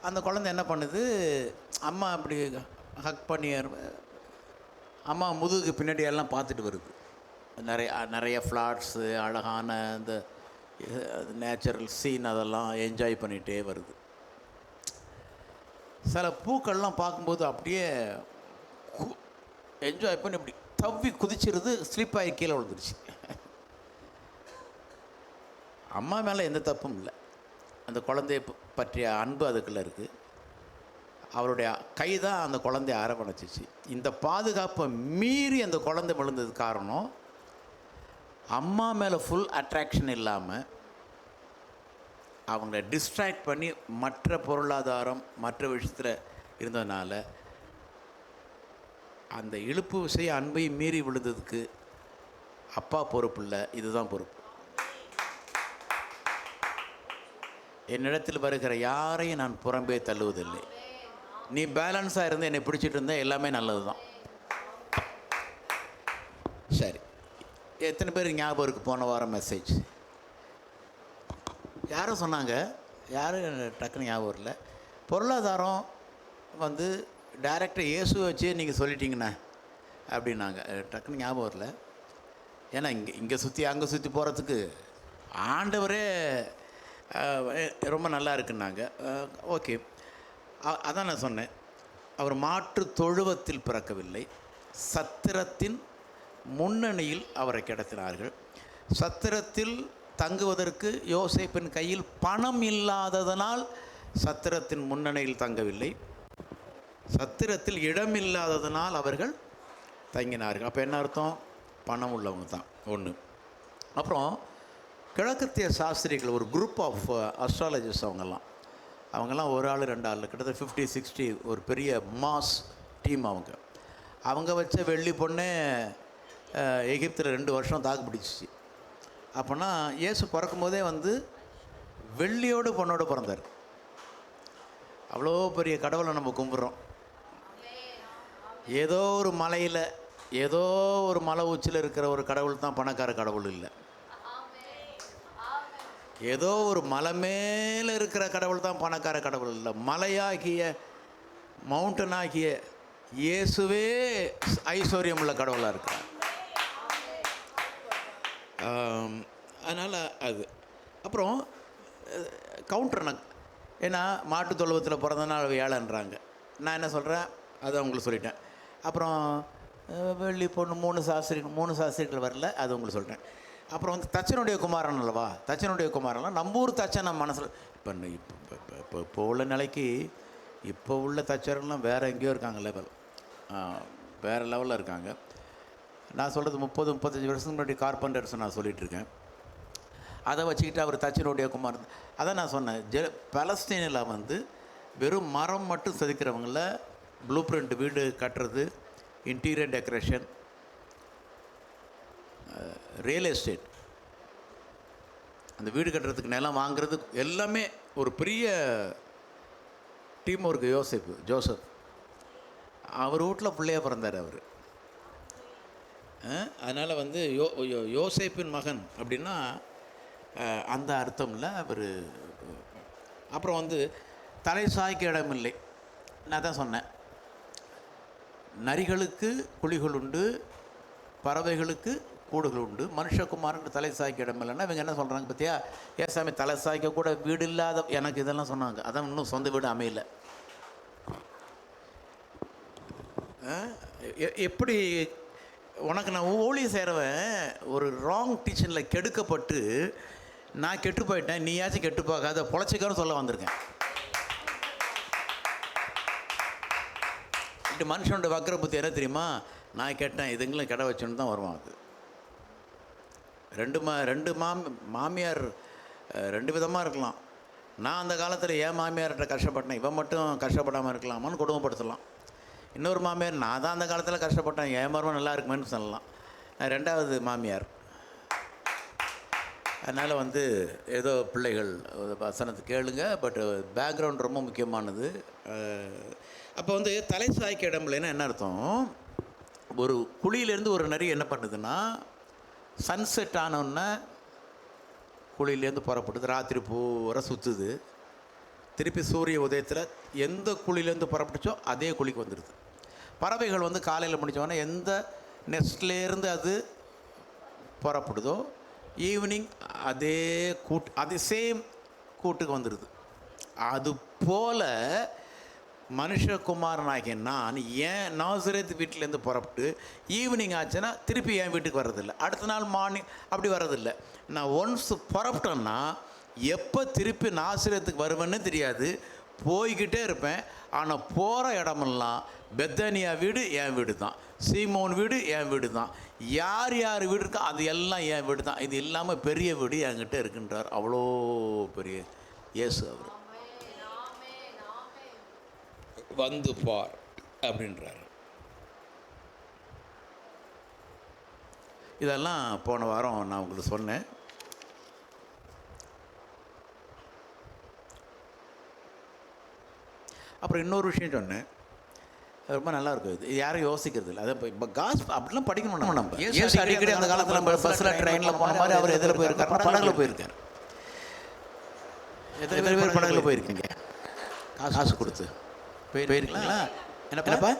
அந்த குழந்தை என்ன பண்ணுது, அம்மா அப்படி ஹக் பண்ணி அம்மா முதுகுக்கு பின்னாடி எல்லாம் பார்த்துட்டு வருது. நிறைய ஃப்ளாட்ஸு, அழகான இந்த நேச்சுரல் சீன் அதெல்லாம் என்ஜாய் பண்ணிகிட்டே வருது. சில பூக்கள்லாம் பார்க்கும்போது அப்படியே என்ஜாய் பண்ணி இப்படி தவ்வி குதிச்சிருது, ஸ்லிப் ஆகி கீழே விழுந்துருச்சு. அம்மா மேலே எந்த தப்பும் இல்லை, அந்த குழந்தைய பற்றிய அன்பு அதுக்குள்ளே இருக்குது. அவருடைய கை தான் அந்த குழந்தைய அரவணைச்சிச்சு. இந்த பாதுகாப்பை மீறி அந்த குழந்தை விழுந்தது காரணம், அம்மா மேலே ஃபுல் அட்ராக்ஷன் இல்லாமல் அவங்கள டிஸ்ட்ராக்ட் பண்ணி மற்ற பொருளாதாரம் மற்ற விஷயத்தில் இருந்ததுனால அந்த இழுப்பு விசை அன்பை மீறி விழுந்ததுக்கு அப்பா பொறுப்பு இல்லை, இதுதான் பொறுப்பு. என்னிடத்தில் வருகிற யாரையும் நான் புறம்பே தள்ளுவதில்லை. நீ பேலன்ஸாக இருந்து என்னை பிடிச்சிட்டு இருந்தால் எல்லாமே நல்லது தான். சரி, எத்தனை பேர் ஞாபகம் இருக்குது போன வாரம் மெசேஜ்? யாரும் சொன்னாங்க, யாரும் டக்குன்னு ஞாபகம் இல்லை. பொருளாதாரம் வந்து டைரக்டாக இயேசுவை வச்சு நீங்கள் சொல்லிட்டீங்கண்ணே அப்படின்னாங்க. டக்குன்னு ஞாபகம் இல்லை. ஏன்னா இங்கே சுற்றி அங்கே சுற்றி போகிறதுக்கு ஆண்டவரே ரொம்ப நல்லா இருக்குன்னாங்க. ஓகே, அதான் நான் சொன்னேன். அவர் மாற்று தொழுவத்தில் பிறக்கவில்லை, சத்திரத்தின் முன்னணியில் அவரை கிடத்தினார்கள். சத்திரத்தில் தங்குவதற்கு யோசேப்பின் கையில் பணம் இல்லாததனால் சத்திரத்தின் முன்னணியில் தங்கவில்லை, சத்திரத்தில் இடம் இல்லாததனால் அவர்கள் தங்கினார்கள். அப்போ என்ன அர்த்தம்? பணம் உள்ளவங்க தான் ஒன்று. அப்புறம் கிழக்கத்திய சாஸ்திரிகள், ஒரு குரூப் ஆஃப் அஸ்ட்ராலஜர்ஸ், அவங்கெல்லாம் ஒரு ஆள் 2 ஆள் கிட்டத்தட்ட 50-60 ஒரு பெரிய மாஸ் டீம். அவங்க வச்ச வெள்ளி பொண்ணே எகிப்தில் 2 வருஷம் தாக்கு பிடிச்சிச்சு. அப்போனா இயேசு பிறக்கும் போதே வந்து வெள்ளியோடு பொண்ணோடு பிறந்தார். அவ்வளோ பெரிய கடவுளை நம்ம கும்பிட்றோம். ஏதோ ஒரு மலையில், ஏதோ ஒரு மலை உச்சியில் இருக்கிற ஒரு கடவுள் தான் பணக்கார கடவுள் இல்லை. ஏதோ ஒரு மலை மேலே இருக்கிற கடவுள் தான் பணக்கார கடவுள் இல்லை. மலையாகிய மவுண்டனாகிய இயேசுவே ஐஸ்வர்யம் உள்ள கடவுளாக இருக்கிறார். அதனால் அது அப்புறம் கவுண்டர் ஏன்னா மாட்டு தொழுவத்தில் பிறந்தனால ஏழைன்றாங்க. நான் என்ன சொல்கிறேன், அதை உங்களுக்கு சொல்லிட்டேன். அப்புறம் வெள்ளி பொண்ணு 3 சாஸ்திரிகள் வரல, அது உங்களுக்கு சொல்கிறேன். அப்புறம் வந்து தச்சனுடைய குமாரன் அல்லவா, தச்சனுடைய குமாரன்லாம் நம்ம ஊர் தச்சன் நம்ம மனசில் இப்போ உள்ள நிலைக்கு இப்போ உள்ள தச்சர்கள்லாம் வேறு எங்கேயோ இருக்காங்க, லெவல் வேறு லெவலில் இருக்காங்க. நான் சொல்கிறது 30-35 வருஷத்துக்கு முன்னாடி கார்பெண்டர்ஸ் நான் சொல்லிகிட்ருக்கேன். அதை வச்சுக்கிட்டு அவர் தச்சனுடைய குமாரன். அதான் நான் சொன்னேன், பலஸ்தீனில் வந்து வெறும் மரம் மட்டும் செதுக்கிறவங்கள ப்ளூ பிரிண்ட் வீடு கட்டுறது, இன்டீரியர் டெக்கரேஷன், ரியல் எஸ்டேட், அந்த வீடு கட்டுறதுக்கு நிலம் வாங்கிறது எல்லாமே ஒரு பெரிய டீம் ஒர்க்கு. ஜோசப் அவர் வீட்டில் பிள்ளையாக பிறந்தார் அவர். அதனால் வந்து யோசேப்பின் மகன் அப்படின்னா அந்த அர்த்தமில் அவர். அப்புறம் வந்து தலை சாய்க்க இடமில்லை. நான் தான் சொன்னேன், நரிகளுக்கு குழிகள் உண்டு, பறவைகளுக்கு கூடுகள் உண்டு, மனுஷகுமாரன் தலை சாய்க்க இடம் இல்லைன்னா இவங்க என்ன சொல்கிறாங்க பார்த்தியா, ஏசாமி தலை சாய்க்க கூட வீடு இல்லாத எனக்கு இதெல்லாம் சொன்னாங்க. அதான் இன்னும் சொந்த வீடு அமையலை. எப்படி உனக்கு நான் ஊழியம் செய்கிறவன் ஒரு ராங் டீச்சனில் கெடுக்கப்பட்டு நான் கெட்டு போயிட்டேன், நீயாச்சும் கெட்டு போகாத பொழைச்சிக்கான்னு சொல்ல வந்திருக்கேன். இப்படி மனுஷனோட வக்கர புத்தி என்ன தெரியுமா, நான் கேட்டேன் இதுங்களும் கெட வச்சுன்னு தான் வருவான். அது ரெண்டு மாமியார் 2 விதமாக இருக்கலாம். நான் அந்த காலத்தில் என் மாமியார்கிட்ட கஷ்டப்பட்டேன், இவன் மட்டும் கஷ்டப்படாமல் இருக்கலாமான்னு குடும்பப்படுத்தலாம். இன்னொரு மாமியார், நான் தான் அந்த காலத்தில் கஷ்டப்பட்டேன், என் மருமகன் நல்லா இருக்குமேன்னு சொல்லலாம். 2வது மாமியார். அதனால் வந்து ஏதோ பிள்ளைகள் வசனத்தை கேளுங்க, பட் பேக்ரவுண்ட் ரொம்ப முக்கியமானது. அப்போ வந்து தலை சாய்க்க இடம் இல்லைன்னா என்ன அர்த்தம், ஒரு குழியிலேருந்து ஒரு நரி என்ன பண்ணுதுன்னா சன்செட் ஆனோன்னா குழியிலேருந்து புறப்படுது, ராத்திரி பூரா சுற்றுது, திருப்பி சூரிய உதயத்தில் எந்த குழியிலேருந்து புறப்பட்டுச்சோ அதே குழிக்கு வந்துடுது. பறவைகள் வந்து காலையில் முடித்தோடனே எந்த நெஸ்ட்லேருந்து அது புறப்படுதோ ஈவினிங் அதே அதே சேம் கூட்டுக்கு வந்துடுது. அதுபோல் மனுஷகுமாரனாகிய நான் ஏன் நாசரேத் வீட்டிலேருந்து புறப்பட்டு ஈவினிங் ஆச்சுன்னா திருப்பி என் வீட்டுக்கு வர்றதில்லை, அடுத்த நாள் மார்னிங் அப்படி வர்றதில்லை. நான் ஒன்ஸ் புறப்பட்டேன்னா எப்போ திருப்பி நாசரேத்துக்கு வருவேன்னு தெரியாது, போய்கிட்டே இருப்பேன். ஆனால் போகிற இடமெல்லாம் பெத்தானியா வீடு என் வீடு தான், சீமோன் வீடு என் வீடு தான், யார் யார் வீடு இருக்கோ அது எல்லாம் என் வீடு தான். இது இல்லாமல் பெரிய வீடு என்கிட்ட இருக்குன்றார். அவ்வளோ பெரிய இயேசு அவர். வந்து பார் அப்படின்றார். இதெல்லாம் போன வாரம் நான் உங்களுக்கு சொன்னேன். அப்புறம் இன்னொரு விஷயம் சொன்னேன், ரொம்ப நல்லா இருக்கும். இது யாரும் யோசிக்கிறது இல்லை. அதை இப்போ காஸ் அப்படிலாம் படிக்கணும். நம்ம ஏசு அடிக்கடி அந்த காலத்தில் நம்ம பஸ்ஸில் ட்ரெயினில் போன மாதிரி அவர் எதில் போயிருக்காரு? படகுல போயிருக்கார். எத்தனை பேர் படகுல போயிருக்கீங்க? காசு கொடுத்து போயிருக்கீங்களா? என்னப்பா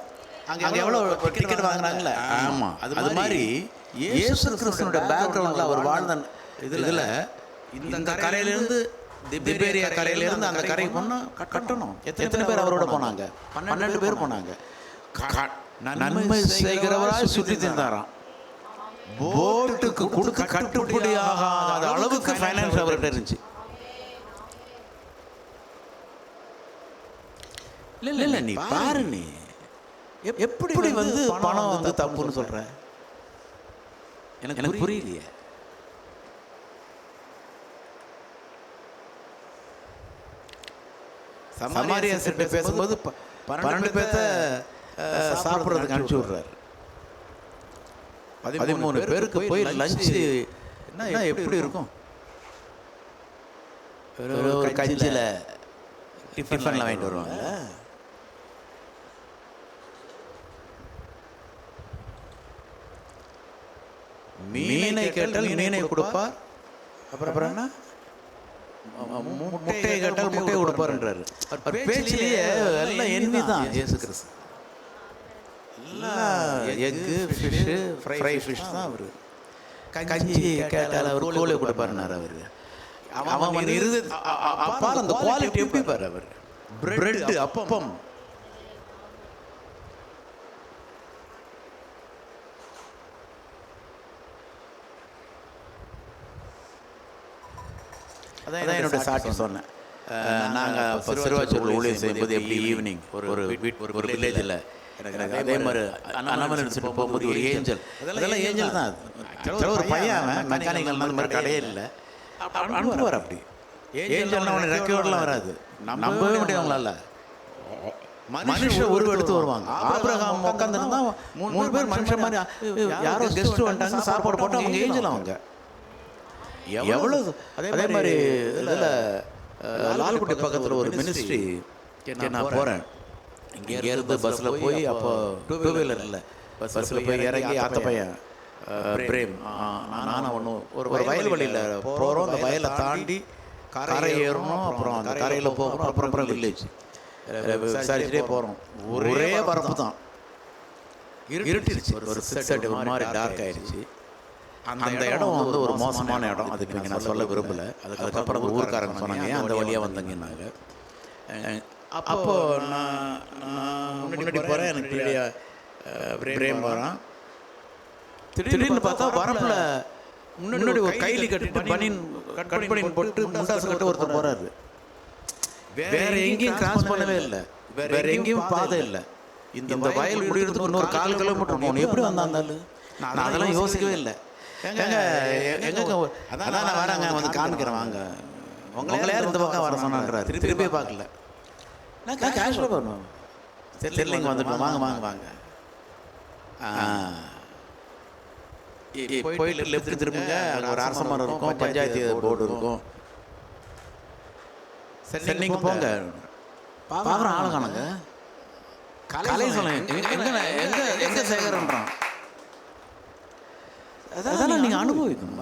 அங்கே எவ்வளோ டிக்கெட் வாங்கினாங்களே? ஆமாம், அது மாதிரி இயேசு கிறிஸ்துவனுடைய பேக்ரவுண்டில் அவர் வாழ்ந்த இதில் இந்த கரையிலேருந்து திபேரியா கரையிலேருந்து அந்த கரைக்கு போனால் கட்டணும். எத்தனை பேர் அவரோட போனாங்க? 12 பேர் போனாங்க. நன்மை செய்கிறவராய் சுற்றி திரிந்தாராம். போட்டுக்கு கொடுத்து கட்டுப்படி ஆகாத அளவுக்கு ஃபைனான்ஸ் அவர்கிட்ட இருந்துச்சு. இல்லை இல்லை, நீ பாரு, நீ எப்படி வந்து பணம் வந்து தப்புன்னு சொல்ற? எனக்கு புரியலையே. சமாரியாசிட்ட பேசும்போது 12 பேர்த்த சாப்பிட்றதுக்கு அனுப்பிச்சி விட்றாரு. 13 பேருக்கு போய் லஞ்சு என்ன எப்படி இருக்கும்? ஒரு கஞ்சியில் டிஃபனில் வாங்கிட்டு வருவாங்க. மீனை கேட்டால் மீனை கொடுப்பார், அப்புறம் என்ன முட்டையை கேட்டால் முட்டையை கொடுப்பாருன்றாரு. பேச்சிலேயே எல்லாம் எண்ணி தான் இயேசு கிறிஸ்து. எல்லாம் எக்கு, ஃபிஷ்ஷு, ஃப்ரை ஃபிஷ் தான் அவர். கஞ்சி கேட்டால் அவர் கோலை கொடுப்பாருனார். அவர் அவன் இருந்து பார், அந்த குவாலிட்டி எப்படி பாரு. அவர் பிரெட்டு, அப்பம், அதான் என்னோட சாட்சி சொன்னேன். நாங்கள் இப்போ சிறுவாச்சூரில் ஊழியம் செய்யும்போது எப்படி ஈவினிங் ஒரு வில்லேஜில் எனக்கு அதே மாதிரி அண்ணாமலை போகும்போது ஒரு ஏஞ்சல், அதெல்லாம் ஏஞ்சல் தான். அது ஒரு பையன் மெக்கானிக்கல் அந்த மாதிரி கடையே இல்லை, அனுப்புவார். அப்படி ஏஞ்சல்னா அவனை ரெக்கையோடலாம் வராது, நம்பவே முடியாதவங்களால. மனுஷன் உருவெடுத்து வருவாங்க. ஆபிரகாம் உட்காந்துருந்தா 3 பேர் மனுஷன் மாதிரி, யாரோ கெஸ்ட் வந்துட்டாங்க, சாப்பாடு போட்டு அவங்க ஏஞ்சல். அவங்க எவ்வளவு. அதே மாதிரி இதில் லால்குடி பக்கத்தில் ஒரு மினிஸ்ட்ரி நான் போகிறேன். இங்கேருந்து பஸ்ஸில் போய், அப்போ 2 வீலர் இல்லை, பஸ்ஸில் போய் இறங்கி அத்த பையன் பிரேம் நானும் ஒன்று ஒரு வயல்வெளியில் போகிறோம். அந்த வயலை தாண்டி கரை ஏறணும், அப்புறம் அந்த கரையில் போகணும், அப்புறம் வில்லேஜ் விசாரிச்சுட்டே போகிறோம். ஒரே பரப்பு தான், இருட்டிருச்சு. ஒரு 6 ஒரு மாதிரி டார்க் ஆயிடுச்சு. அந்த இடம் வந்து ஒரு மோசமான இடம். அதுக்கு நீங்கள் நான் சொல்ல விரும்பலை. அதுக்கப்புறம் அந்த ஊருக்காரங்க சொன்னாங்க, ஏன் அந்த வழியாக வந்தீங்கன்னாங்க. அப்போது நான் முன்னாடி போகிறேன், எனக்கு பின்னாடி பிரேம் வரான். திடீர்னு பார்த்தா வரப்பில் முன்னாடி ஒரு கைலி கட்டிட்டு பனின் கட் பண்ணின் போட்டு முண்டாசு கட்டு ஒருத்தர் போகிறாரு. வேற எங்கேயும் கிராஸ் பண்ணவே இல்லை, வேற எங்கேயும் பாதை இல்லை. இந்த வயல் முடிகிறதுக்கு இன்னொரு 4 கிலோமீட்டர் போகணும். எப்படி வந்தாந்தாலும் நான் அதெல்லாம் யோசிக்கவே இல்லை. எங்க அதான் நான் வராங்க, வந்து காமிக்கிறேன், வாங்க, உங்களை யார் இந்த பக்கம் வர சொன்னான்றாரு. திருப்பியே பார்க்கல. நான் கேஷுவலாக பண்ணுவோம், தெரியலைங்க, வந்துட்டோம், வாங்க வாங்க வாங்க. போயிட்டு லெஃப்ட் திரும்புங்க, அங்கே ஒரு அரச மரம் இருக்கும், பஞ்சாயத்து போர்டு இருக்கும். சரி நீங்கள் போங்க. பார்க்குறோம், ஆளை காணுங்க. கலை சொல்லுங்க, எங்கே சேகரன்றான். அதெல்லாம் நீங்கள் அனுபவிக்கணும்.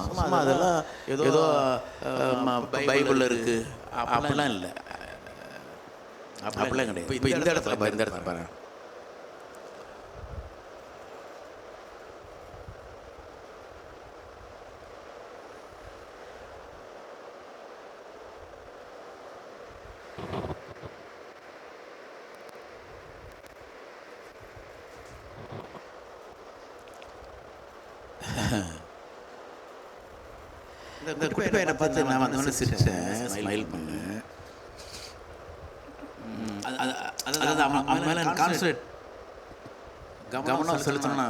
சும்மா அதெல்லாம் ஏதோ பைபிளில் இருக்குது அப்படிலாம் இல்லை. அப்படிலாம் கிடையாது. இப்போ இந்த இடத்துல இந்த இடத்துல பாருங்க. இந்த குட்டி பையனை பார்த்து நான் வந்து சிரிச்சேன், ஸ்மைல் பண்ணேன். அதாவது அவன் மேலே கான்சன்ட்ரேட் கவனம் செலுத்தணும்னா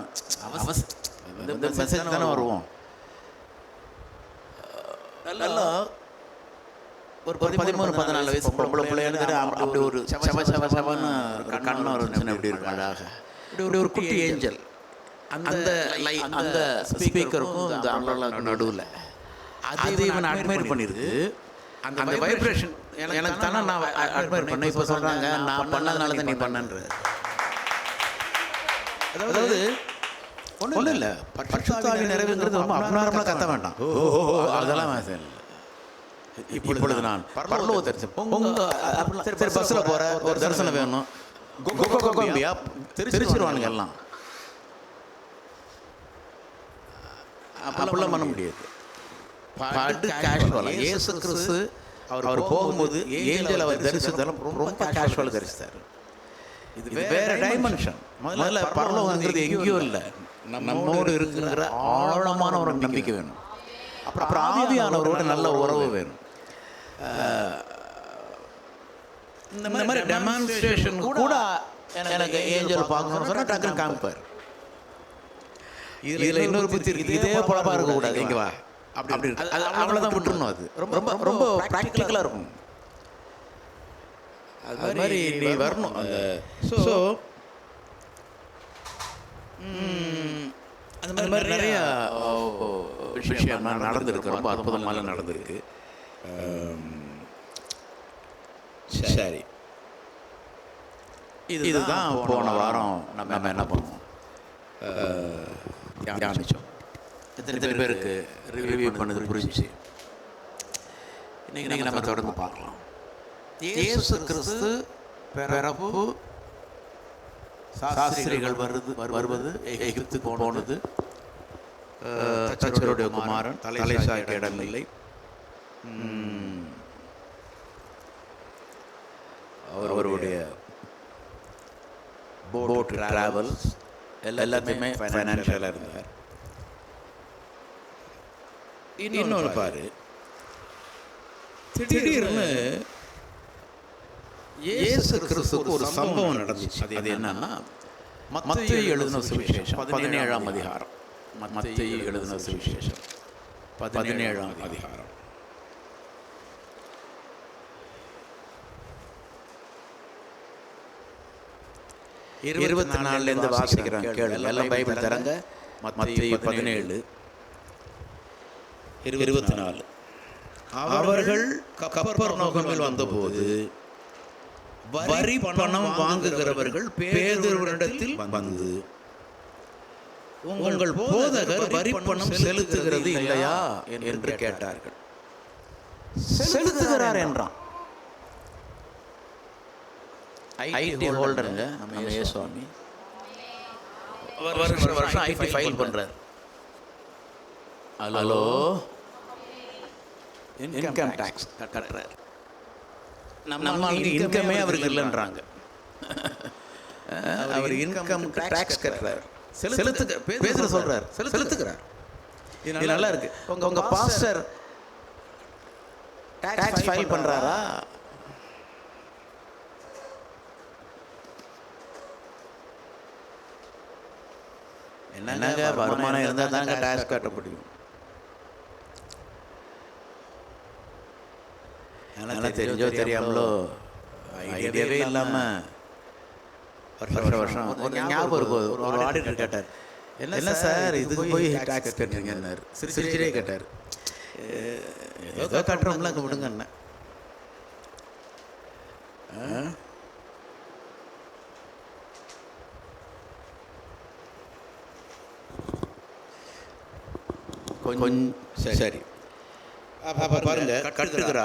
இந்த மெசேஜ் தானே வருவோம். நல்லா ஒரு 13-14 வயசு பொம்பளை பிள்ளைன்னு அப்படி ஒரு செவன்னு கண்ணு இருந்துச்சுன்னு எப்படி இருக்கும் அழகாக. இப்படி ஒரு குட்டி ஏஞ்சல் அந்த அந்த ஸ்பீக்கருக்கும் இந்த அம்பலா நடுவில் அது இவன் அட்மையர் பண்ணியிருக்கு. அந்த வைப்ரேஷன் எனக்கு தானே நான் அட்மையர் பண்ணேன். இப்போ சொல்கிறாங்க நான் பண்ணதுனால தான் நீ பண்ணன்ற. அதாவது ஒன்றும் இல்லை, பரிசுத்தாவி நிறைவுங்கிறது ரொம்ப அப்நார்மலாக கத்த வேண்டாம். அதெல்லாம் இல்லை. இப்பொழுது நான் பரலோக தரிசனம் உங்கள் சரி பஸ்ஸில் போகிற ஒரு தரிசனம் வேணும், கோம்பியா தெரிச்சிருவானுங்க எல்லாம். அப்படிலாம் பண்ண முடியாது. பாட்டு கேஷுவலாக இயேசு கிறிஸ்து அவர் போகும்போது ஏஞ்சல் அவர் தரிசித்தாலும் ரொம்ப கேஷுவலாக தரிசித்தார். இது வேற டைமென்ஷன். முதல்ல பரலோகங்கிறது எங்கேயோ இல்லை, நம்மோடு இருக்குங்கிற ஆழமான ஒரு நம்பிக்கை வேணும். அப்புறம் ஆவியானவரோட நல்ல உறவு வேணும். இந்த மாதிரி டெமான்ஸ்ட்ரேஷன் கூட எனக்கு ஏஞ்சல் பார்க்கணும்னு சொன்னால் டக்குன்னு காமிப்பார். இதில் இன்னொரு புத்தி இருக்குது, இதே பொழப்பாக இருக்கக்கூடாது, இங்கே வா அப்படி அவ்வளோதான் விட்டுருணும். அது ரொம்ப ரொம்ப ப்ராக்டிக்கலாக இருக்கும். அது மாதிரி நீ வரணும். அந்த ஸோ அந்த மாதிரி நிறையா விஷயம் நடந்திருக்கு, ரொம்ப அற்புதமாக நடந்திருக்கு. சரி, இதுதான் போன வாரம் நம்ம என்ன பண்ணுவோம், தியானிச்சோம். எத்தனை பேருக்கு ரிவ்யூ பண்ணது புரிஞ்சிச்சு. இன்றைக்கி நம்ம தொடர்ந்து பார்க்கலாம். இயேசு கிறிஸ்து பிறப்பு, சாஸ்திரிகள் வருவது, எகிப்துக்கு போனது, தச்சருடைய குமாரன் தலை சாய்க்க இடமில்லை, அவருடைய போட் டிராவல்ஸ் எல்லாத்தையுமே ஃபைனான்ஷியலாக இருந்தார். இன்னொன்று பாரு, திடீர்னு இயேசு கிறிஸ்துவுக்கு ஒரு சம்பவம் நடந்துச்சு. அது என்னன்னா, மத்தேயு எழுதின சுவிசேஷம் 17ஆம் அதிகாரம். மத்தேயு எழுதின சுவிசேஷம் 17ஆம் அதிகாரம். இருபத்தி 24 வாசிக்கிறேன் கேளு. எல்லாம் பைபிள் தரங்க. மத்தேயு 17:24. அவர்கள் கப்பர்நகூமில் வந்தபோது வரி பணம் வாங்குகிறவர்கள் பேதுருவினிடத்தில் வந்து, உங்கள் போதகர் வரி பணம் செலுத்துகிறது இல்லையா என்று கேட்டார்கள். செலுத்துகிறார் என்றான். ஐடி ஹோல்டருங்க நம்ம ஏசுவாமி, வருஷம் ஐடி ஃபைல் பண்ணுறாரு. ஹலோ, இன்கம் டேக்ஸ் கட்டுறாரு. நம்ம இன்கமே அவருக்கு இல்லைன்றாங்க. அவர் இன்கம் டேக்ஸ் கட்டுறாரு. பேசுகிற சொல்கிறார், செலுத்துக்கிறார். இது நல்லா இருக்கு. உங்கள் பாஸ்டர் டேக்ஸ் ஃபைல் பண்ணுறாரா? என்னங்க வருமானம் இருந்தால் தாங்க டேக்ஸ் கட்ட முடியும். அதனால் தெரிஞ்சோ தெரியாமலோ ஐடியாவே இல்லாமல் வருஷம் ஒரு ஞாபகம் இருக்கும். ஒரு ஆடிட்டர் கேட்டார், என்ன சார் இதுக்கு போய் டேக்ஸ் கட்டுறீங்கன்னாரு. சிரிச்சிட்டே கேட்டார். ஏதோ கட்டுறோம்ல, அங்கே விடுங்க என்ன. கொஞ்சம் சரி பாருங்க, கட்டுக்கிறா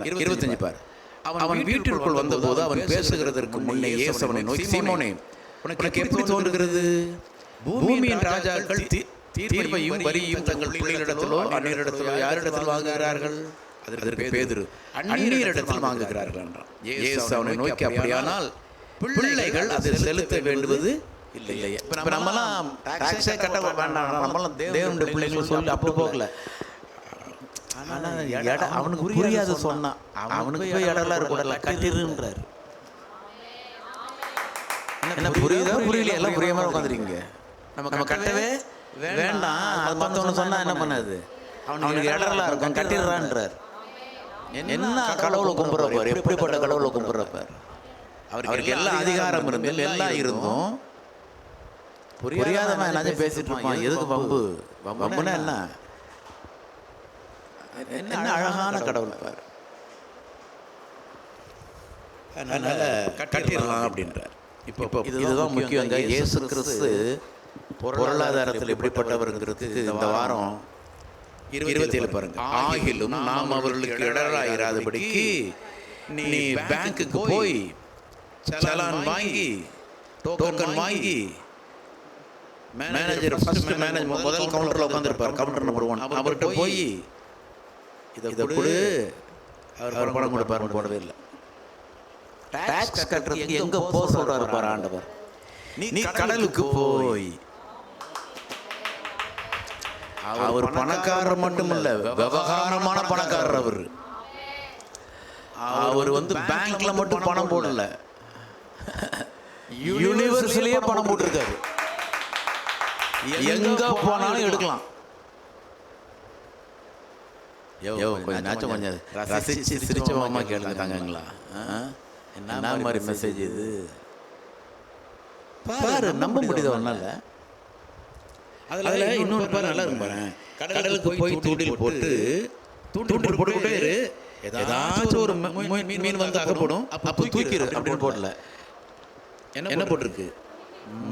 25 பாரு. அவன் வீட்டிற்குள் வந்தபோது அவன் பேசுகிறதற்கு முன்னே இயேசு அவனை நோக்கி, சீமோனே, உனக்கு எப்படி தோன்றுகிறது? பூமியின் ராஜாக்கள் தீர்ப்பையும் வரியும் தங்கள் பிள்ளைகளிடத்திலோ அந்நியரிடத்திலோ யாரிடத்தில் வாங்குகிறார்கள்? அதற்கு பேதுரு, அந்நியரிடத்தில் வாங்குகிறார்கள் என்றான். இயேசு அவனை நோக்கி, அப்படியானால் பிள்ளைகள் அதை செலுத்த வேண்டுவது இல்லையே. இப்போ நம்மலாம் டாக்ஸே கட்ட வேண்டாம், நம்மளாம் தேவனுடைய பிள்ளைகள் சொல்லி அப்படி போகல. ஆனால் அவனுக்கு புரியாது சொன்னான். அவனுக்கு போய் இடம்லாம் இருக்கக்கூடாது, கட்டிருன்றார். என்ன புரியுதா புரியல? எல்லாம் புரியாம உட்காந்துருக்கீங்க. நம்ம கட்டவே வேண்டாம். அது மற்றவனு சொன்னால் என்ன பண்ணாது? அவனுக்கு இடம்லாம் இருக்கும், கட்டிடுறான்றார். என்ன கடவுளை கும்பிட்றப்பார், எப்படிப்பட்ட கடவுளை கும்பிட்றப்பார். அவருக்கு எல்லா அதிகாரம் இருந்தும் எல்லாம் இருந்தும் புரியாதவன் என்னாச்சும் பேசிட்டு இருப்பான். எதுக்கு வம்பு? வம்புன்னா என்ன? என்ன அழகான கடவுள் பார். அதனால கட்டிடலாம் அப்படின்றார். இப்போ இதுதான் முக்கியம். இயேசு கிறிஸ்து பொருளாதாரத்தில் எப்படிப்பட்டவருங்கிறது இந்த வாரம் 27 பாருங்க. ஆகிலும் நாம் அவர்களுக்கு இடராயிராதபடிக்கு நீ பேங்க்குக்கு போய் சலான் வாங்கி டோக்கன் வாங்கி மேனேஜர் ஃபர்ஸ்ட் மேனேஜர் முதல் கவுண்டரில் உட்காந்துருப்பார், கவுண்டர் நம்பர் 1. அவர்கிட்ட போய் இதை கொடு, அவர் பணம் கொடுப்பாருன்னு போடவே இல்லை. டாக்ஸ் கட்டுறதுக்கு எங்கே போக சொல்கிறாரு பாரு ஆண்டவர். நீ கடலுக்கு போய். அவர் பணக்காரர் மட்டும் இல்லை, விவகாரமான பணக்காரர். அவர் பேங்க்ல மட்டும் பணம் போடல, யூனிவர்ஸ்லயே பணம் போட்டிருக்காரு. எங்க போனாலும் எடுக்கலாம். கொஞ்சம் ரசிச்சு சிரிச்சவமா கேளுங்க. என்ன மாதிரி மெசேஜ் இது பாரு, நம்ப முடியுது ஒன்னால. அதுல இன்னொரு பாரு நல்லா இருக்கும் பாரு. கடலுக்கு போய் தூண்டில் போட்டு தூண்டில் போட்டுக்கிட்டே இரு, ஏதாச்சும் ஒரு மீன் அகப்படும், அப்போ தூக்கிடு அப்படின்னு போடல. என்ன போட்டிருக்கு?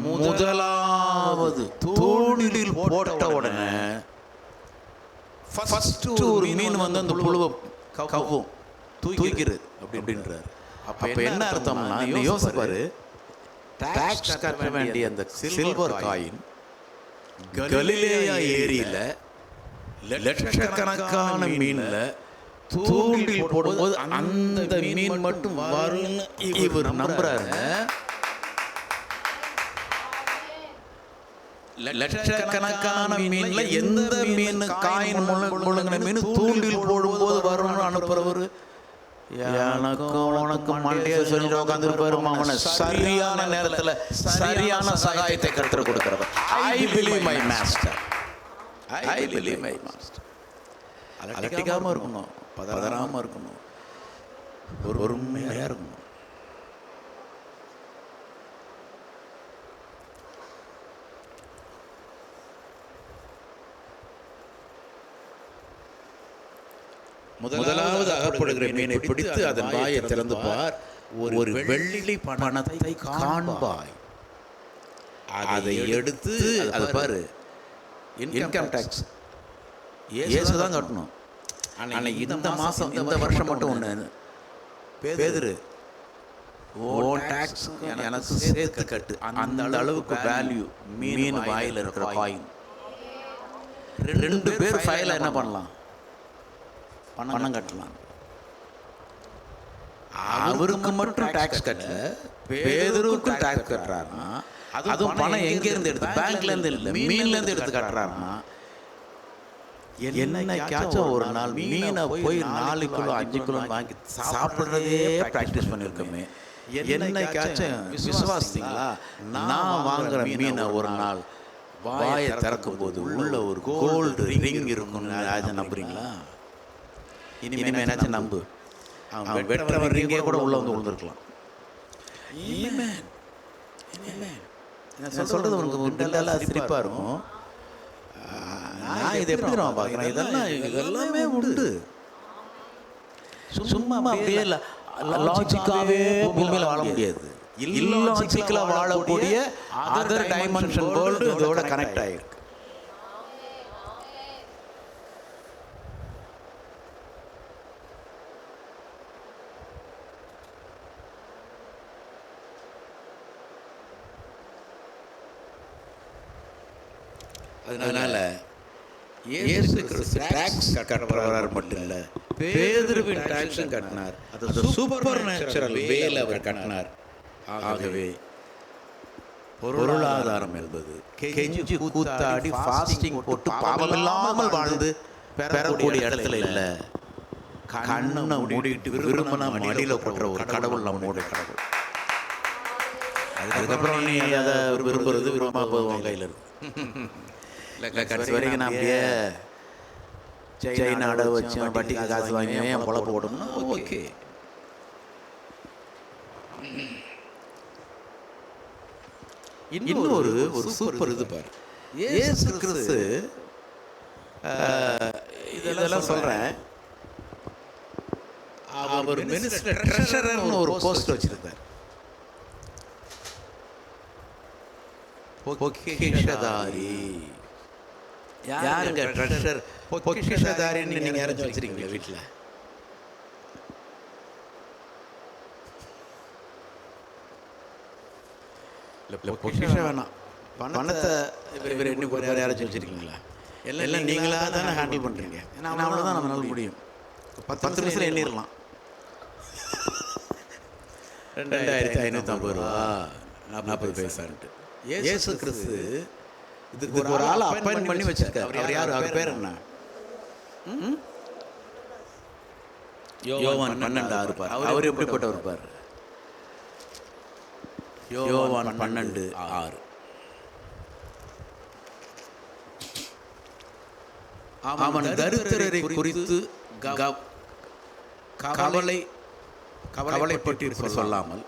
முதலாவது தூண்டில் போட்ட உடனே ஃபர்ஸ்ட் ஒரு மீன் அந்த புழுவை கவ்வும், தூக்கிடு அப்படின்றாரு. அப்போ என்ன அர்த்தம்னா, யோசிப்பாரு, டாக்ஸ் கட்ட வேண்டிய அந்த சில்வர் காயின் கலிலேயா ஏரியில லட்சக்கணக்கான மீன்ல தூண்டில் போடும்போது அந்த மீன் மட்டும் வரும்னு இவர் நம்புறாரு. லட்சக்கணக்கான மீன்ல எந்த மீன் காயின் முழுங்கின மீன் தூண்டில் போடும்போது வரும்னு அனுப்புறவர். எனக்கும் உனக்கும் மண்டைய சொல்லி உட்காந்துருப்பாரு. அவனை சரியான நேரத்தில் சரியான சகாயத்தை கற்றுக் கொடுக்கிறவர். I believe my master, I believe my master. அலட்டிக்காம இருக்கணும், பதறாம இருக்கணும், பொறுமையா இருக்கணும். முதலாவது அகப்படுகிற மீனை பிடித்து அதன் வாயை திறந்து பார், ஒரு வெள்ளி பணத்தை காண்பாய். அதை எடுத்து அதை பாரு, இன்கம் டாக்ஸ் இயேசுதான் கட்டணும். ஆனால் இந்த மாதம் இந்த வருஷம் மட்டும் ஒன்று பேதுரு, ஓ டாக்ஸ் எனக்கு சேர்த்து கட்டு. அந்த அளவுக்கு வேல்யூ மீன் வாயில் இருக்கிற காயின். 2 பேர் ஃபைல என்ன பண்ணலாம்? பணம் கட்டலாம். அவருக்கு மட்டும் டாக்ஸ் கட்டல, பேதுருவுக்கும் டாக்ஸ் கட்டுறாருன்னா அதுவும் பணம் எங்கேருந்து எடுத்து? பேங்க்ல இருந்து இல்லை, மீன்ல இருந்து எடுத்து கட்டுறாருன்னா என்னைக்காச்சும் ஒரு நாள் மீனை போய் 4 கிலோ 5 கிலோ வாங்கி சாப்பிட்றதே ப்ராக்டிஸ் பண்ணியிருக்கோமே. என்னைக்காச்சும் விசுவாசிங்களா? நான் வாங்குற மீனை ஒரு நாள் வாயை திறக்கும் போது உள்ள ஒரு கோல்டு ரிங் இருக்கும்னு நம்புறீங்களா? இனிமே என்னாச்சும் நம்பு, அவன் வெற்றவன் ரிங்கே கூட உள்ள விழுந்துருக்கலாம். நான் சொல்றது உனக்கு இதெல்லாம் சிரிப்பா இருக்கும். நான் இதை எப்படி நான் பார்க்குறேன், இதெல்லாமே உண்டு. சும்மா அப்படியே லாஜிக்காவே பூமியில் வாழ முடியாது. இல்லாஜிக்கலாக வாழக்கூடிய அதர் டைமென்ஷன் வேர்ல்டு இதோட கனெக்ட் ஆகிருக்கு. அதனால இயேசு கிறிஸ்து டாக்ஸ் கட்டுறவர் மட்டும் இல்லை, பேதுருவின் டாக்ஸும் கட்டினார். அது சூப்பர் நேச்சுரல் வேல அவர் கட்டினார். ஆகவே பொருளாதாரம் என்பது கெஞ்சி கூத்தாடி ஃபாஸ்டிங் போட்டு பாவமில்லாமல் வாழ்ந்து பெறக்கூடிய இடத்துல இல்லை. கண்ணை மூடிட்டு விரும்பினா மடியில் போடுற ஒரு கடவுள் நம்முடைய கடவுள். அதுக்கப்புறம் நீ அதை விரும்புறது விரும்ப போவோம் கையில் இருக்கு. கடைசி வரைக்கும் நான் அப்படியே சைனா அடை வச்சு வட்டிக்கு காசு வாங்கி என் பொழப்பு போடணும்னா ஓகே. இன்னும் ஒரு சூப்பர் இது பாரு, இயேசு கிறிஸ்து இதெல்லாம் சொல்கிறேன். அவர் மினிஸ்டர் ட்ரெஷரர்னு ஒரு போஸ்ட் வச்சிருந்தார். பொக்கிஷதாரி யாருங்க? ட்ரெஷர் பொக்கிஷதாரின்னு நீங்கள் யாரும் வச்சிருக்கீங்களா வீட்டில்? இல்லை பொக்கிஷம் வேணாம், பணத்தை இவர் என்ன வேறு யாராச்சும் வச்சுருக்கீங்களா? எல்லாம் நீங்களாக தானே ஹேண்டில் பண்ணுறீங்க. நான் அவ்வளோதான் நம்மளால முடியும். 10 நிமிஷத்தில் எண்ணிடலாம். 2550 ரூபா 40 பைசான்ட்டு. இயேசு கிறிஸ்து இதுக்கு ஒரு ஆளை அப்பாயின்ட் பண்ணி வச்சிருக்காரு. அவர் யார்? அவர் பேர் என்ன? யோவான் 12:6 பார். அவர் எப்படிப்பட்டவர் இருப்பார்? யோவான் 12:6. அவன் தரித்திரரை குறித்து கவலைப்பட்டிருக்க சொல்லாமல்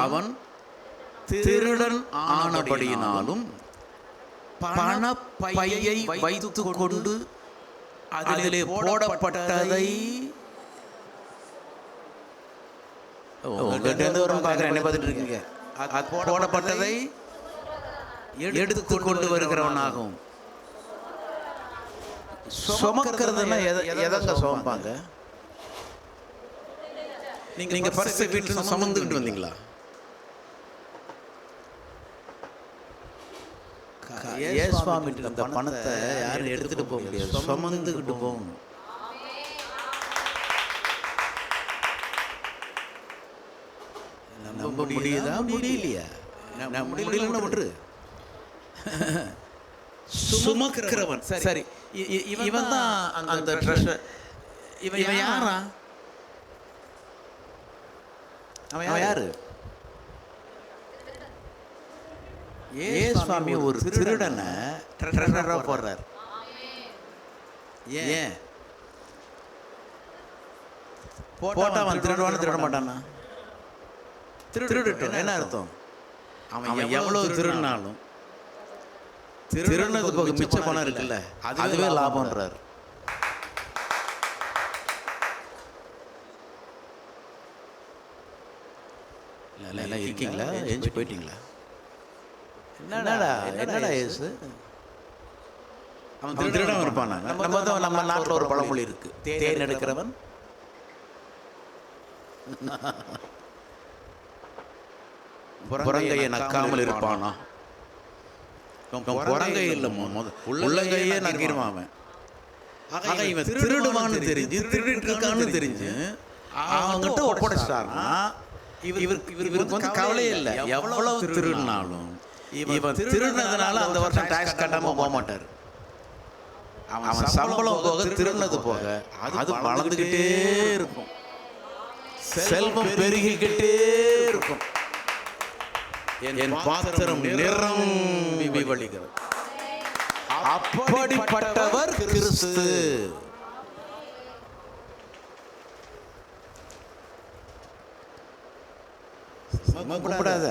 அவன் திருடன் ஆனபடியினாலும் பணப்பையை வைத்து கொண்டு அதிலே போடப்பட்டதை என்னை பார்த்துட்டு இருக்கீங்க. போடப்பட்டதை எடுத்து கொண்டு வருகிறவனாகும். சுமக்கிறதுனா எதங்க சுமப்பாங்க? நீங்க பர்ஸை வீட்டில் சுமந்துக்கிட்டு வந்தீங்களா? சுவாமி அந்த பணத்தை யாரும் எடுத்துட்டு போக முடியாது, சுமந்துக்கிட்டு போகணும். நம்ப முடியுதா? முடியலையா? முடியலன்னு விட்டுரு. சுமக்கிறவன் சரி, இவன் தான் அந்த ட்ரெஷர். இவன் யாரா? அவன் யாரு? சுவாமி ஒரு திருடனை ட்ரெஷரரா போடுறார். ஏன் போட்டா அவன் திருடுவான்னு திருட மாட்டானா? திருடட்டும். என்ன அர்த்தம்? அவன் எவ்வளவு திருடினாலும் திருடுனது போக மிச்ச பணம் இருக்குல்ல, அதுவே லாபம்ன்றார். இல்லை இருக்கீங்களா? எஞ்சி போயிட்டீங்களா? என்னடா ஏசு அவன் திருடம் இருப்பானா? நம்ம நாட்டில் ஒரு பழமொழி இருக்கு, தேன் எடுக்கிறவன் புறங்கையை நக்காமல் இருப்பானா? புறங்கை இல்லை, உள்ளங்கையே நக்கிடுவான் அவன். ஆக இவன் திருடுவான்னு தெரிஞ்சு, திருடிட்டு இருக்கான்னு தெரிஞ்சு அவங்ககிட்ட ஒப்படைச்சிட்டாருன்னா இவருக்கு வந்து கவலையே இல்லை. எவ்வளவு திருடினாலும் இவன் திருடினதுனால அந்த வருஷம் டாக்ஸ் கட்டாம போக மாட்டார். அவன் சம்பளம் போக திருடினது போக அது வளர்ந்துக்கிட்டே இருக்கும், செல்வம் பெருகிக்கிட்டே இருக்கும். என் பாத்திரம் நிரம்பி வழிகிறது. அப்படிப்பட்டவர் கிறிஸ்து. கூப்பிடாத.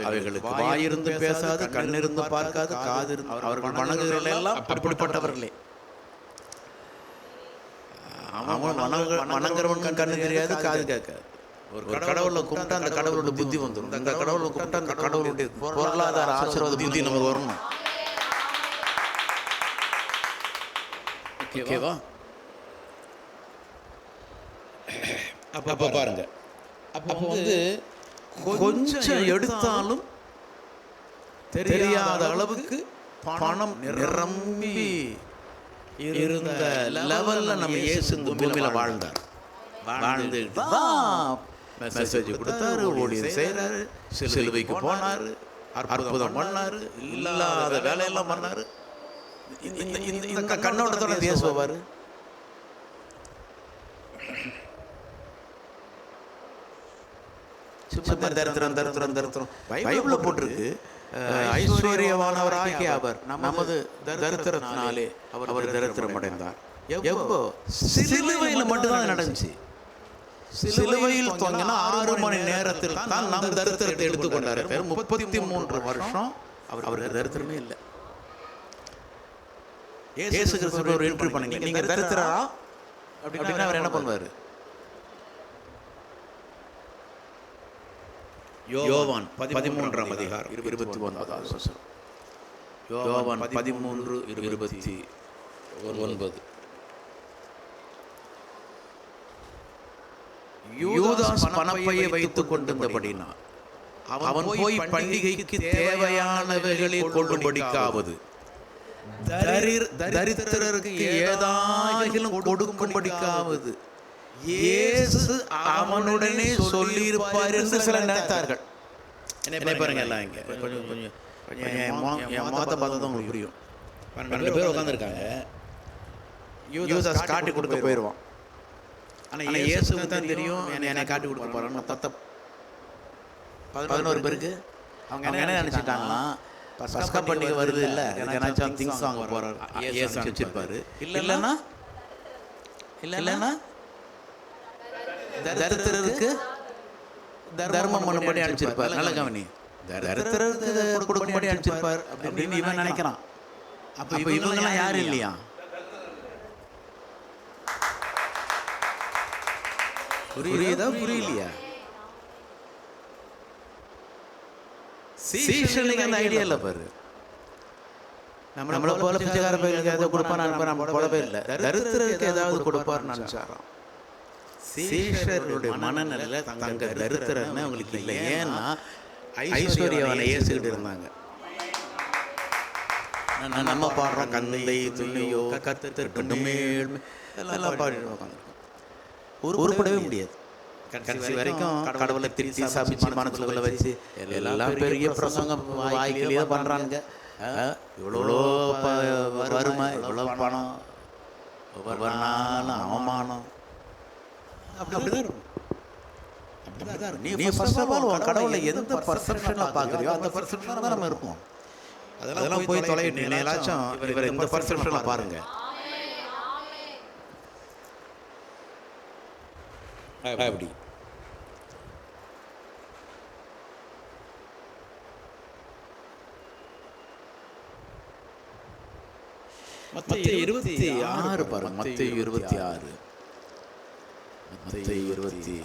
அவைகளுக்கு வாயிருந்து பேசாது, கண்ணிருந்து பார்க்காது, காது அவர்கள் வணங்குகிறவர்கள் எல்லாம் அப்படிப்பட்டவர்களே. அவன் வணங்குறவன் கண்ணு தெரியாது, காது கேட்காது. ஒரு கடவுளை கும்பிட்டா அந்த கடவுளோட புத்தி வந்துடும். அந்த கடவுளை கும்பிட்டா அந்த கடவுளுடைய பொருளாதார ஆசீர்வாத புத்தி நமக்கு வரணும். ஓகேவா? அப்ப பாருங்க, அப்போ வந்து கொஞ்சம் எடுத்தாலும் தெரியாத அளவுக்கு பணம் நிரம்பி இருந்த லெவல்ல நம்ம இயேசு இந்த பூமியில வாழ்ந்தார். வாழ்ந்துட்டு தான் மெசேஜ் கொடுத்தாரு, ஊழியம் செய்கிறாரு, சிலுவைக்கு போனார், அற்புதம் பண்ணார், இல்லாத வேலையெல்லாம் பண்ணார். இந்த கண்ணோட்டத்தோட பேசுவார். சும்மா தரித்திரம் தரித்திரம் தரித்திரம் பைபிள்ல போட்டிருக்கு. ஐஸ்வர்யவானவராகிய அவர் நமது தரித்திரத்தினாலே அவர் தரித்திரம் அடைந்தார். எப்போ? சிலுவையில் மட்டும்தான் நடந்துச்சு. சிலுவையில் தொங்கினா 6 மணி நேரத்தில் தான் நம் தரித்திரத்தை எடுத்துக்கொண்டார். 33 வருஷம் அவருக்கு தரித்திரமே இல்லை. இயேசு கிறிஸ்து ஒரு இன்டர்வியூ பண்ணுங்க, நீங்க தரித்திரா அப்படின்னா அவர் என்ன பண்ணுவாரு? யோவான் 13ஆம் அதிகாரம் 29வது வசனம். யோவான் 13:29. யூதாஸ் பணப்பையை வைத்துக் கொண்டிருந்தபடினால் அவன் போய் பண்டிகைக்கு தேவையானவைகளில் கொள்ளும்படிக்காவது தரித்திரருக்கு ஏதாகிலும் கொடுக்கும்படிக்காவது இயேசு அவனுடனே சொல்லியிருப்பார் என்று சில நினைத்தார்கள். என்ன பாருங்க, எல்லாம் இங்க கொஞ்சம் கொஞ்சம் என் முகத்தை பார்த்தா தான் உங்களுக்கு புரியும். 12 பேர் உட்காந்துருக்காங்க. யூதாஸ் காட்டி கொடுக்க போயிடுவான். ஆனால் இயேசுக்கு தான் தெரியும் என்னை காட்டி கொடுக்க போகிறான்னு. 11 பேருக்கு அவங்க என்ன நினச்சிட்டாங்கன்னா, பஸ்கா பண்டிகை வருது இல்லை, ஏதாச்சும் திங்ஸ் வாங்க போகிறாரு, இயேசு வச்சிருப்பாரு. இல்லைன்னா தரித்திரருக்கு தர்மம் பண்ணும்படி அனுப்பிச்சிருப்பார். நல்ல கவனி, தரித்திரருக்கு கொடுக்கும்படி அனுப்பிச்சிருப்பார் அப்படின்னு இவன் நினைக்கிறான். அப்போ இவங்கெல்லாம் யாரும் இல்லையா? புரியுதா புரியலையா? சீஷனுக்கு அந்த ஐடியா இல்லை பாரு. நம்மளை போல பிச்சைக்கார பையனுக்கு ஏதாவது கொடுப்பான்னு நம்ம போலவே இல்லை. தரித்திரருக்கு ஏதாவது கொடுப்பாருன்னு நினைச்சாராம். சீஷருடைய மனநிலையில தங்க தரித்திரன்னு அவங்களுக்கு இல்லை. ஏன்னா ஐஸ்வர்யவானை ஏசுகிட்டு இருந்தாங்க. நம்ம பாடுறோம், கந்தை துணியோ கத்தமே எல்லாம் பாடிட்டு உட்காந்துருக்கோம். உருப்படவே முடியாது. கடைசி வரைக்கும் கடவுளை திருச்சி சாப்பிச்சு மனசுக்குள்ள வச்சு எல்லாம் பெரிய பிரசங்கம் வாய்க்கிலேயே பண்றாங்க. இவ்வளோ வறுமை, இவ்வளோ பணம், ஒவ்வொரு நாளும் அவமானம், அப்படிதான் இருக்கும். நீ ஃபர்ஸ்ட் ஆஃப் ஆல் உன் கடவுளை எந்த பர்செப்ஷன்ல பார்க்குறியோ அந்த பர்செப்ஷன்ல தான் நம்ம இருப்போம். அதெல்லாம் போய் தொலைவிட்டு ஏதாச்சும் இவர் இந்த பர்செப்ஷன்ல பாருங்க. அப்படி மத்தேயு 26 பாருங்க. மத்தேயு 26. மத்தேயு 26.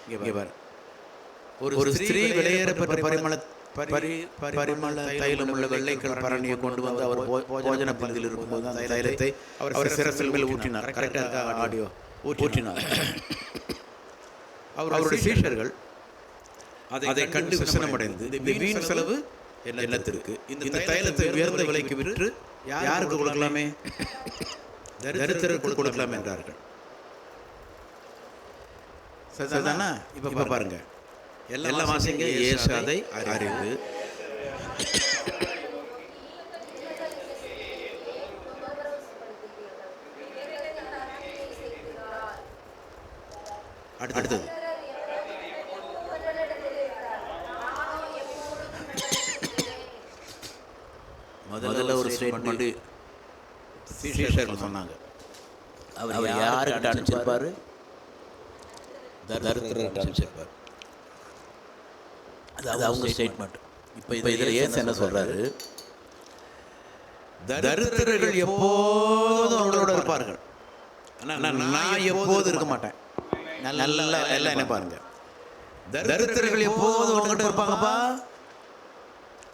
இங்க பாரு, ஒரு ஸ்திரீ விலையேறப்பட்ட பரிமள தைலம் உள்ள வெள்ளைக்கல் பரணியை கொண்டு வந்து அவர் போஜன பந்தியில் இருக்கும்போது அந்த தைலத்தை அவர் சிரசில் மேல் ஊற்றினார். கரெக்டாக ஆடியோ ஊற்றினார். அவருடைய சீஷர்கள் அதை கண்டு விசனமடைந்து, இந்த வீண் செலவு என்னத்திற்கு, இந்த தைலத்தை உயர்ந்த விலைக்கு விற்று யாருக்கு கொடுக்கலாமே, தரித்திரருக்கு கொடுக்கலாம் என்றார்கள். சரிதானா? இப்ப பாருங்க, எல்லா வாசிங்க. இயேசு அதை அறிந்து அடுத்தது முதல்ல ஒரு ஸ்டேட்மெண்ட் சீஷர்கள் சொன்னாங்க. அவர் யாருக்கிட்ட அனுப்பிச்சிருப்பாரு? தரித்திரர்கிட்ட அனுப்பிச்சிருப்பார். அது அவங்க ஸ்டேட்மெண்ட். இப்போ இதில் இயேசு என்ன சொல்றாரு? தரித்திரர்கள் எப்போதும் அவங்களோட இருப்பார்கள். நான் எப்போதும் இருக்க மாட்டேன். நல்லா எல்லாம் என்ன பாருங்க, தரித்திரர்கள் எப்போதும் அவங்ககிட்ட இருப்பாங்கப்பா.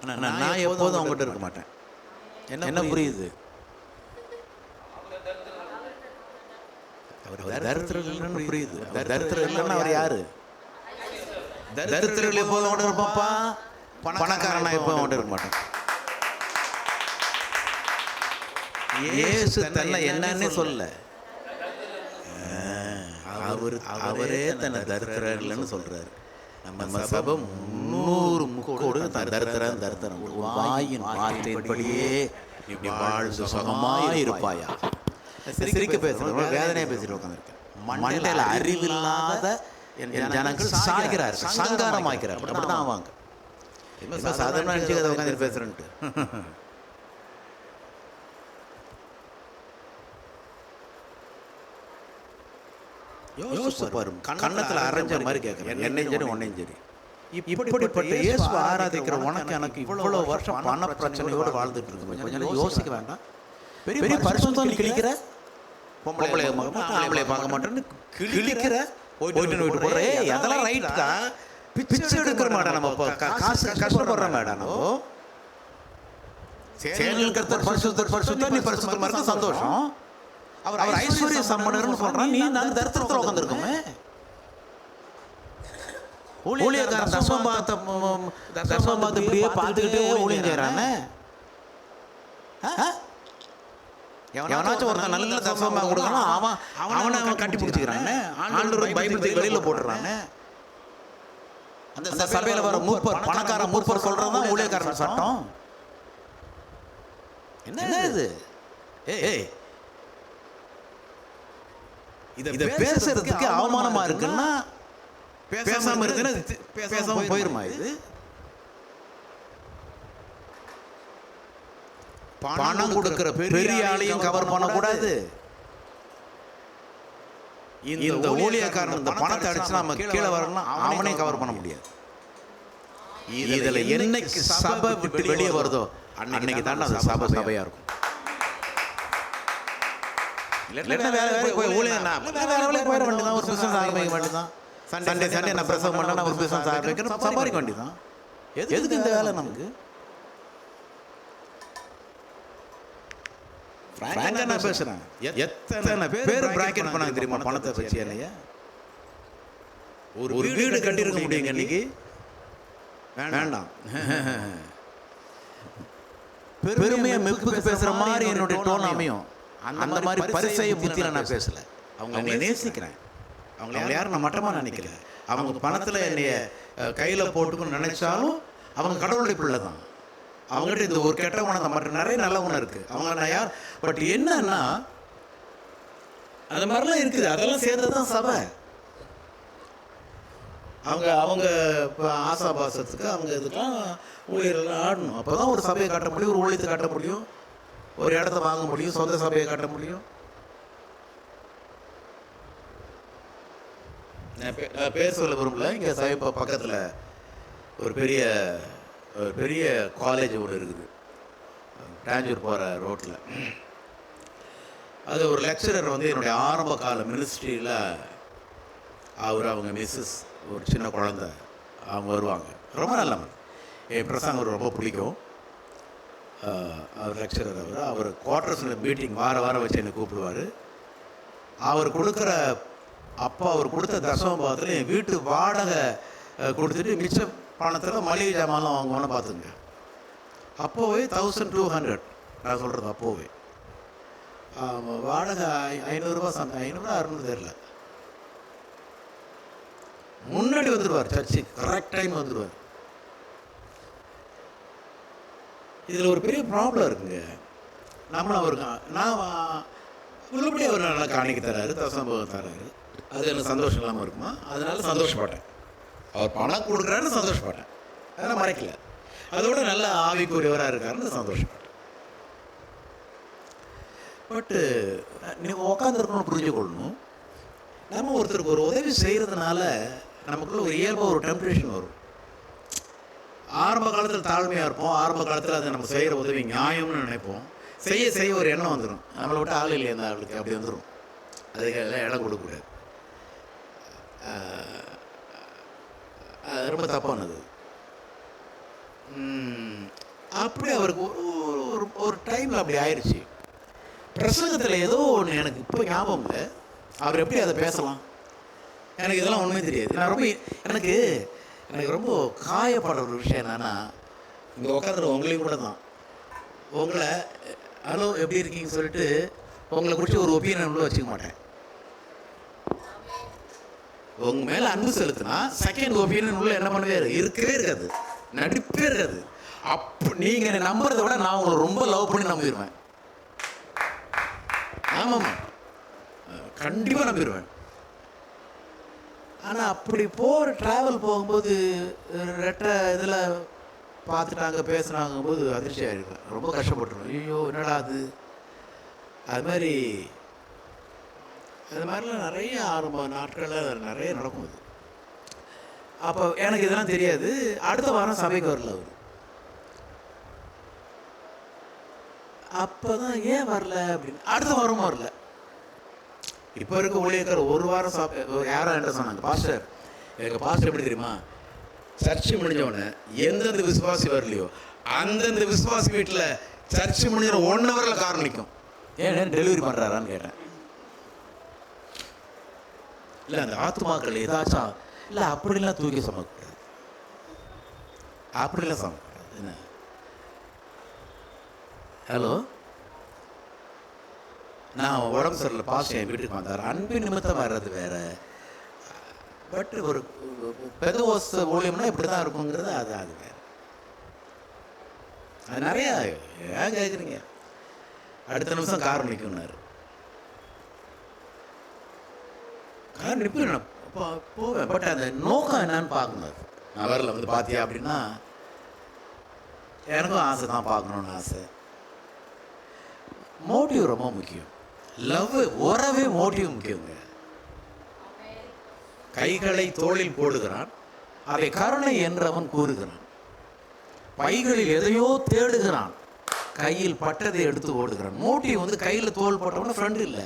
ஆனால் நான் எப்போதும் அவங்ககிட்ட இருக்க மாட்டேன். என்ன புரியுது? அவர் தரித்திரம் இல்லைன்னு புரியுது. தரித்திரம் இல்லைன்னா அவர் யாரு? தரித்திரம் எப்போதும் அவங்கள்ட்ட இருப்பாப்பா, பணக்காரனா எப்போதும் அவங்கள்ட்ட இருக்க மாட்டேன். இயேசு தன்னை என்னன்னு சொல்ல, அவரே தன்னை தரித்திரம் இல்லைன்னு சொல்றாரு. நம்ம சபை 300 முக்கோடு தரித்திரம் வாயின் வார்த்தையின்படியே நீ வாழ்ந்து சுகமாய் இருப்பாயா. சிரிக்க பேசுறேன், வேதனையை பேசிட்டு உட்காந்துருக்கேன். மண்டையில் அறிவில்லாத என் ஜனங்கள் சாய்கிறார், சங்காரமாக்கிறார். அப்படிதான் ஆவாங்க. சாதாரண நினச்சி அதை உட்காந்து பேசுறேன்ட்டு. யோசிச்சு பாரு, கண்ணத்துல அரைஞ்ச மாதிரி கேட்குறேன். என்னையும் சரி உன்னையும் சரி. இப்படிப்பட்ட இயேசு ஆராதிக்கிற உனக்கு எனக்கு இவ்வளவு வருஷம் பண பிரச்சனையோடு வாழ்ந்துட்டு இருக்கு. கொஞ்சம் யோசிக்க வேண்டாம். பெரிய பரிசுத்தம் கிழிக்கிற, பொம்பளை பார்க்க மாட்டேன்னு கிழிக்கிற, போயிட்டு விட்டு போடுறே, அதெல்லாம் ரைட் தான். பிச்சை எடுக்கிற மாட்டேன், நம்ம காசு கஷ்டப்படுற மேடம். நம்ம சேனல் கர்த்தர் பரிசுத்தர், நீ பரிசுத்தமா இருக்க சந்தோஷம். அவர் ஐஸ்வர்ய சம்பனர்னு சொல்றான், நீ நான் தரித்திரத்தில் உட்காந்துருக்கோமே. ஊழியக்காரன் தசமபாகத்தை இப்படியே பார்த்துக்கிட்டே ஊழியம் செய்யறானே. எவனாச்சும் ஒருத்தன் நல்ல தசமபாகம் கொடுக்கணும், அவனை கட்டி பிடிச்சிக்கிறானே. ஆண்டவர் பைபிள் வெளியில போட்டுறானே. அந்த சபையில வர மூப்பர், பணக்கார மூப்பர் சொல்றதுதான் ஊழியக்காரன் சட்டம். என்ன இது? ஏய், இத பேசுறதுக்கு அவமானமா இருக்குன்னா பேசாம இருக்குன்னா பேசாம போயிருமா? இது பணம் கொடுக்கிற பெரிய ஆளையும் கவர் பண்ணக்கூடாது. இந்த ஊழியக்காரன் இந்த பணத்தை அடிச்சு நம்ம கீழே வரணும், அவனையும் கவர் பண்ண முடியாது. இதுல என்னைக்கு சபை விட்டு வெளியே வருதோ அன்னைக்கு தான் அது சபையா இருக்கும். வேலைக்கு போய் ஊழியம் வேலைக்கு போயிட வேண்டியதான், ஒரு பிசினஸ் ஆரம்பிக்க வேண்டியதான். சண்டே நான் பிரசவம் பண்ணா ஒரு பிசினஸ் ஆரம்பிக்கணும், சம்பாதிக்க வேண்டியதான். எதுக்கு இந்த வேலை நமக்கு? நான் பேசுறேன், எத்தனை பேர் பிராக்கெட் பண்ணாங்க தெரியுமா பணத்தை வச்சு? என்னையா ஒரு வீடு கட்டியிருக்க முடியுங்க இன்னைக்கு? வேண்டாம். பெருமையா மெப்புக்கு பேசுற மாதிரி என்னுடைய டோன் அமையும். அந்த மாதிரி பரிசைய புத்தியில நான் பேசல. அவங்களை நேசிக்கிறேன், அவங்களை யாரும் நான் மட்டமா நினைக்கல. அவங்க பணத்துல என்னைய கையில போட்டுக்கணும்னு நினைச்சாலும் அவங்க கடவுளுடைய பிள்ளை தான். அவங்ககிட்ட இந்த ஒரு கெட்ட குணம் மட்டும் நிறைய நல்ல குணம் இருக்கு. அவங்க நான் யார், பட் என்னன்னா அந்த மாதிரிலாம் இருக்குது. அதெல்லாம் சேர்ந்ததுதான் சபை. அவங்க ஆசாபாசத்துக்கு அவங்க இதுக்கெல்லாம் ஊழியர்கள் ஆடணும். அப்போதான் ஒரு சபையை காட்ட முடியும், ஒரு ஊழியத்தை காட்ட முடியும், ஒரு இடத்த வாங்க முடியும், சொந்த சபையை காட்ட முடியும். பேர் சொல்ல விரும்பல. இங்கே சமீப பக்கத்தில் ஒரு பெரிய காலேஜ் ஒன்று இருக்குது, டாஞ்சூர் போகிற ரோட்டில். அது ஒரு லெக்சரர் வந்து என்னுடைய ஆரம்ப கால மினிஸ்ட்ரியில் அவங்க மிஸ்ஸஸ் ஒரு சின்ன குழந்தை அவங்க வருவாங்க. ரொம்ப நல்லவங்க, என் பிரசங்கம் ரொம்ப பிடிக்கும். அவர் லெக்சரர். அவர் குவார்ட்டர்ஸில் மீட்டிங் வாரம் வச்சு என்னை கூப்பிடுவார். அவர் கொடுக்குற அவர் கொடுத்த தசமபாகத்தில் என் வீட்டு வாடகை கொடுத்துட்டு மிச்ச பணத்தில் மளிகை ஜாமான்லாம் வாங்குவோன்னு பார்த்துங்க. அப்போவே 1200 நான் சொல்கிறது. அப்போவே வாடகை 500 ரூபா, 500 600 தெரியல. முன்னாடி வந்துடுவார், சர்ச்சு கரெக்ட் டைம் வந்துடுவார். இதில் ஒரு பெரிய ப்ராப்ளம் இருக்குங்க. நம்மளும் அவருக்கு நான் உள்ளபடி அவர் நல்லா காணிக்க தராரு, தசமபாகம் தராரு. அது எனக்கு சந்தோஷம் இல்லாமல் இருக்குமா? அதனால சந்தோஷப்பட்டேன். அவர் பணம் கொடுக்குறாருன்னு சந்தோஷப்பட்டேன், அதெல்லாம் மறைக்கல. அதோட நல்ல ஆவிக்குரியவராக இருக்காருன்னு சந்தோஷப்பட்டேன். பட்டு நீங்கள் உட்காந்துருக்கணும்னு புரிஞ்சுக்கொள்ளணும். நம்ம ஒருத்தருக்கு ஒரு உதவி செய்கிறதுனால நமக்குள்ள ஒரு இயல்பாக ஒரு டெம்ப்ரேஷன் வரும். ஆரம்ப காலத்தில் தாழ்மையாக இருப்போம், ஆரம்ப காலத்தில் அதை நம்ம செய்கிற உதவி நியாயம்னு நினைப்போம். செய்ய ஒரு எண்ணம் வந்துடும், நம்மளை விட்டு ஆள் இல்லையா அந்த ஆளுக்கு, அப்படி வந்துடும். அதுக்கெல்லாம் இடம் கொடுக்கக்கூடாது. ரொம்ப தப்பானது. அப்படி அவருக்கு ஒரு ஒரு டைமில் அப்படி ஆயிடுச்சு. பிரசங்கத்தில் ஏதோ ஒன்று எனக்கு இப்போ ஞாபகம் இல்லை, அவர் எப்படி அதை பேசலாம், எனக்கு இதெல்லாம் ஒன்றுமே தெரியாது. நான் ரொம்ப எனக்கு ரொம்ப காயப்படுற ஒரு விஷயம் என்னென்னா, இங்கே உட்காந்துரு உங்களையும் கூட தான், உங்களை ஹலோ எப்படி இருக்கீங்கன்னு சொல்லிட்டு உங்களை குறித்து ஒரு ஒப்பீனியன் உள்ள வச்சுக்க மாட்டேன். உங்கள் மேலே அன்பு செலுத்தினா செகண்ட் ஒப்பீனியன் உள்ள என்ன பண்ணவே இருக்கவே இருக்காது, நடிப்பே இருக்காது. அப்போ நீங்கள் என்னை நம்புறதை விட நான் உங்களை ரொம்ப லவ் பண்ணி நம்பிடுவேன். ஆமாம்மா, கண்டிப்பாக நம்பிடுவேன். ஆனால் அப்படி ட்ராவல் போகும்போது ரெட்டை இதில் பார்த்துட்டாங்க பேசுனாங்க போது அதிர்ச்சி ஆகிருக்கேன், ரொம்ப கஷ்டப்பட்டுருவேன். ஐயோ என்னடா அது மாதிரிலாம் நிறைய ஆரம்ப நாட்களில் நிறைய நடக்கும். அது அப்போ எனக்கு இதெல்லாம் தெரியாது. அடுத்த வாரம் சபைக்கு வரல அவர். அப்போ தான் ஏன் வரல அப்படின்னு, அடுத்த வாரமும் வரல. இப்போ இருக்க ஊழியக்கார் ஒரு வாரம் யாரும் என்ன சொன்னாங்க, பாஸ்டர் எங்கள் பாஸ்டர் எப்படி தெரியுமா, சர்ச்சு முடிஞ்சவொடனே எந்தெந்த விசுவாசி வரலையோ அந்தந்த விசுவாசி வீட்டில் சர்ச்சு முடிஞ்ச 1 ஹவரில் கார் நிற்கும். ஏன் டெலிவரி பண்ணுறாரான்னு கேட்டேன். இல்லை அந்த ஆத்துமாக்கள் ஏதாச்சும் இல்லை அப்படிலாம் தூக்கி சமைக்கூடாது, அப்படிலாம் சமைக்கூடாது. என்ன ஹலோ, நான் உடம்பு சரியில்லை பாஸ்டர் என் வீட்டுக்கு வந்தார், அன்பின் நிமித்தம் வர்றது வேற. பட் ஒரு பெதவோஸ் ஊழியம்னா இப்படி தான் இருக்குங்கிறது அது வேறு. அது நிறையா ஏன் கேட்குறீங்க, அடுத்த நிமிஷம் கார் நிற்கும்னாரு. கார் நிற்பு நான் போவேன், பட் அந்த நோக்கம் என்னன்னு பார்க்கணும். நான் வரல வந்து பார்த்தியா அப்படின்னா எனக்கும் ஆசை தான், பார்க்கணுன்னு ஆசை. மோட்டிவ் ரொம்ப முக்கியம். லவ் உறவே மோட்டிவ் முக்கியங்க. கைகளை தோளில் போடுகிறான், அதை கருணை என்றவன் கூறுகிறான். பைகளில் எதையோ தேடுகிறான், கையில் பட்டதை எடுத்து ஓடுகிறான். மோட்டிவ் வந்து கையில் தோல் போட்டவன ஃப்ரெண்டு இல்லை,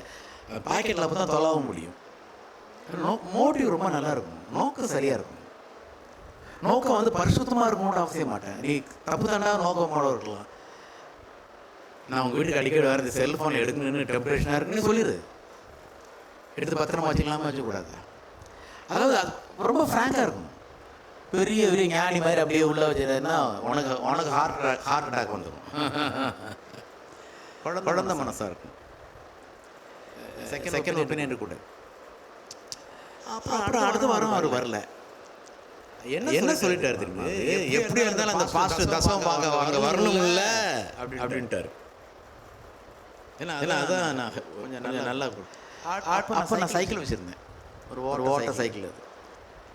பாக்கெட்டில் அப்போ தான் தொலாவும் முடியும். மோட்டிவ் ரொம்ப நல்லா இருக்கும், நோக்கம் சரியாக இருக்கும். நோக்கம் வந்து பரிசுத்தமாக இருக்கணும்னு அவசியம் மாட்டேன். நீ தப்பு தாண்டா நோக்கமோட இருக்கலாம். நான் உங்கள் வீட்டுக்கு அடிக்கடி வரது செல்ஃபோன் எடுக்கணுன்னு டெம்பரேஷனாக இருக்குன்னு சொல்லிடு, எடுத்து பத்திரமா வச்சுக்கலாமா வச்சுக்கூடாது. அதாவது அது ரொம்ப ஃப்ராங்காக இருக்கும். பெரிய பெரிய ஞானி மாதிரி அப்படியே உள்ளே வச்சுருந்தா உனக்கு ஹார்ட் அட்டாக் வந்துடும். குழந்த மனசாக இருக்கும். செகண்ட் ஒப்பீனியன் கூட. அப்புறம் அடுத்த வாரம் அவர் வரல. என்ன சொல்லிட்டாரு தெரியுமா, எப்படி இருந்தாலும் அந்த பாஸ்டர் தசமம் வாங்க வரணும் இல்லை அப்படின்ட்டாரு. ஏன்னா அதான் நான் கொஞ்சம் நல்லா அப்போ நான் சைக்கிள் வச்சுருந்தேன், ஒரு ஓட்ட சைக்கிள். அது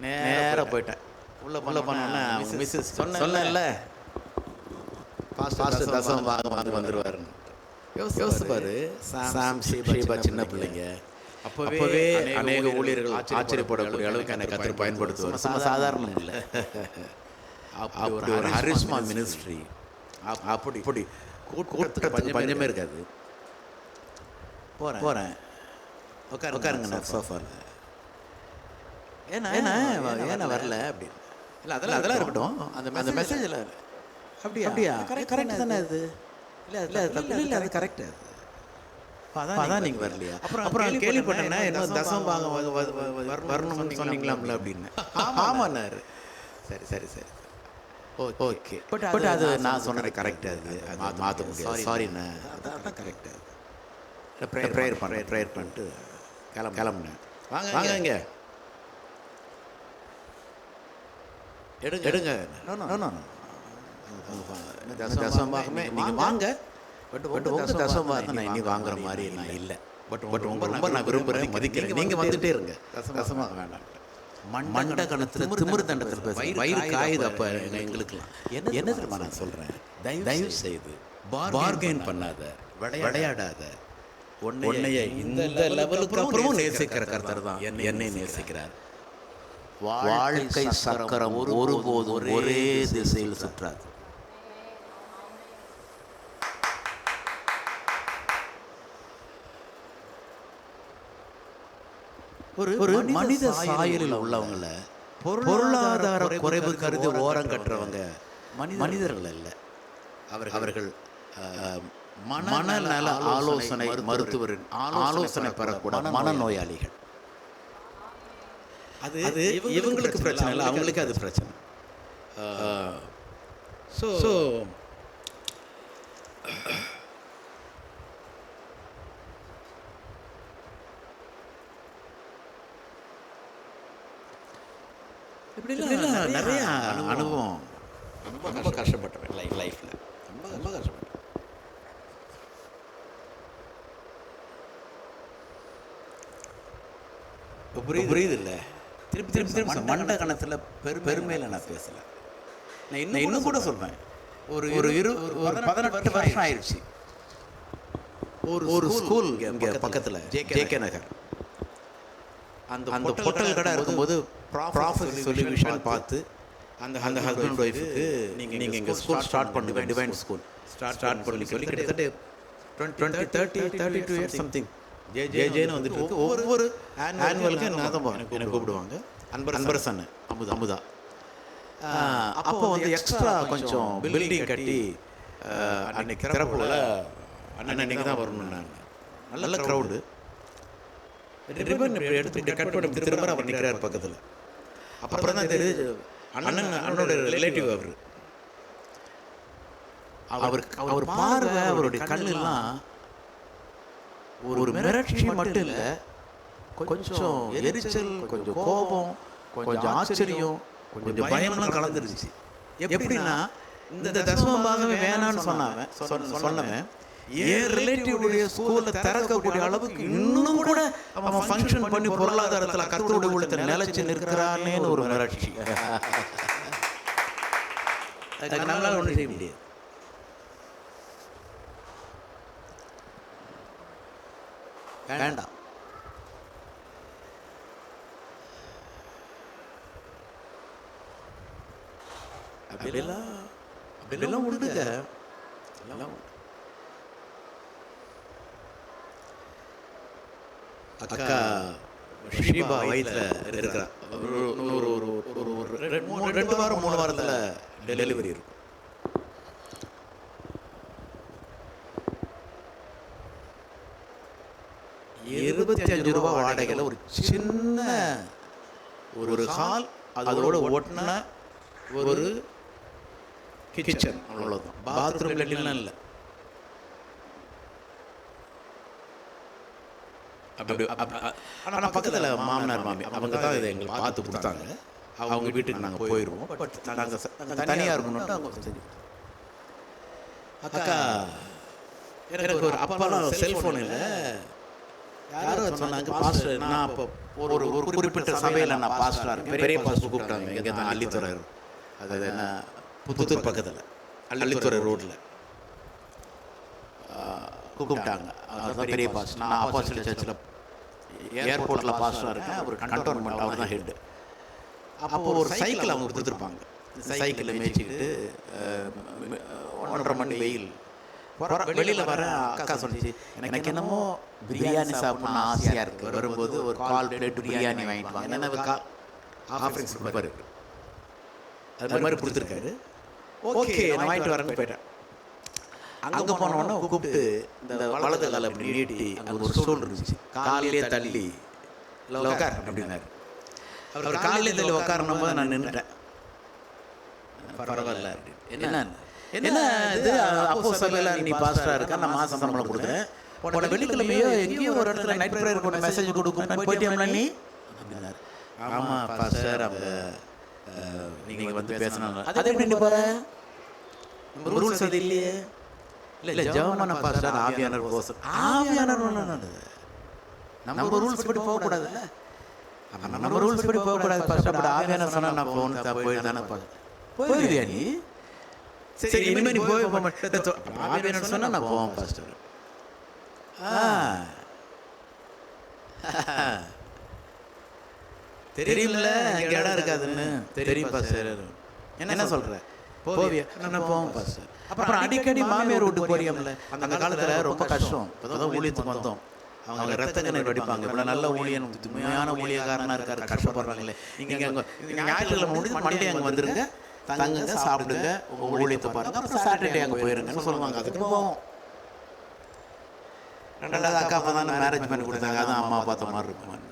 நேராக போயிட்டேன். உள்ளே போனோன்னா மிஸ்ஸஸ் சொன்னேன்ல பாஸ்டர் தசமம் வாங்க வந்துடுவாருன்னு. யோசிச்சு பாரு, சாம் ஷீபா சின்ன பிள்ளைங்க, அப்போவே அநேக ஊழியர்கள் ஆச்சரியப்படக்கூடிய அளவுக்கு என்னை கத்தர் பயன்படுத்துவார். சாதாரணம் இல்லை. அப்படி ஒரு ஹரிஸ்மா மினிஸ்ட்ரி, அப்படி கூட்டத்துக்கு பஞ்சமே இருக்காது. போகிறேன் உட்காருங்க நான் சோஃபாவில். ஏன்னா வரல அப்படின்னு. இல்லை அதெல்லாம் இருக்கட்டும், அந்த மெசேஜில் அப்படியா கரெக்ட் தானே அது. இல்லை அது கரெக்டு. அதான் நீங்கள் வரலையா? அப்புறம் கேள்விப்பட்டேன்னா என்ன தசம் வாங்க வரணும்னு சொன்னீங்களாம்ல அப்படின்னு. ஆமாண்ணாரு. சரி ஓகே. பட் அது நான் சொன்னது கரெக்டு, அது மாற்ற முடியாது. சாரிண்ணா, அதான் கரெக்டு. ப்ரேயர் பண்ணிட்டு கிளம்புனேன். வாங்க இங்கே எடுங்க. தசம்பாகமே நீங்கள் வாங்க. பட் உங்கள் தசம்பாகம் நான் இனி வாங்குற மாதிரி நான் இல்லை. பட் ரொம்ப நான் விரும்புகிறேன், மதிக்கிறேன். நீங்கள் வந்துகிட்டே இருங்க, தசமாக வேண்டாம். மண்ட கணத்தில் திமிரு தண்டத்தில் பேச வயிறு காயுது. அப்போ எங்களுக்குலாம் என்ன தெரியுமா நான் சொல்கிறேன், தயவு செய்து பார்கெயின் பண்ணாத, விளையாடாத. உன்னைய இந்த லெவலுக்கு அப்புறமும் நேசிக்கிற கர்த்தர் தான் என்னை நேசிக்கிறார். வாழ்க்கை சக்கரம் ஒருபோதும் ஒரே திசையில் சுற்றாது. ஒரு மனித சாயலில் உள்ளவங்கள பொருளாதார குறைவு கருதி ஓரம் கட்டுறவங்க மனிதர்கள் இல்லை. அவர்கள் மனநல ஆலோசனை மருத்துவரின் ஆலோசனை பெறக்கூட மனநோயாளிகள். அது இவங்களுக்கு பிரச்சனை இல்லை, அவங்களுக்கு அது பிரச்சனை. ஸோ இப்படிலாம் நிறைய அனுபவம். ரொம்ப கஷ்டப்பட்டேன் லைஃப்பில், ரொம்ப கஷ்டப்பட்டேன். புரியுது இல்லை? திருப்பி மண்ட கணத்தில் பெருமையில் நான் பேசலை. நான் இன்னும் கூட சொல்வேன், ஒரு 18 வருஷம் ஆயிடுச்சு. ஒரு ஸ்கூல் இங்கே பக்கத்தில் ஜேகே நகர், அந்த பொட்டல் கடை இருக்கும்போது ப்ராஃபஸி சொல்லி விஷயம் பார்த்து அந்த ஹஸ்பண்ட் ஒய்ஃபுக்கு நீங்கள் இங்கே ஸ்கூல் ஸ்டார்ட் பண்ணுங்க, டிவைன் ஸ்கூல் ஸ்டார்ட் பண்ணி சொல்லி கிட்டத்தட்ட 32 இயர்ஸ் சம்திங் ஜேஜேன்னு வந்துட்டு இருக்கு. ஒவ்வொரு ஆனுவலுக்கும் என்ன கூப்பிடுவாங்க, அன்பரசன் அமுதா. அப்போ வந்து எக்ஸ்ட்ரா கொஞ்சம் பில்டிங் கட்டி அன்னைக்கு திறப்புல அன்னைக்கு தான் வரணும். நான் நல்ல க்ரௌடு. ரிப்பன் இப்படி எடுத்து கட் பண்ணி திரும்ப அவர் நிற்கிறார் பக்கத்தில். அப்புறம் தான் தெரியுது அண்ணனோட ரிலேட்டிவ் அவர் பார்வை, அவருடைய கண்ணெல்லாம் ஒரு மிரட்சி மட்டும் இல்லை, கொஞ்சம் எரிச்சல், கொஞ்சம் கோபம், கொஞ்சம் ஆச்சரியம், கொஞ்சம் பயம்லாம் கலந்துருச்சு. எப்படின்னா, இந்த தசமபாகவே வேணான்னு சொன்னவன் ஏன் ரிலேட்டிவுடைய ஸ்கூலில் திறக்கக்கூடிய அளவுக்கு இன்னும் கூட அவன் ஃபங்க்ஷன் பண்ணி பொருளாதாரத்தில் கர்த்தருடைய உள்ளத்தை நிலைச்சு நிற்கிறானேன்னு ஒரு மிரட்சி. நம்மளால ஒன்றும் செய்ய முடியாது. வேண்டாம். அப்படிலாம் உண்டுங்க. அக்கா ஷீபா வயிற்றில் இருக்கிறா. ஒரு 2 வாரம் 3 வாரத்தில் டெலிவரி இருக்கும். $25 வாடகையில் ஒரு சின்ன ஒரு ஹால், அதோட ஒட்டின ஒரு கிச்சன், அவ்வளோதான். பாத்ரூம் லெட்டின்லாம் இல்லை. ஆனால் பக்கத்தில் மாமனார் மாமி அவங்க தான் இதை எங்களுக்கு பார்த்து கொடுத்தாங்க. அவங்க வீட்டுக்கு நாங்கள் போயிடுவோம். பட் நாங்கள் தனியாக இருக்கணும்ட்டு அவங்க செஞ்சு. அக்கா எனக்கு ஒரு அப்போலாம் செல்ஃபோன் இல்லை. யாரோ சொன்னாங்க பாஸ்டர், நான் அப்போ ஒரு குறிப்பிட்ட சபையில் நான் பாஸ்டராக இருக்கேன். பெரிய பாஸ்டர் கூப்பிட்டாங்க. இங்கே தான் அள்ளித்துறை, அது என்ன புத்தூர் பக்கத்தில் அள்ளித்துறை ரோட்டில் கூப்பிட்டாங்க. அதுதான் பெரிய பாஸ்டர். நான் அப்போஸ்தலர் சர்ச்சில் ஏர்போர்ட்டில் பாஸ்டராக இருக்கேன். அவர் கண்டோன்மெண்ட், அவர் தான் ஹெட்டு. அப்போது ஒரு சைக்கிள் அவங்க கொடுத்துருப்பாங்க. சைக்கிளில் மேய்ச்சிக்கிட்டு 1:30 மணி வெயில் வெளியில் வர அக்கா சொல்லிச்சு, எனக்கு என்னமோ பிரியாணி சாப்பிட்ணும் ஆசையாக இருக்குது. வரும்போது ஒரு 1/4 பிளேட் பிரியாணி வாங்கிட்டு வாங்க. என்ன ஆஃபரிங்ஸ் கொடுப்பாரு, அது மாதிரி கொடுத்துருக்காரு. ஓகே நான் வாங்கிட்டு வரேன்னு போயிட்டேன். அங்கே போனோடனே கூப்பிட்டு இந்த வலது காலை அப்படி நீட்டி அங்கே ஒரு ஸ்டூல் இருந்துச்சு, காலையிலே தள்ளி உட்கார் அப்படின்னாரு. அவர் காலையிலே தள்ளி உட்காரணும் போது நான் நின்றுட்டேன். பரவாயில்ல என்ன என்ன இது அப்போ சபையில் நீ பாஸ்டராக இருக்க, நான் மாதம் சம்பளம் கொடுக்குறேன். உன்னோட வெள்ளிக்கிழமையோ எங்கேயோ ஒரு இடத்துல நைட் ப்ரேயர் கொண்டு மெசேஜ் கொடுக்கும் போயிட்டியாம்ல நீ அப்படின்னாரு. ஆமாம் பாஸ்டர், அவங்க நீங்கள் வந்து பேசணும். அது எப்படி நீ போகிற, ரூல்ஸ் அது இல்லையே. இல்லை ஜெபமான பாஸ்டர் ஆவியானர் போச ஆவியானர் நம்ம ரூல்ஸ் படி போகக்கூடாதுல்ல. நம்ம ரூல்ஸ் படி போகக்கூடாது பாஸ்டர். அப்படி ஆவியானர் சொன்னால் நான் போயிட்டு தானே போயிடுவியா நீ? சரி இனிமேல் நீ போய் ஆவியானர் சொன்னால் நான் போவேன் பாஸ்டர். தெரியுமில்ல இங்கே இடம் இருக்காதுன்னு தெரியும் பாஸ்டர். என்ன சொல்கிற போவியா? நான் போவேன் பாஸ்டர். அப்புறம் அடிக்கடி மாமியார் வீட்டுக்கு போறியாமல. அந்த காலத்தில் ரொம்ப கஷ்டம். இப்போதான் ஊழியத்துக்கு வந்தோம். அவங்க ரத்த கண்ணீர் வடிப்பாங்க. இவ்வளோ நல்ல ஊழியன், உண்மையான ஊழியக்காரனாக இருக்காரு, கஷ்டப்படுறாங்களே. நீங்கள் ஞாயிற்றுக்கிழமை முடிஞ்சு மண்டே அங்கே வந்துருங்க, தங்குங்க, சாப்பிடுங்க, உங்கள் ஊழியத்தை பாருங்க, அப்புறம் சாட்டர்டே அங்கே போயிருங்கன்னு சொல்லுவாங்க. அதுக்கு போவோம். ரெண்டாவது அக்கா அப்பா தானே மேரேஜ் பண்ணி கொடுத்தாங்க, அதான் அம்மா பார்த்த மாதிரி இருக்கும்.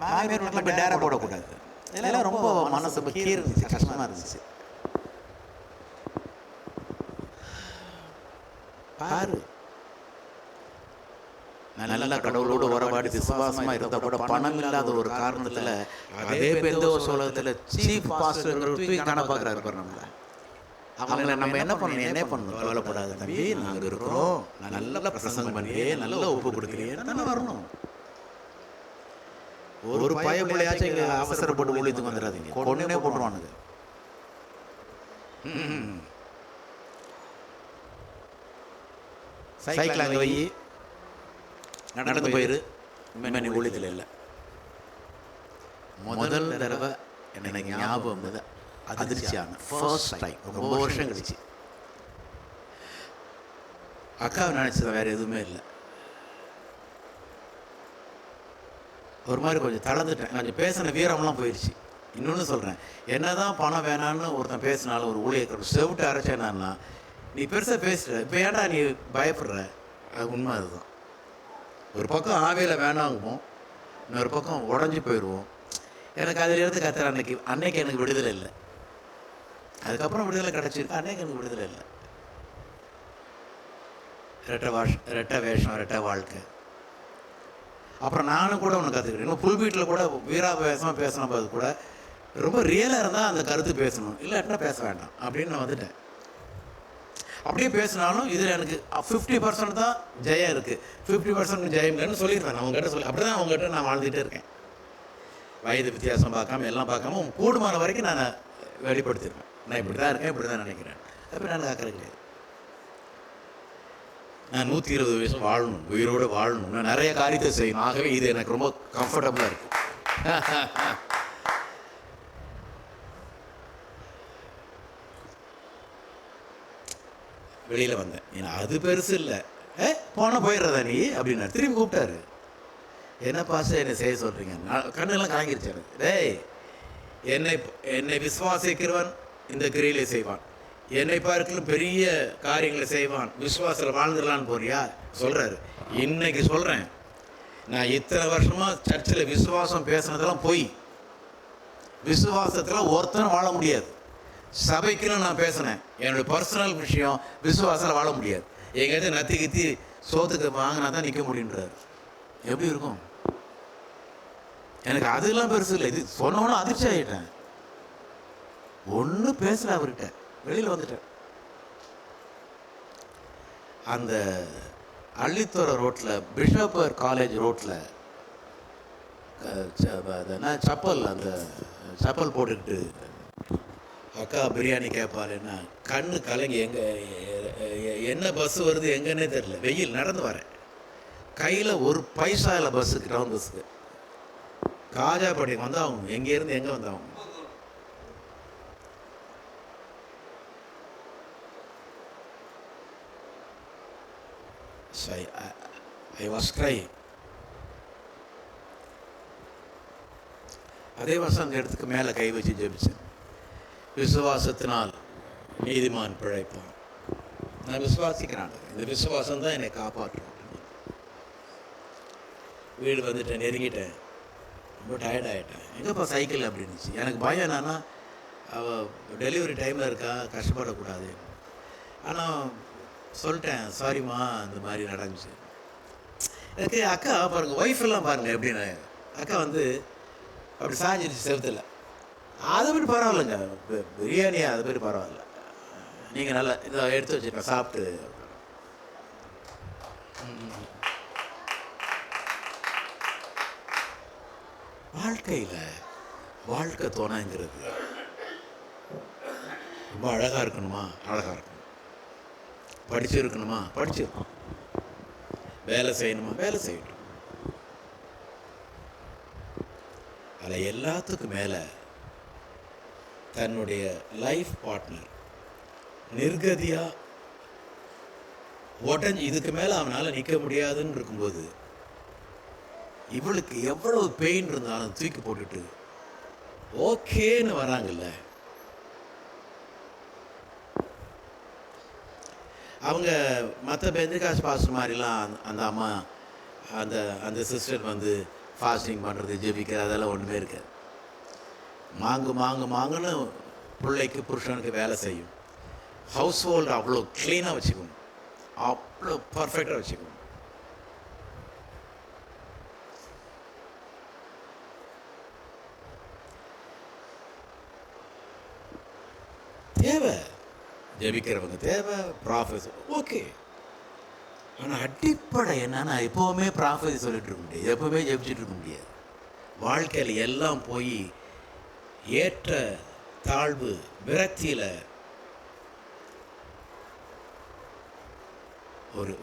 மாமியார் வீட்டில் போய் டேரா போடக்கூடாது. இதெல்லாம் ரொம்ப மனசு கீழ் இருந்துச்சு, கஷ்டமாக இருந்துச்சு. பாரு, நல்ல கடவுளோடு உறவாடி விசுவாசமாக இருந்தால் கூட பணம் இல்லாத ஒரு காரணத்தில் அதே பெந்த உலகத்தில் சீஃப் பாஸ்டர் தூக்கி காண பார்க்குறாரு பாரு. அவங்கள நம்ம என்ன பண்ணணும், என்ன பண்ணணும், கவலைப்படாத தம்பி, நாங்கள் இருக்கிறோம், நல்ல பிரசங்கம் பண்ணியே, நல்ல ஒப்பு கொடுக்குறியே தானே வரணும். ஒரு பயப்பிள்ளையாச்சும் இங்கே அவசரப்பட்டு ஊழியத்துக்கு வந்துடாதீங்க, கொன்னே போட்டுருவானுங்க. சைக்கிள் அங்கே வை, நடந்து போயிரு, நீ ஊழியத்தில் இல்லை. முதல் தடவை எனக்கு ஞாபகம் வந்தது, அதிர்ச்சியான ஃபர்ஸ்ட் டைம், ரொம்ப வருஷம் கழிச்சு. அக்காவை நினச்சது வேறு எதுவுமே இல்லை. ஒரு மாதிரி கொஞ்சம் தளர்ந்துட்டேன், கொஞ்சம் பேசின வீரம்லாம் போயிடுச்சு. இன்னொன்று சொல்கிறேன், என்ன தான் பணம் வேணான்னு ஒருத்தன் பேசினாலும் ஒரு ஊழியர் செவிட்டு அரைச்சேன்னா, நீ பெருசாக பேசுகிற, இப்போ ஏன்டா நீ பயப்படுற? அது உண்மை. அதுதான். ஒரு பக்கம் ஆவியில் வேணாங்குவோம், இன்னொரு பக்கம் உடஞ்சி போயிடுவோம். எனக்கு அதில் இருந்து கத்துற அன்னைக்கு எனக்கு விடுதலை இல்லை. அதுக்கப்புறம் விடுதலை கிடச்சிருக்கு, அன்னைக்கு எனக்கு விடுதலை இல்லை. ரெட்டை வேஷம், ரெட்டை வாழ்க்கை. அப்புறம் நானும் கூட ஒன்று கற்றுக்கிறேன். இன்னும் புல் வீட்டில் கூட வீராவேசமாக பேசின போது கூட ரொம்ப ரியலாக இருந்தால் அந்த கருத்து பேசணும், இல்லாட்டினா பேச வேண்டாம் அப்படின்னு நான் வந்துட்டேன். அப்படியே பேசினாலும் இதில் எனக்கு 50% தான் ஜெயம் இருக்குது, 50% ஜெயம் இல்லைன்னு சொல்லியிருப்பேன். நான் அவங்ககிட்ட அப்படி தான் அவங்ககிட்ட நான் வாழ்ந்துகிட்டே இருக்கேன். வயது வித்தியாசம் பார்க்காம எல்லாம் பார்க்காம கூடுமான வரைக்கும் நான் வெளிப்படுத்திடுவேன். நான் இப்படி தான் இருக்கேன், இப்படி தான் நினைக்கிறேன். அப்படி நான் காக்கிறது கிடையாது. நான் 120 வயசு வாழணும், உயிரோடு வாழணும், நான் நிறைய காரியத்தை செய்யணும். ஆகவே இது எனக்கு ரொம்ப கம்ஃபர்டபுளாக இருக்குது. வெளியில் வந்தேன். ஏன்னா அது பெருசு இல்லை, போனால் போயிடுறதா நீ அப்படின்னாரு. திரும்பி கூப்பிட்டாரு, என்ன பாஸ்டர் என்னை செய்ய சொல்கிறீங்க? கண்ணெல்லாம் கலங்கிருச்சு எனக்கு. டேய், என்னை விசுவாசிக்கிறவன் இந்த கிரியிலே செய்வான், என்னை பார்க்கலும் பெரிய காரியங்களை செய்வான், விசுவாசத்தில் வாழ்ந்துடலான்னு போறியா சொல்கிறாரு. இன்னைக்கு சொல்கிறேன், நான் இத்தனை வருஷமாக சர்ச்சில் விசுவாசம் பேசுனதெல்லாம் போய், விசுவாசத்தில் ஒருத்தனும் வாழ முடியாது. சபைக்குன்னு நான் பேசினேன், என்னோடய பர்சனல் விஷயம், விசுவாசத்தில் வாழ முடியாது. எங்கேயாச்சும் நத்தி கித்தி சோத்துக்கு வாங்கினா தான் நிற்க முடியுன்றார். எப்படி இருக்கும்? எனக்கு அதெல்லாம் பெருசு இல்லை. இது சொன்னோன்னு அதிர்ச்சி ஆகிட்டேன். ஒன்றும் பேசல அவர்கிட்ட, வெளியில் வந்துட்டேன். அந்த அள்ளித்துறை ரோட்டில், பிஷப்பர் காலேஜ் ரோட்டில் சப்பல், அந்த சப்பல் போட்டுக்கிட்டு அக்கா பிரியாணி கேட்பாருன்னா கண்ணு கலங்கி, என்ன பஸ்ஸு வருது எங்கன்னே தெரியல. வெயில், நடந்து வரேன், கையில் ஒரு பைசா இல்லை பஸ்ஸுக்கு, டவுன் பஸ்ஸுக்கு. காஜாப்பட்டிக்கு வந்தாகும், எங்கேருந்து எங்கே வந்தாகும். I was crying. அதே வருஷம் அந்த இடத்துக்கு மேலே கை வச்சு ஜெபிச்சேன். விசுவாசத்தினால் நீதிமான் பிழைப்பான். நான் விசுவாசிக்கிறான், இந்த விசுவாசம் தான் என்னை காப்பாற்றும். வீடு வந்துட்டேன், நெருங்கிட்டேன், ரொம்ப டயர்டாகிட்டேன். எங்கேப்பா சைக்கிள் அப்படின்னுச்சு. எனக்கு பயம் என்னன்னா, அவள் டெலிவரி டைமில் இருக்கா, கஷ்டப்படக்கூடாது. ஆனால் சொல்லிட்டேன், சாரிம்மா அந்த மாதிரி நடந்துச்சு. எனக்கு அக்கா பாருங்கள், ஒய்ஃப் எல்லாம் பாருங்கள் எப்படின்னு. அக்கா வந்து அப்படி சாஞ்சிருச்சு செவத்தில். அதை பற்றி பரவாயில்லைங்க, பிரியாணியா அதை பற்றி பரவாயில்ல, நீங்கள் நல்லா இதை எடுத்து வச்சுருக்கேன் சாப்பிட்டு. வாழ்க்கையில் வாழ்க்கை துணைங்கிறது ரொம்ப அழகாக இருக்கணுமா, அழகாக இருக்கணும். படிச்சிருக்கணுமா, படிச்சிருக்கணும். வேலை செய்யணுமா, வேலை செய்யணும். அதில் எல்லாத்துக்கும் மேலே தன்னுடைய லைஃப் பார்ட்னர் நிர்கதியாக உடஞ்சி இதுக்கு மேலே அவனால் நிற்க முடியாதுன்னு இருக்கும்போது, இவளுக்கு எவ்வளவு பெயின் இருந்தாலும் தூக்கி போட்டுட்டு ஓகேன்னு வராங்கல்ல, அவங்க மற்ற பெந்திகாஸ் பாஸ்டர் மாதிரிலாம் அந்த அம்மா அந்த அந்த சிஸ்டர் வந்து ஃபாஸ்டிங் பண்ணுறது, ஜெபிக்கிறது அதெல்லாம் ஒன்றுமே இருக்காது. மாங்குன்னு பிள்ளைக்கு புருஷனுக்கு வேலை செய்யும். ஹவுஸ் ஹோல்டு அவ்வளோ க்ளீனாக வச்சுக்கணும், அவ்வளோ பர்ஃபெக்டாக வச்சுக்கணும். தேவை ஜெபிக்கிறவங்க தேவை, ப்ராஃபஸர் ஓகே. ஆனால் அடிப்படை என்னன்னா, எப்போவுமே ப்ராஃபஸி சொல்லிட்டு இருக்க முடியாது, எப்போவுமே ஜெபிச்சுட்டு இருக்க முடியாது. வாழ்க்கையில் எல்லாம் போய் ஏற்ற தாழ்வு விரக்தியில்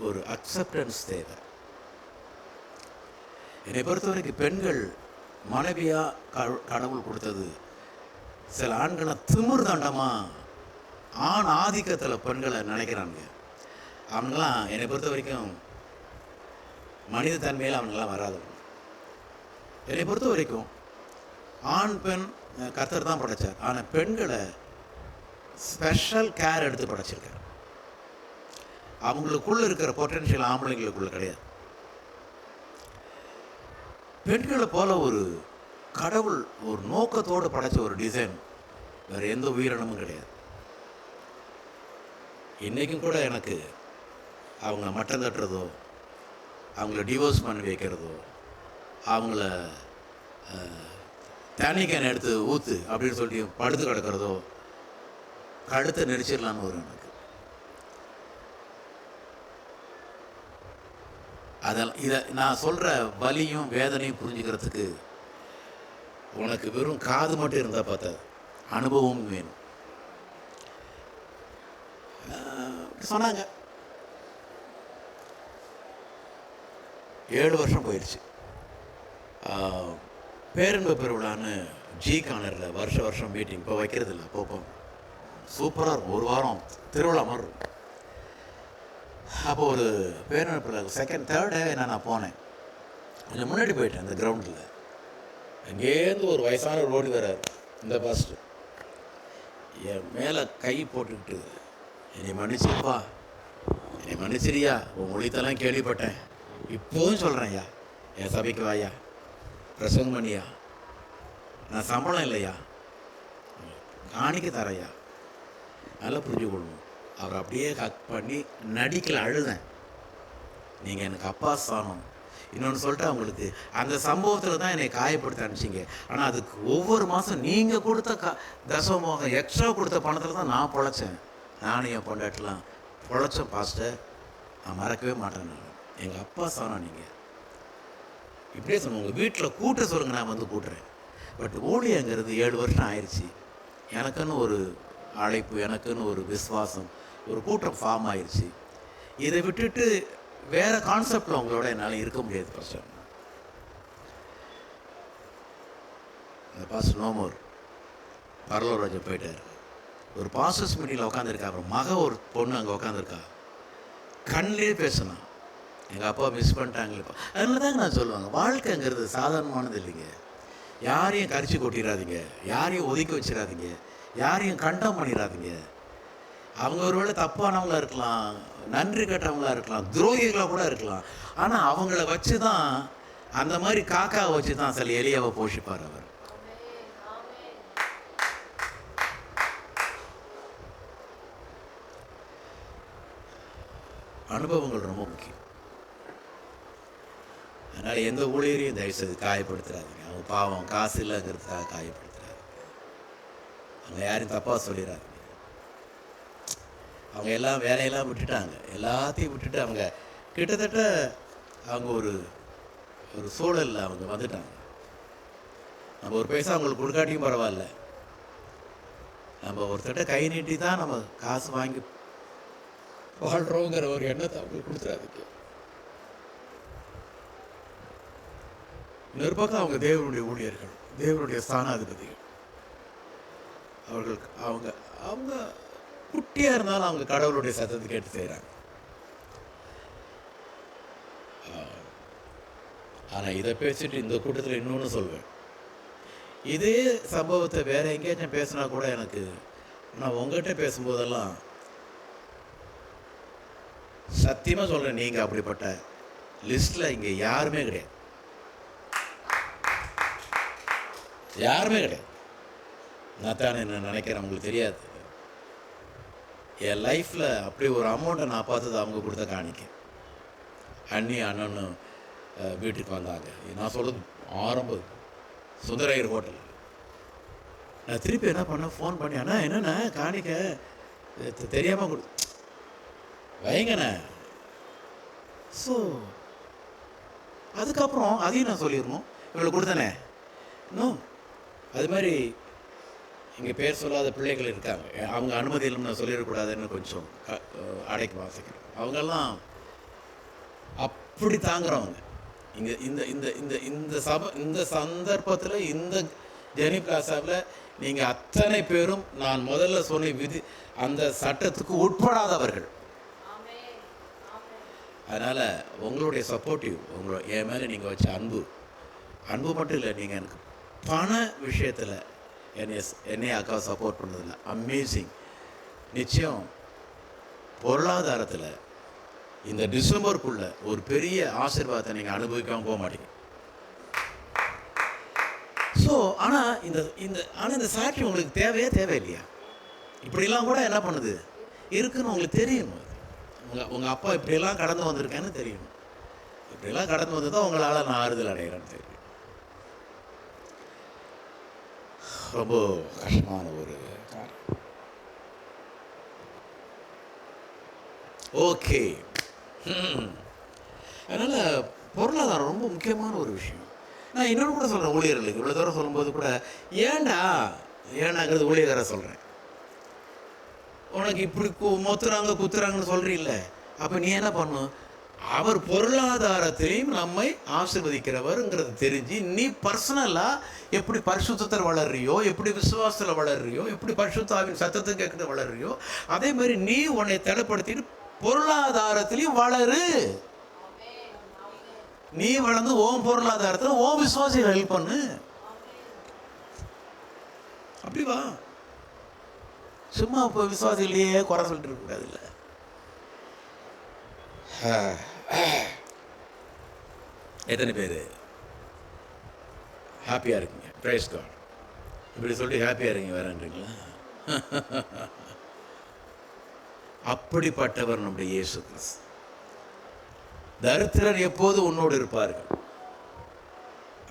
ஒரு அக்செப்டன்ஸ் தேவை. என்னை பொறுத்த வரைக்கும் பெண்கள் மனைவியாக கடவுள் கொடுத்தது, சில ஆண்களை திமிர் தண்டமாக ஆண் ஆதிக்கத்தில் பெண்களை நினைக்கிறாங்க. அவங்களாம் என்னை பொறுத்த வரைக்கும் மனித தன்மையில் அவங்களாம் வராதவங்க. என்னை பொறுத்த வரைக்கும் ஆண் பெண் கர்த்தர் தான் படைத்தார், ஆனால் பெண்களை ஸ்பெஷல் கேர் எடுத்து படைச்சிருக்கார். அவங்களுக்குள்ளே இருக்கிற பொட்டென்ஷியல் ஆம்பளைங்களுக்குள்ளே கிடையாது. பெண்களை போல ஒரு கடவுள் ஒரு நோக்கத்தோடு படைச்ச ஒரு டிசைன் வேறு எந்த உயிரினமும் கிடையாது. இன்றைக்கும் கூட எனக்கு அவங்கள மட்டம் தட்டுறதோ, அவங்கள டிவோர்ஸ் பண்ணி வைக்கிறதோ, அவங்கள தண்ணி கேன் எடுத்து ஊற்று அப்படின்னு சொல்லி படுத்து கிடக்கிறதோ, கழுத்தை நெரிச்சிடலான்னு வரும் எனக்கு. அதெல்லாம் இதை நான் சொல்கிற வலியும் வேதனையும் புரிஞ்சுக்கிறதுக்கு உனக்கு வெறும் காது மட்டும் இருந்தால் பார்த்தா அனுபவமும் வேணும். சொன்னாங்க 7 வருஷம் போயிடுச்சு. பேரன்பு பெருவிழான்னு ஜி கார்னரில் வருஷம் மீட்டிங் இப்போ வைக்கிறது இல்லை, அப்போ சூப்பராக இருக்கும். ஒரு வாரம் திருவிழா மாதிரி இருக்கும். அப்போ ஒரு பேரன்பு பெருவிழா தேர்ட் டே நான் போனேன். கொஞ்சம் முன்னாடி போயிட்டேன். அந்த கிரவுண்டில் அங்கேருந்து ஒரு வயசான ஓடி வர்றார். இந்த பாஸ்டர் என் மேலே கை போட்டுக்கிட்டு, என்னை மன்னிச்சிருப்பா, என்னை மன்னிச்சிரியா, உன் மொழித்தெல்லாம் கேள்விப்பட்டேன், இப்போதும் சொல்கிறேன் ஐயா, என் சபைக்கு வாயா, பிரசங்கம் பண்ணியா, நான் சம்பளம் இல்லையா, காணிக்க தரையா, நல்லா புரிஞ்சு கொள்ளணும். அவர் அப்படியே ஹக் பண்ணி நடிக்கல, அழுதேன். நீங்கள் எனக்கு அப்பா சாணம். இன்னொன்று சொல்லிட்டு அவங்களுக்கு அந்த சம்பவத்தில் தான் என்னை காயப்படுத்த அனுப்பிச்சிங்க. ஆனால் அதுக்கு ஒவ்வொரு மாதம் நீங்கள் கொடுத்த தசமோகம் எக்ஸ்ட்ரா கொடுத்த பணத்தில் தான் நான் பொழைச்சேன். நானும் என் பொண்டாட்டெலாம் பொழைச்சேன் பாஸ்டர், நான் மறக்கவே மாட்டேன். நான் எங்கள் அப்பா சாணம் நீங்கள் இப்படியே சொன்ன. உங்கள் வீட்டில் கூட்ட சொல்லுங்க, நான் வந்து கூட்டுறேன். பட் ஊழியங்கிறது 7 வருஷம் ஆயிடுச்சு. எனக்குன்னு ஒரு அழைப்பு, எனக்குன்னு ஒரு விசுவாசம், ஒரு கூட்டம் ஃபார்ம் ஆயிடுச்சு. இதை விட்டுட்டு வேறு கான்செப்டில் உங்களோட என்னால் இருக்க முடியாது பாஸ்டர். அந்த பாஸ்டர் நோமோர் பரலோராஜா போயிட்டார். ஒரு பாஸ்டர்ஸ் மீட்டிங்கில் உட்காந்துருக்கா, அப்புறம் ஒரு பொண்ணு அங்கே உட்காந்துருக்கா, கண்ணிலே பேசணும், எங்கள் அப்பா மிஸ் பண்ணிட்டாங்களேப்பா. அதனால தாங்க நான் சொல்லுவாங்க, வாழ்க்கைங்கிறது சாதாரணமானது இல்லைங்க. யாரையும் கரிச்சு கொட்டிடாதீங்க, யாரையும் ஒதுக்கி வச்சிடாதீங்க, யாரையும் கண்டம் பண்ணிடாதீங்க. அவங்க ஒருவேளை தப்பானவங்களாக இருக்கலாம், நன்றி கெட்டவங்களாக இருக்கலாம், துரோகிகளாக கூட இருக்கலாம். ஆனால் அவங்கள வச்சு தான், அந்த மாதிரி காக்காவை வச்சு தான் சில எலியாவை போஷிப்பார் அவர். அனுபவங்கள் ரொம்ப முக்கியம். அதனால் எந்த ஊழியரையும் தயவுசெய்து காயப்படுத்துறாதீங்க. அவங்க பாவம் காசு இல்லைங்கிறதுக்காக காயப்படுத்துறாங்க. அவங்க யாரையும் தப்பாக சொல்லிடாதீங்க. அவங்க எல்லாம் வேலையெல்லாம் விட்டுட்டாங்க, எல்லாத்தையும் விட்டுட்டு அவங்க கிட்டத்தட்ட அவங்க ஒரு சூழலில் அவங்க வந்துட்டாங்க. நம்ம ஒரு பைசா அவங்களுக்கு கொடுக்காட்டியும் பரவாயில்ல, நம்ம ஒருத்தட்ட கை நீட்டி தான் நம்ம காசு வாங்கி வாழ்கிறோங்கிற ஒரு எண்ணத்தை அவங்களுக்கு கொடுத்துறாதுக்கு. இன்னொரு பக்கம் அவங்க தேவனுடைய ஊழியர்கள், தேவனுடைய ஸ்தானாதிபதிகள். அவர்களுக்கு அவங்க குட்டியாக இருந்தாலும் அவங்க கடவுளுடைய சத்தத்தை கேட்டு செய்கிறாங்க. ஆனால் இதை பேசிட்டு இந்த கூட்டத்தில் இன்னொன்று சொல்வேன், இதே சம்பவத்தை வேறு எங்கேயாச்சும் பேசினா கூட எனக்கு, நான் உங்கள்கிட்ட பேசும்போதெல்லாம் சத்தியமாக சொல்கிறேன், நீங்கள் அப்படிப்பட்ட லிஸ்ட்டில் இங்கே யாருமே கிடையாது, யாருமே கிடையாது. நான் தானே என்ன நினைக்கிறேன், உங்களுக்கு தெரியாது. என் லைஃப்பில் அப்படி ஒரு அமௌண்ட்டை நான் பார்த்தது அவங்க கொடுத்த காணிக்க. அண்ணி அண்ணனும் வீட்டுக்கு வந்தாங்க. நான் சொல்கிறது ஆரம்பம் சுந்தரையர் ஹோட்டல். நான் திருப்பி என்ன பண்ணேன், ஃபோன் பண்ணி, அண்ணா என்னண்ணா காணிக்க தெரியாமல் வைங்கண்ணே. ஸோ அதுக்கப்புறம் அதையும் நான் சொல்லிடணும், இவங்களுக்கு கொடுத்தனே இன்னும். அது மாதிரி இங்கே பேர் சொல்லாத பிள்ளைகள் இருக்காங்க, அவங்க அனுமதி இல்லைன்னு நான் சொல்லிடக்கூடாதுன்னு கொஞ்சம் அடைக்கு வாசிக்கிறேன். அவங்கெல்லாம் அப்படி தாங்குறவங்க. இங்கே இந்த இந்த இந்த இந்த இந்த சந்தர்ப்பத்தில் இந்த ஜெனி பிளாசாவில் நீங்கள் அத்தனை பேரும் நான் முதல்ல சொன்ன அந்த சட்டத்துக்கு உட்படாதவர்கள். அதனால் உங்களுடைய சப்போர்ட்டிவ், என் மேலே நீங்கள் வச்ச அன்பு மட்டும் இல்லை, நீங்கள் எனக்கு பண விஷயத்தில் என்னை அக்காவை சப்போர்ட் பண்ணதில்ல. அமேசிங். நிச்சயம் பொருளாதாரத்தில் இந்த டிசம்பருக்குள்ள ஒரு பெரிய ஆசீர்வாதத்தை நீங்கள் அனுபவிக்காமல் போக மாட்டீங்க. ஸோ ஆனால் இந்த சாட்சி உங்களுக்கு தேவையில்லையா? இப்படிலாம் கூட என்ன பண்ணுது இருக்குன்னு உங்களுக்கு தெரியும். உங்கள் அப்பா இப்படியெல்லாம் கடந்து வந்திருக்கேன்னு தெரியும். இப்படியெல்லாம் கடந்து வந்து தான் உங்களால் நான் ஆறுதல் அடைகிறேன்னு தெரியும். ரொம்ப கஷ்டமான ஒரு காரணம். ஓகே. அதனால் பொருளாதாரம் ரொம்ப முக்கியமான ஒரு விஷயம். நான் இன்னொன்று கூட சொல்கிறேன் ஊழியர்களுக்கு, இவ்வளோ தூரம் சொல்லும்போது கூட ஏண்டாங்கிறது ஊழியக்கார சொல்கிறேன். உனக்கு இப்படி குத்துறாங்கன்னு சொல்கிறீல்ல, அப்போ நீ என்ன பண்ணும்? அவர் பொருளாதாரத்திலையும் நம்மை ஆசீர்வதிக்கிறவருங்கிறது தெரிஞ்சு நீ பர்சனலாக எப்படி பரிசுத்தத்தில் வளர்றியோ, எப்படி விசுவாசத்தில் வளர்றியோ, எப்படி பரிசுத்தாவின் சத்தத்தை கேட்கிட்டு வளர்றியோ, அதே மாதிரி நீ உன்னை தடைப்படுத்திட்டு பொருளாதாரத்திலையும் வளரு. நீ வளர்ந்து ஓம் பொருளாதாரத்தில் ஓம் விசுவாசிகள் ஹெல்ப் பண்ணு. அப்படி வா. சும்மா இப்போ விசுவாசிகளையே குறை சொல்லிட்டு இருக்கக்கூடாது. இல்லை, எத்தனை பேர் ஹாப்பியாக இருக்குங்க? Praise God. இப்படி சொல்லி ஹாப்பியாக இருக்கீங்க வேறன்றீங்களா? அப்படிப்பட்டவர் நம்முடைய இயேசு கிறிஸ்து. தரித்திரர் எப்போது உன்னோடு இருப்பார்கள்,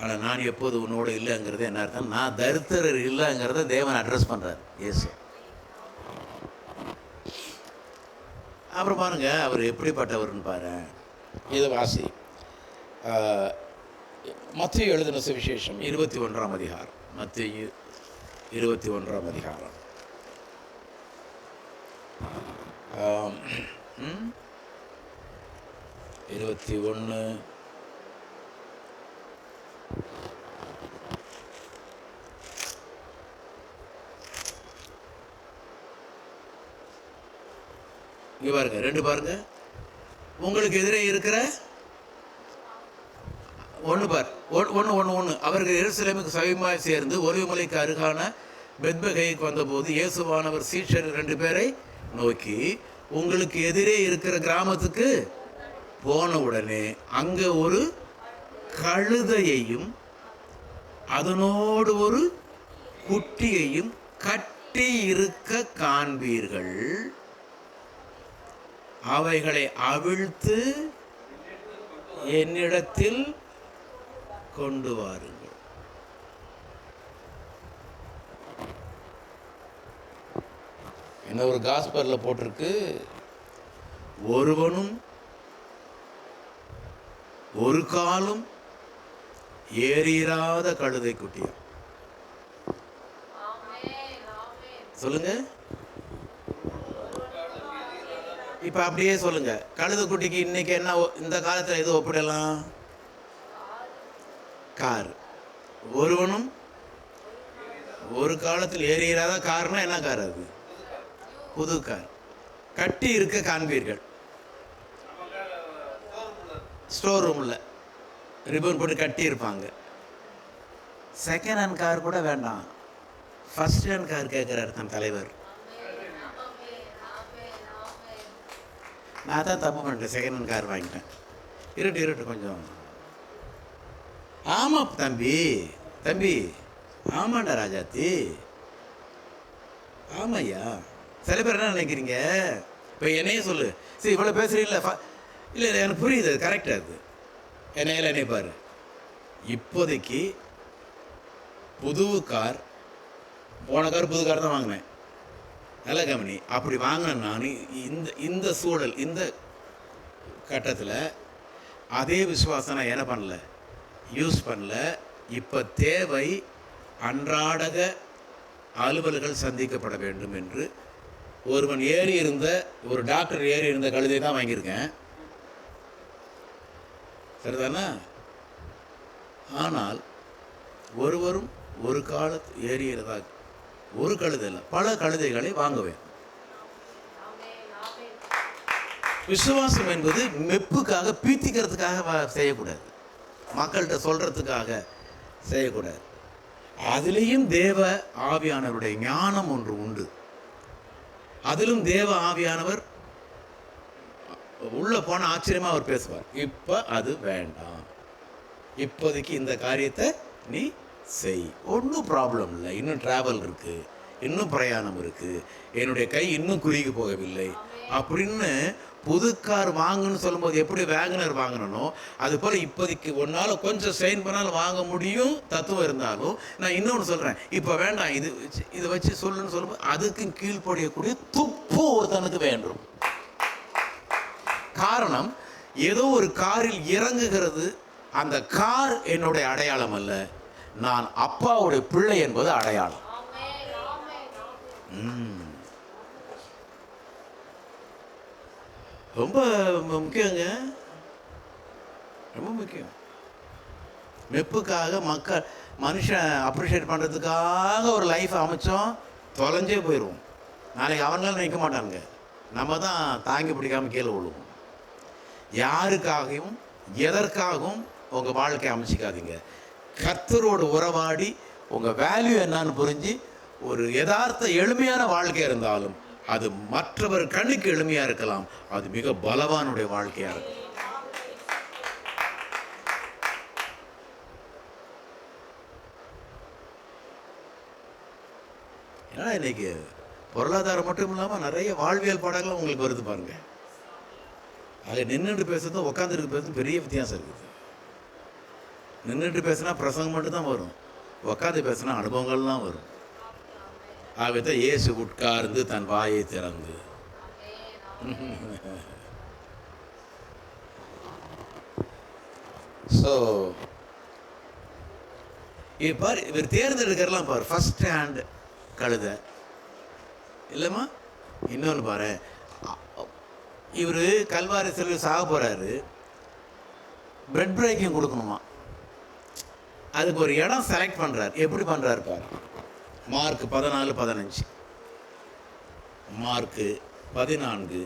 ஆனால் நான் எப்போது உன்னோடு இல்லைங்கிறது என்ன அர்த்தம்? நான் தரித்திரர் இல்லைங்கிறத தேவன் அட்ரஸ் பண்ணுறார் இயேசு. அப்புறம் பாருங்க அவர் எப்படிப்பட்டவர்னு பாரு. இது வாசி, மத்தேயு எழுதின சுவிசேஷம் 21ஆம் அதிகாரம். மத்தேயு 21ஆம் அதிகாரம். 21. இங்கே பாருங்க, 2 பாருங்க. உங்களுக்கு எதிரே இருக்கிற ஒன்று அவர்கள் எருசலேமுக்கு சமீபமாய் சேர்ந்து ஒலிவமலைக்கு அருகான பெத்பகேயுக்கு வந்தபோது இயேசுவானவர் சீஷர் 2 பேரை நோக்கி, உங்களுக்கு எதிரே இருக்கிற கிராமத்துக்கு போன உடனே அங்கே ஒரு கழுதையையும் அதனோடு ஒரு குட்டியையும் கட்டி இருக்க காண்பீர்கள். அவைகளை அவிழ்த்து என்னிடத்தில் கொண்டு வாருங்கள். என்ன ஒரு காஸ்பர்ல போட்டிருக்கு, ஒருவனும் ஒரு காலும் ஏறிராத கழுதை குட்டியா. சொல்லுங்க, இப்ப அப்படியே சொல்லுங்க. கழுதை குட்டிக்கு இன்னைக்கு என்ன, இந்த காலத்துல எது ஒப்பிடலாம்? கார். ஒருவனும் ஒரு காலத்தில் ஏறிராத கார்னா என்ன கார்? அது புது கார். கட்டி இருக்க காண்பீர்கள். ஸ்டோர் ரூமில் ரிப்பன் போட்டு கட்டி இருப்பாங்க. செகண்ட் ஹேண்ட் கார் கூட வேண்டாம், ஃபஸ்ட் ஹேண்ட் கார் கேட்குறாரு தன் தலைவர். நான் தான் தப்பு பண்ணிட்டேன், செகண்ட் ஹேண்ட் கார் வாங்கிட்டேன். இருட்டு கொஞ்சம். ஆமாம் தம்பி ஆமாண்டா ராஜாத்தி, ஆமாய்யா. சில பேர் என்ன நினைக்கிறீங்க, இப்போ என்னையே சொல்லு, சரி இவ்வளோ பேசுகிறீங்களா, இல்லை எனக்கு புரியுது, அது கரெக்டாக அது. என்னையில நினைப்பார், இப்போதைக்கு புது கார், போன கார் புது கார் தான் வாங்கினேன், நல்ல கம்பெனி. அப்படி வாங்கினேன் நான். இந்த சூழல், இந்த கட்டத்தில் அதே விசுவாசம் நான் என்ன பண்ணல, யூஸ் பண்ணல. இப்போ தேவை அன்றாடக அலுவல்கள் சந்திக்கப்பட வேண்டும் என்று ஒருவன் ஒரு டாக்டர் ஏறி இருந்த கழுதை தான் வாங்கியிருக்கேன், சரிதானா? ஆனால் ஒருவரும் ஒரு காலத்து ஏறியதாக ஒரு கழுதை இல்லை, பல கழுதைகளை வாங்குவேன். விசுவாசம் என்பது மெப்புக்காக பீத்திக்கிறதுக்காக செய்யக்கூடாது, மக்கள்கிட்ட சொல்கிறதுக்காக செய்யக்கூடாது. அதிலையும் தேவ ஆவியானவருடைய ஞானம் ஒன்று உண்டு. அதிலும் தேவ ஆவியானவர் உள்ளே போன ஆச்சரியமாக அவர் பேசுவார். இப்போ அது வேண்டாம், இப்போதைக்கு இந்த காரியத்தை நீ செய், ஒன்றும் ப்ராப்ளம் இல்லை, இன்னும் ட்ராவல் இருக்குது, இன்னும் பிரயாணம் இருக்குது, என்னுடைய கை இன்னும் குறுகி போகவில்லை அப்படின்னு. புது கார் வாங்கணும்னு சொல்லும்போது எப்படி வேகனர் வாங்கணும், அது போல் இப்போதைக்கு ஒன்றால் கொஞ்சம் ஸ்ட்ரெயின் பண்ணாலும் வாங்க முடியும் தத்துவம் இருந்தாலும், நான் இன்னொன்று சொல்கிறேன், இப்போ வேண்டாம் இதை வச்சு சொல்லுன்னு சொல்லும்போது அதுக்கு கீழ்ப்படியக்கூடிய துப்பு ஒருத்தனுக்கு வேண்டும். காரணம், ஏதோ ஒரு காரில் இறங்குகிறது, அந்த கார் என்னுடைய அடையாளம் அல்ல, நான் அப்பாவுடைய பிள்ளை என்பது அடையாளம். ரொம்ப முக்கியங்க, ரொம்ப முக்கியம். மெப்புக்காக மனுஷன் அப்ரிஷியேட் பண்ணுறதுக்காக ஒரு லைஃப் அமைச்சோம், தொலைஞ்சே போயிடுவோம். நாளைக்கு அவங்களால நிற்க மாட்டாங்க, நம்ம தான் தாங்கி பிடிக்காமல் கீழே விழுவோம். யாருக்காகவும் எதற்காகவும் உங்கள் வாழ்க்கையை அமைச்சிக்காதீங்க. கர்த்தரோடு உறவாடி உங்கள் வேல்யூ என்னன்னு புரிஞ்சு ஒரு யதார்த்த எளிமையான வாழ்க்கையாக இருந்தாலும் அது மற்றவர் கண்ணுக்கு எளிமையாக இருக்கலாம், அது மிக பலவானுடைய வாழ்க்கையாக இருக்கும். ஏன்னா இன்னைக்கு பொருளாதாரம் மட்டும் இல்லாமல் நிறைய வாழ்வியல் பாடங்களும் உங்களுக்கு வருது பாருங்க. அது நின்றுட்டு பேசுறதும் உட்காந்துருக்கு பேசுறதும் பெரிய வித்தியாசம் இருக்குது. நின்றுட்டு பேசுனா பிரசங்கம் மட்டும் தான் வரும், உட்காந்து பேசுனா அனுபவங்கள்லாம் வரும். ஆகவே இயேசு உட்கார்ந்து தன் வாயை திறந்து ஸோ பாரு, இவர் தேர்ந்தெடுக்கிறலாம் பாரு, ஃபர்ஸ்ட் ஹேண்ட் கழுதை இல்லைம்மா. இன்னொன்று பாரு, இவர் கல்வாரி சிலையில் சாக போகிறாரு, பிரெட் பிரேக்கிங் கொடுக்கணுமா, அதுக்கு ஒரு இடம் செலக்ட் பண்ணுறாரு. எப்படி பண்ணுறாரு பாரு, மார்க் 14:15, மார்க் 14:15.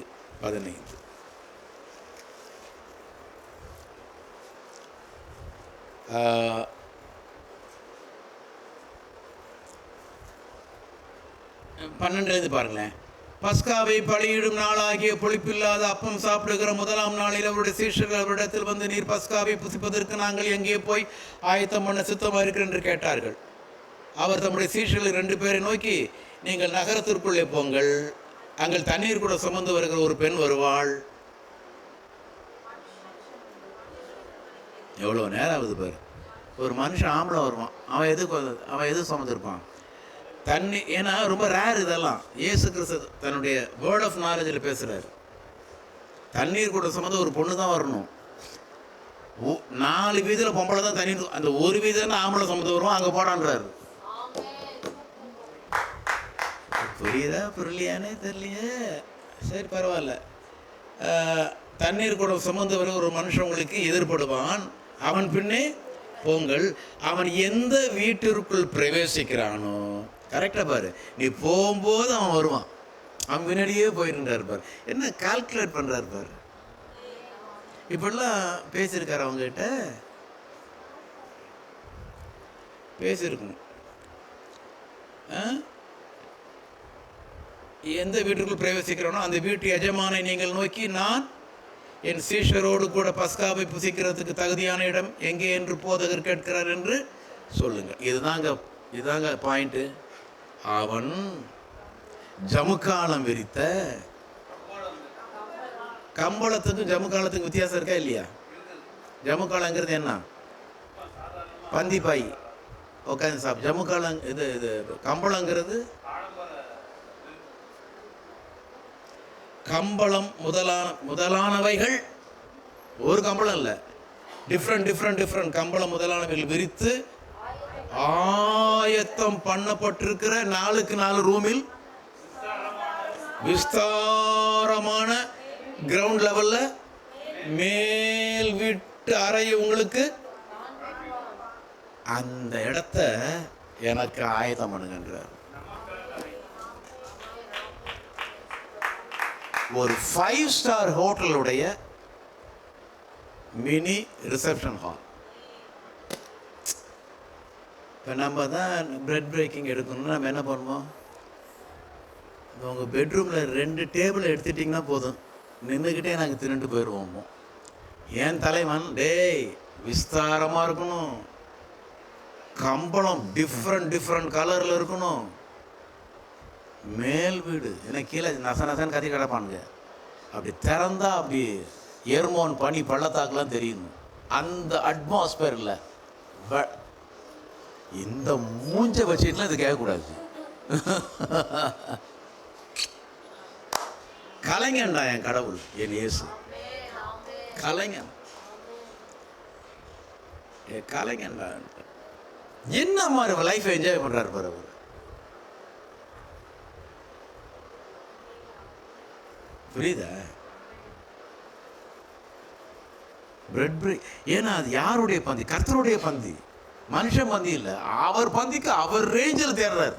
பாருங்களேன். பஸ்காவை பலியிடும் நாளாகிய புளிப்பில்லாத அப்பம் சாப்பிடுகிற முதலாம் நாளில் அவருடைய சீஷர்கள் அவரிடத்தில் வந்து, நீர் பஸ்காவை புசிப்பதற்கு நாங்கள் எங்கே போய் ஆயத்தம் பண்ண சித்தமாக இருக்கிற என்று கேட்டார்கள். அவர் தம்முடைய சீஷர்கள் 2 பேரை நோக்கி, நீங்கள் நகரத்திற்குள்ளே போங்கள், அங்கே தண்ணீர் கூட சுமந்து வருகிற ஒரு பெண் வருவாள். எவ்வளோ நேரம் ஆகுது பாரு, ஒரு மனுஷன் ஆம்பளை வருவான், அவன் எது சுமந்துருப்பான் தண்ணி. ஏன்னா ரொம்ப ரேர் இதெல்லாம். இயேசு கிறிஸ்து தன்னுடைய வேர்ட் ஆஃப் நாலேஜில் பேசுகிறார். தண்ணீர் கூட சுமந்து ஒரு பொண்ணு தான் வரணும். 4 வீதியில் பொம்பளை தான் தண்ணீர், அந்த ஒரு வீதியில் ஆம்பளை சுமந்து வருவான், அங்கே போடான்றாரு. புரியுதா புரியலையானே தெரியலையே, சரி பரவாயில்ல. தண்ணீர் கூட சுமந்து வர ஒரு மனுஷன் உங்களுக்கு எதிர்படுவான், அவன் பின்னே போங்கள். அவன் எந்த வீட்டிற்குள் பிரவேசிக்கிறானோ, கரெக்டாக பாரு, நீ போகும்போது அவன் வருவான், அவன் பின்னாடியே போயிருந்தார் பாரு. என்ன கால்குலேட் பண்ணுறாரு பாரு. இப்படிலாம் பேசியிருக்காரு அவங்ககிட்ட. பேசியிருக்கணும். எந்த வீட்டுக்குள் பிரவேசிக்கிறோனோ அந்த வீட்டு எஜமானை நீங்கள் நோக்கி, நான் என் சீஷரோடு கூட பஸ்காவை புசிக்கிறதுக்கு தகுதியான இடம் எங்கே என்று போதகர் கேட்கிறார் என்று சொல்லுங்கள். இதுதாங்க பாயிண்ட்டு. அவன் ஜமுக்காலம் விரித்த, கம்பளத்துக்கும் ஜமுக்காலத்துக்கும் வித்தியாசம் இருக்கா இல்லையா? ஜமுக்காலங்கிறது என்ன? பந்திப்பாய் உட்காந்து சாப்பிட்டு. ஜமுக்காலம் இது கம்பளங்கிறது கம்பளம் முதலானவைகள். ஒரு கம்பளம் இல்லை, டிஃப்ரெண்ட் கம்பளம் முதலானவைகள் விரித்து ஆயத்தம் பண்ணப்பட்டிருக்கிற 4க்கு 4 ரூமில் விஸ்தாரமான கிரவுண்ட் லெவல்ல மேல் வீட்டு அறை உங்களுக்கு, அந்த இடத்த எனக்கு ஆயத்தம் பண்ணுங்கன்றார். ஒரு 5 ஸ்டார் ஹோட்டலுடைய மினி ரிசப்ஷன் ஹால். இப்போ நம்ம தான் பிரெட் பிரேக்கிங் எடுக்கணும்னா நம்ம என்ன பண்ணுவோம்? உங்கள் பெட்ரூமில் 2 டேபிள் எடுத்துட்டிங்கன்னா போதும், நின்றுக்கிட்டே நாங்கள் தின்னுட்டு போயிடுவோம். ஏன் தலைவன், டேய் விஸ்தாரமாக இருக்கணும், கம்பளம் டிஃப்ரெண்ட் கலரில் இருக்கணும், மேல் வீடு, ஏன்னா கீழே நசன்னு கத்தி கிடப்பானுங்க, அப்படி திறந்தா அப்படி எர்மோன் பனி பள்ளத்தாக்குலாம் தெரியணும். அந்த அட்மாஸ்பியர் இல்லை. இந்த மூஞ்ச வச்சுட்டுலாம் இது கேட்கக்கூடாது. கலைஞன்டா என் கடவுள், என் இயேசு கலைஞன். கலைஞன்டா. என்ன மாதிரி லைஃப் என்ஜாய் பண்றாரு பாரு அவர். புரியுதா? Bread break. ஏன்னா அது யாருடைய பந்தி? கர்த்தருடைய பந்தி, மனுஷன் பந்தி இல்லை. அவர் பந்திக்கு அவர் ரேஞ்சில் தேடுறாரு.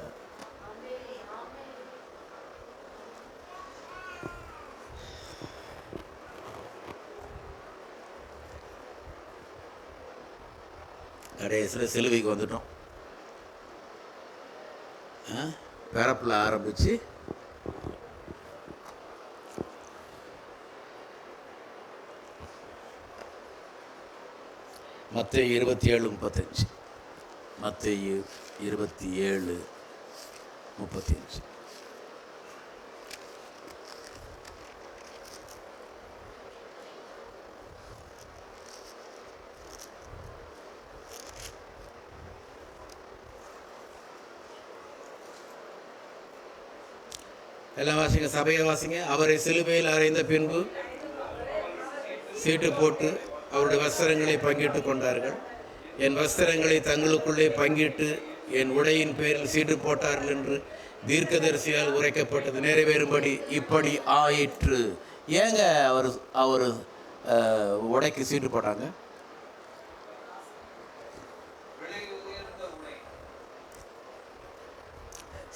கடைசியில் சிலுவைக்கு வந்துட்டோம். பிறப்பில் ஆரம்பிச்சு மத்தேயு 27:35. மத்தேயு 27:35. எல்லாம் வாசிங்க, சபையை வாசிங்க. அவரை சிலுவையில் அறைந்த பின்பு சீட்டு போட்டு அவருடைய வஸ்திரங்களை பங்கிட்டு கொண்டார்கள். என் வஸ்திரங்களை தங்களுக்குள்ளே பங்கிட்டு என் உடையின் பேரில் சீட்டு போட்டார்கள் என்று தீர்க்கதரிசியால் உரைக்கப்பட்டது நிறைவேறும்படி இப்படி ஆயிற்று. ஏங்க அவர் உடைக்கு சீட்டு போட்டாங்க?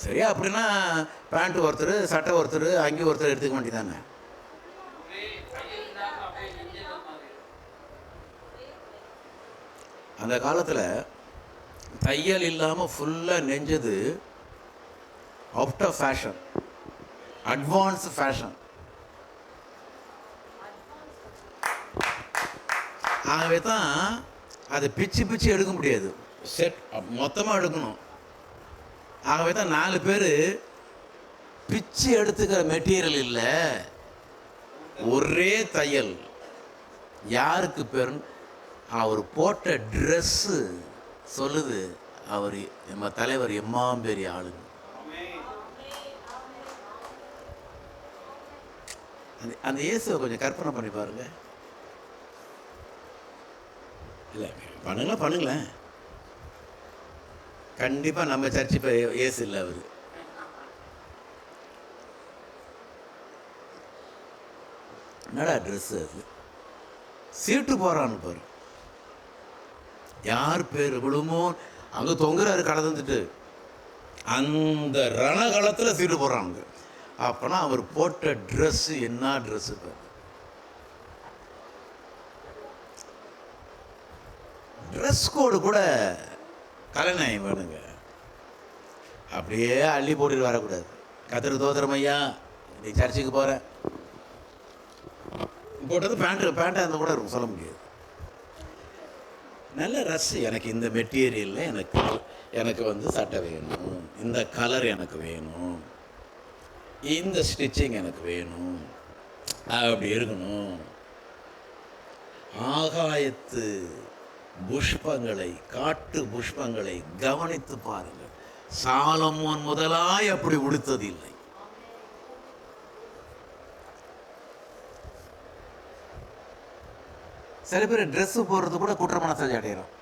சரியா? அப்படின்னா பேண்ட் ஒருத்தர், சட்டை ஒருத்தர், அங்கி ஒருத்தர் எடுத்துக்க வேண்டியதாங்க. அந்த காலத்தில் தையல் இல்லாமல் ஃபுல்லாக நெஞ்சது out of fashion, advance fashion. ஆகவே தான் அதை பிச்சு எடுக்க முடியாது, செட் மொத்தமாக எடுக்கணும். ஆகவே தான் 4 பேர் பிச்சு எடுத்துக்கிற மெட்டீரியல் இல்லை, ஒரே தையல். யாருக்கு பேர்? அவர் போட்ட ட்ரெஸ்ஸு சொல்லுது, அவர் நம்ம தலைவர் எம்மாம் பெரிய ஆளுங்க. அந்த இயேசுவை கொஞ்சம் கற்பனை பண்ணி பாருங்க. இல்லை பண்ணுங்களேன். கண்டிப்பாக நம்ம சர்ச்சு இப்போ இயேசு இல்லை, அவர் என்னடா ட்ரெஸ்ஸு அது, சீட்டு போகிறான்னு பாரு. யார் பேர் விழுமோ அங்கே தொங்குறாரு கடந்துட்டு, அந்த ரணகாலத்தில் சீட்டு போடுறாங்க. அப்போனா அவர் போட்ட ட்ரெஸ்ஸு என்ன ட்ரெஸ்ஸு பாரு. ட்ரெஸ் கோடு கூட தலைநாயம் வேணுங்க. அப்படியே அள்ளி போட்டுட்டு வரக்கூடாது. கத்திர தோத்திரம் ஐயா, நீ சர்ச்சுக்கு போகிறேன் போட்டது பேண்ட்டாக இருந்தால் கூட இருக்கும், சொல்ல முடியாது. நல்ல ரசி, எனக்கு இந்த மெட்டீரியலில் எனக்கு வந்து சட்டை வேணும், இந்த கலர் எனக்கு வேணும், இந்த ஸ்டிச்சிங் எனக்கு வேணும், அப்படி இருக்கணும். ஆகாயத்து புஷ்பங்களை, காட்டு புஷ்பங்களை கவனித்து பாருங்கள். சாலமோன் முதலாய் அப்படி உடுத்ததில்லை. சில பேர் ட்ரெஸ்ஸு போடுறது கூட குற்றமான செஞ்சு அடையிறோம்.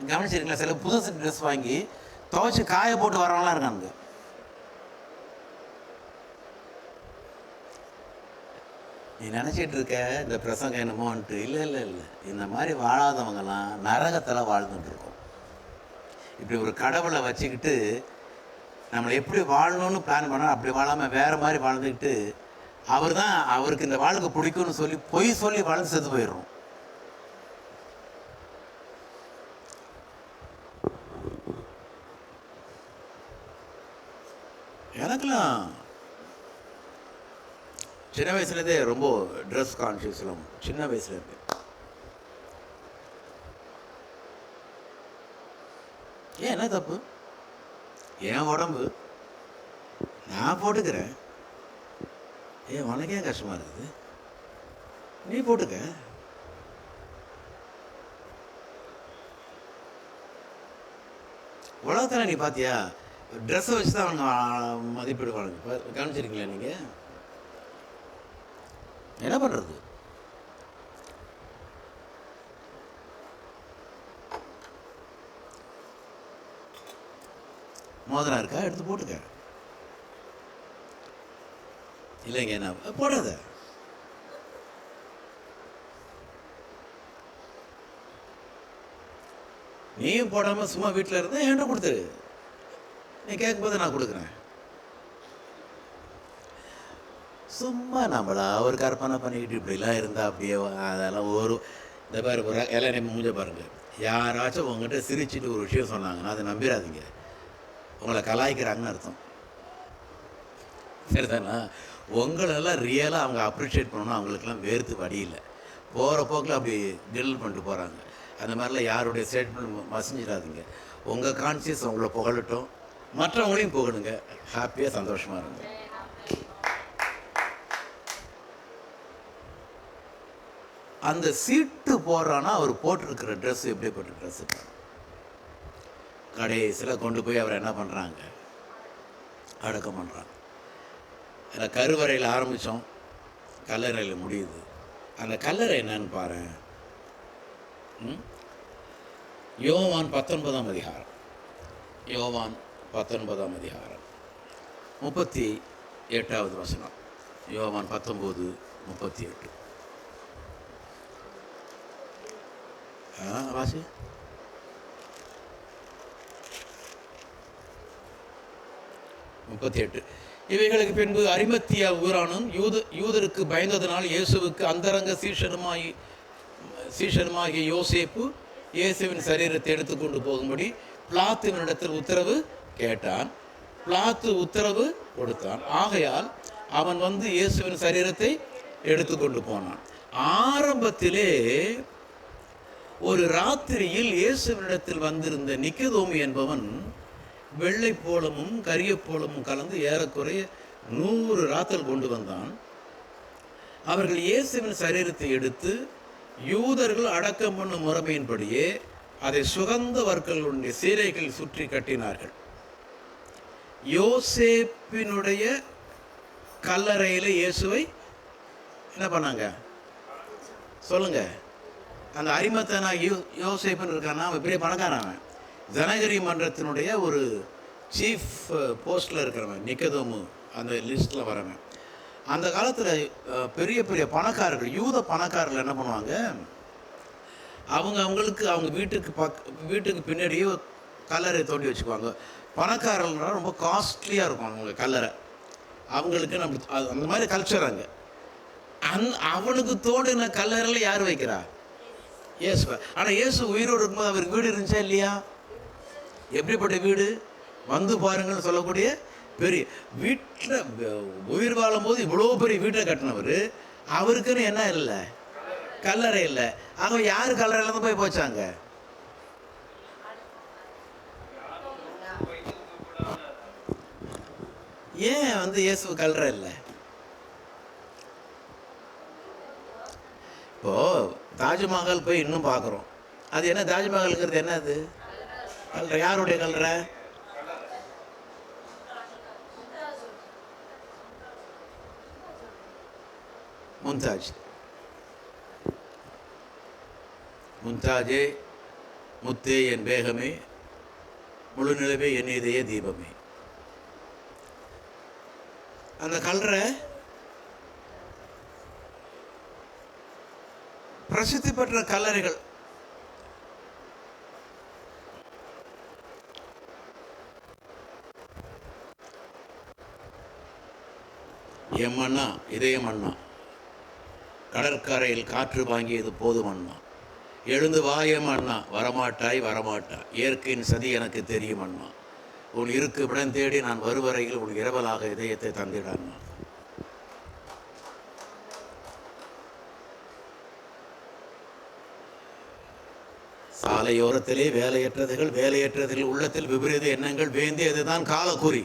கவனிச்சிருக்கீங்களா? சில புதுசு ட்ரெஸ் வாங்கி துவைச்சி காய போட்டு வரவங்களாம் இருக்காங்க. நீ நினச்சிட்டு இருக்க இந்த பிரசங்கம் என்னமோன்ட்டு. இல்லை இல்லை இல்லை, இந்த மாதிரி வாழாதவங்கெல்லாம் நரகத்தில் வாழ்ந்துட்டு இருக்கோம். இப்படி ஒரு கடவுளை வச்சுக்கிட்டு நம்மளை எப்படி வாழணும்னு பிளான் பண்ணால் அப்படி வாழாமல் வேறு மாதிரி வாழ்ந்துக்கிட்டு அவருக்கு இந்த வாழ்க்கை பிடிக்கும்னு சொல்லி பொய் சொல்லி வாழ்ந்து செத்து போயிடுறோம். எனக்கெல்லாம் சின்ன வயசுலேருந்தே ரொம்ப ட்ரெஸ் கான்ஷியஸ்லாம் சின்ன வயசுலேருந்து. ஏன் என்ன தப்பு? என் உடம்பு நான் போட்டுக்கிறேன். ஏன் உனக்கு ஏன் கஷ்டமாக இருக்குது? நீ போட்டுக்க. உலகத்தில் நீ பார்த்தியா, ட்ரெஸ்ஸை வச்சு தான் அவங்க மதிப்பிடுவாங்க. கவனிச்சிருக்கீங்களா நீங்கள்? என்ன பண்ணுறது? மோதிரம் இருக்கா, எடுத்து போட்டுக்க. இல்லைங்க என்ன போடாத. நீயும் போடாமல் சும்மா வீட்டில் இருந்தால் என்கிட்ட கொடுத்துரு. நீ கேட்கும்போது நான் கொடுக்குறேன். சும்மா நம்மளா ஒரு கற்பனை பண்ணிக்கிட்டு இப்படிலாம் இருந்தால் அப்படியே அதெல்லாம் இந்த பாரு ஒரு எல்லாம் மூஞ்ச பாருங்கள். யாராச்சும் உங்கள்கிட்ட சிரிச்சுட்டு ஒரு விஷயம் சொன்னாங்கன்னா அதை நம்பிடாதீங்க. உங்களை கலாய்க்கிறாங்கன்னு அர்த்தம். சரிதானா? உங்களெல்லாம் ரியலாக அவங்க அப்ரிஷியேட் பண்ணணும். அவங்களுக்கெல்லாம் வேர்த்து வடியில்லை. போகிற போக்கில் அப்படி கிரில் பண்ணிட்டு போகிறாங்க. அந்த மாதிரிலாம் யாருடைய ஸ்டேட்மெண்ட் மசிஞ்சிடாதீங்க. உங்கள் கான்சியஸ் உங்களை புகழட்டும், மற்றவங்களையும் புகழுங்க. ஹாப்பியாக சந்தோஷமாக இருங்க. அந்த சீட்டு போடுறான்னா அவர் போட்டிருக்கிற ட்ரெஸ் எப்படிப்பட்ட ட்ரெஸ்ஸு? கடைசியில் கொண்டு போய் அவர் என்ன பண்ணுறாங்க? அடக்கம் பண்ணுறாங்க. அதில் கருவறையில் ஆரம்பித்தோம், கல்லறையில் முடியுது. அந்த கல்லறை என்னன்னு பாரு. யோவான் 19ஆம் அதிகாரம், யோவான் 19ஆம் அதிகாரம் 38வது வசனம். யோவான் 19:38. வாசி. இவைகளுக்கு பின்பு அரிமத்தியா ஊரானும் யூதருக்கு பயந்ததனால் இயேசுவுக்கு அந்தரங்க சீஷருமாகிய யோசேப்பு இயேசுவின் சரீரத்தை எடுத்துக்கொண்டு போகும்படி பிலாத்துவினிடத்தில் உத்தரவு கேட்டான். பிலாத்து உத்தரவு கொடுத்தான். ஆகையால் அவன் வந்து இயேசுவின் சரீரத்தை எடுத்துக்கொண்டு போனான். ஆரம்பத்திலே ஒரு ராத்திரியில் இயேசுவினிடத்தில் வந்திருந்த நிக்கதோமு என்பவன் வெள்ளை போலமும் கரிய போலமும் கலந்து ஏறக்குறைய 100 ராத்தல் கொண்டு வந்தான். அவர்கள் இயேசுவின் சரீரத்தை எடுத்து யூதர்கள் அடக்கம் பண்ணும் முறைமையின்படியே அதை சுகந்த வர்க்கங்களுடைய சீலைகள் சுற்றி கட்டினார்கள். யோசேப்பினுடைய கல்லறையில் இயேசுவை என்ன பண்ணாங்க சொல்லுங்க? அந்த அரிமத்தனா யோசேப்புன்னு இருக்கான்னா அவன் பெரிய பணக்காரன். ஜனகரி மன்றத்தினுடைய ஒரு சீஃப் போஸ்டில் இருக்கிறவன் நிக்கதோமு, அந்த லிஸ்ட்டில் வரவன். அந்த காலத்தில் பெரிய பெரிய பணக்காரர்கள், யூத பணக்காரர்கள் என்ன பண்ணுவாங்க, அவங்களுக்கு அவங்க வீட்டுக்கு பின்னாடியே கல்லறை தோண்டி வச்சுக்குவாங்க. பணக்காரர்கள்னால் ரொம்ப காஸ்ட்லியாக இருக்கும் அவங்க கல்லறை. அவங்களுக்கு நம்ம அந்த மாதிரி கல்ச்சர் அங்கே. அவனுக்கு தோண்டின கல்லறையில் யார் வைக்கிறா? இயேசு. ஆனால் இயேசு உயிரோடு இருக்கும்போது அவருக்கு வீடு இருந்துச்சா இல்லையா? எப்படிப்பட்ட வீடு? வந்து பாருங்கள்னு சொல்லக்கூடிய பெரிய வீட்டில் உயிர் வாழும்போது இவ்வளோ பெரிய வீட்டை கட்டினவர், அவருக்குன்னு என்ன இல்லை? கல்லறை இல்லை. ஆக யார் கல்லறையிலேருந்து போய் போச்சாங்க? ஏன் இயேசு கல்லறை இல்லை? இப்போ தாஜ்மஹால் போய் இன்னும் பார்க்குறோம். அது என்ன தாஜ்மஹாலுங்கிறது? என்ன அது? கல்லறை. யாருடைய கல்லறை? மும்தாஜ். மும்தாஜே முத்தே என் பேகமே, முழு நிலவே என் இதய தீபமே. அந்த கல்லறை பிரசித்தி பெற்ற கல்லறைகள். எம் அண்ணா, இதயம் அண்ணா, கடற்கரையில் காற்று வாங்கியது போதும் அண்ணா, எழுந்து வாயம் அண்ணா, வரமாட்டாய் வரமாட்டாய், இயற்கையின் சதி எனக்கு தெரியும் அண்ணா, உன் இருக்கு விடம் தேடி நான் வருவரையில் உன் இரவலாக இதயத்தை தந்திட அண்ணா. சாலையோரத்திலே வேலையற்றதுகள் உள்ளத்தில் விபரீத எண்ணங்கள் வேந்தியதுதான் காலக்குறி.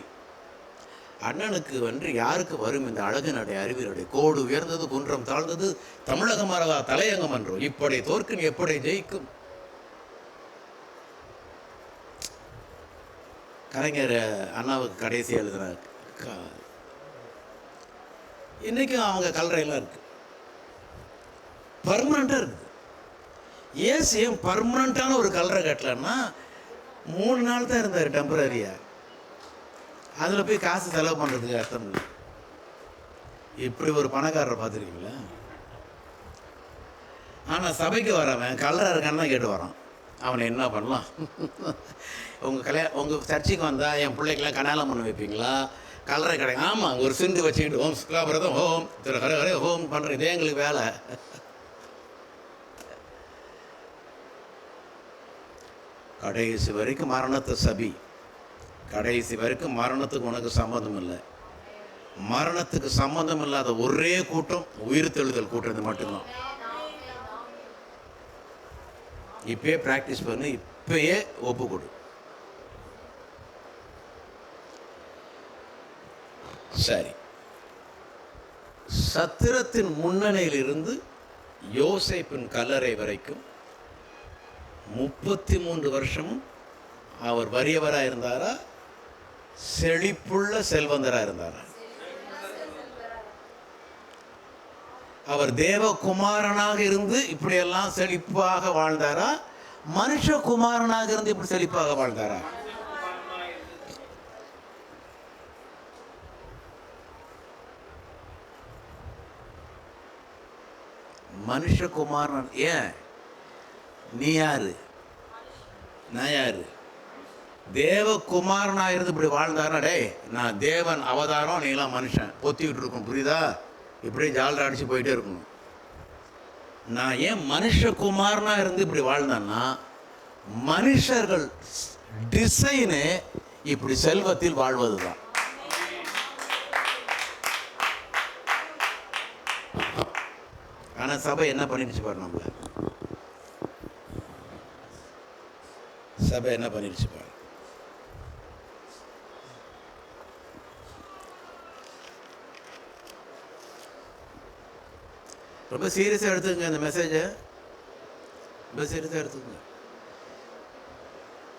அண்ணனுக்கு யாருக்கு வரும் இந்த அழகு நடை அறிவியலுடைய கோடு உயர்ந்தது குன்றம் தாழ்ந்தது தமிழக மரகா தலையங்கம் என்றோ இப்படை தோற்கும் எப்படி ஜெயிக்கும். கலைஞர் அண்ணாவுக்கு கடைசி எழுதின இன்னைக்கும் அவங்க கல்லறையெல்லாம் இருக்கு, பர்மனண்டா இருக்கு. ஏன் பர்மனண்டான ஒரு கல்லறை கட்டலன்னா 3 நாள் தான் இருந்தார் டெம்பரரியா. அதில் போய் காசு செலவு பண்ணுறதுக்கு அர்த்தம் இல்லை. இப்படி ஒரு பணக்காரரை பார்த்துருக்கீங்களா? ஆனால் சபைக்கு வரவன் கல்லறை இருக்கான்னு தான் கேட்டு வரான். அவனை என்ன பண்ணலாம்? உங்கள் சர்ச்சைக்கு வந்தால் என் பிள்ளைக்கெல்லாம் கல்யாணம் பண்ண வைப்பீங்களா? கல்லறை கடை. ஆமாம், ஒரு சிந்து வச்சுக்கிட்டு ஓம் சுக்லாபிரதம் ஹோம் திரு ஹரே ஹரே ஹோம் பண்ணுற இதே எங்களுக்கு வேலை. கடைசி வரைக்கும் மரணத்தை சபி. கடைசி வரைக்கும் மரணத்துக்கு உனக்கு சம்மந்தம் இல்லை. மரணத்துக்கு சம்மந்தம் இல்லாத ஒரே கூட்டம் உயிர் தெழுதல் கூட்டம். இது மட்டும்தான். இப்பயே பிராக்டிஸ் பண்ணு, இப்பயே ஒப்பு கொடு. சரி, சத்திரத்தின் முன்னணியில் இருந்து யோசேப்பின் கல்லறை வரைக்கும் 33 வருஷமும் அவர் வறியவராக இருந்தாரா, செழிப்புள்ள செல்வந்தராக இருந்தாரா? அவர் தேவகுமாரனாக இருந்து இப்படியெல்லாம் செழிப்பாக வாழ்ந்தாரா, மனுஷகுமாரனாக இருந்து இப்படி செழிப்பாக வாழ்ந்தாரா? மனுஷகுமாரன். ஏன்? நீ யாரு, நான் யாரு? தேவகுமாரனா இருந்து இப்படி வாழ்ந்தாரா? டே, நான் தேவன் அவதாரம், நீங்களாம் மனுஷன் பொத்திக்கிட்டு இருக்கும். புரியுதா? இப்படியே ஜாலரா அடிச்சு போயிட்டே இருக்கணும். நான் ஏன் மனுஷகுமாரனா இருந்து இப்படி வாழ்ந்தேன்னா, மனுஷர்கள் டிசைனு இப்படி செல்வத்தில் வாழ்வது தான். ஆனால் சபை என்ன பண்ணிடுச்சு பாரு, நம்மள சபை என்ன பண்ணிடுச்சு பாரு. ரொம்ப சீரியஸாக எடுத்துக்கங்க இந்த மெசேஜை, ரொம்ப சீரியஸாக எடுத்துக்கங்க.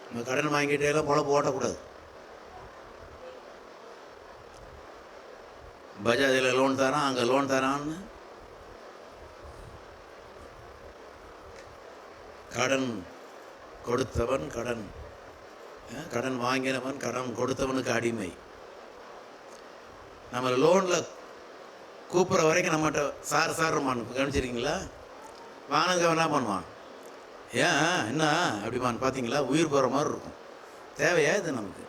நம்ம கடன் வாங்கிட்டே எல்லாம் பொழப்பு ஓட்டக்கூடாது. பஜாஜில் லோன் தரான், அங்கே லோன் தரான்னு கடன் கொடுத்தவன் கடன் வாங்கினவன் கடன் கொடுத்தவனுக்கு அடிமை. நம்ம லோனில் கூப்பிட்ற வரைக்கும் நம்மகிட்ட சார் கவனிச்சிருக்கீங்களா? வானங்க என்ன பண்ணுவான், ஏன் என்ன அப்படிமான்னு பார்த்தீங்களா? உயிர் போகிற மாதிரி இருக்கும். தேவையா இது நமக்கு?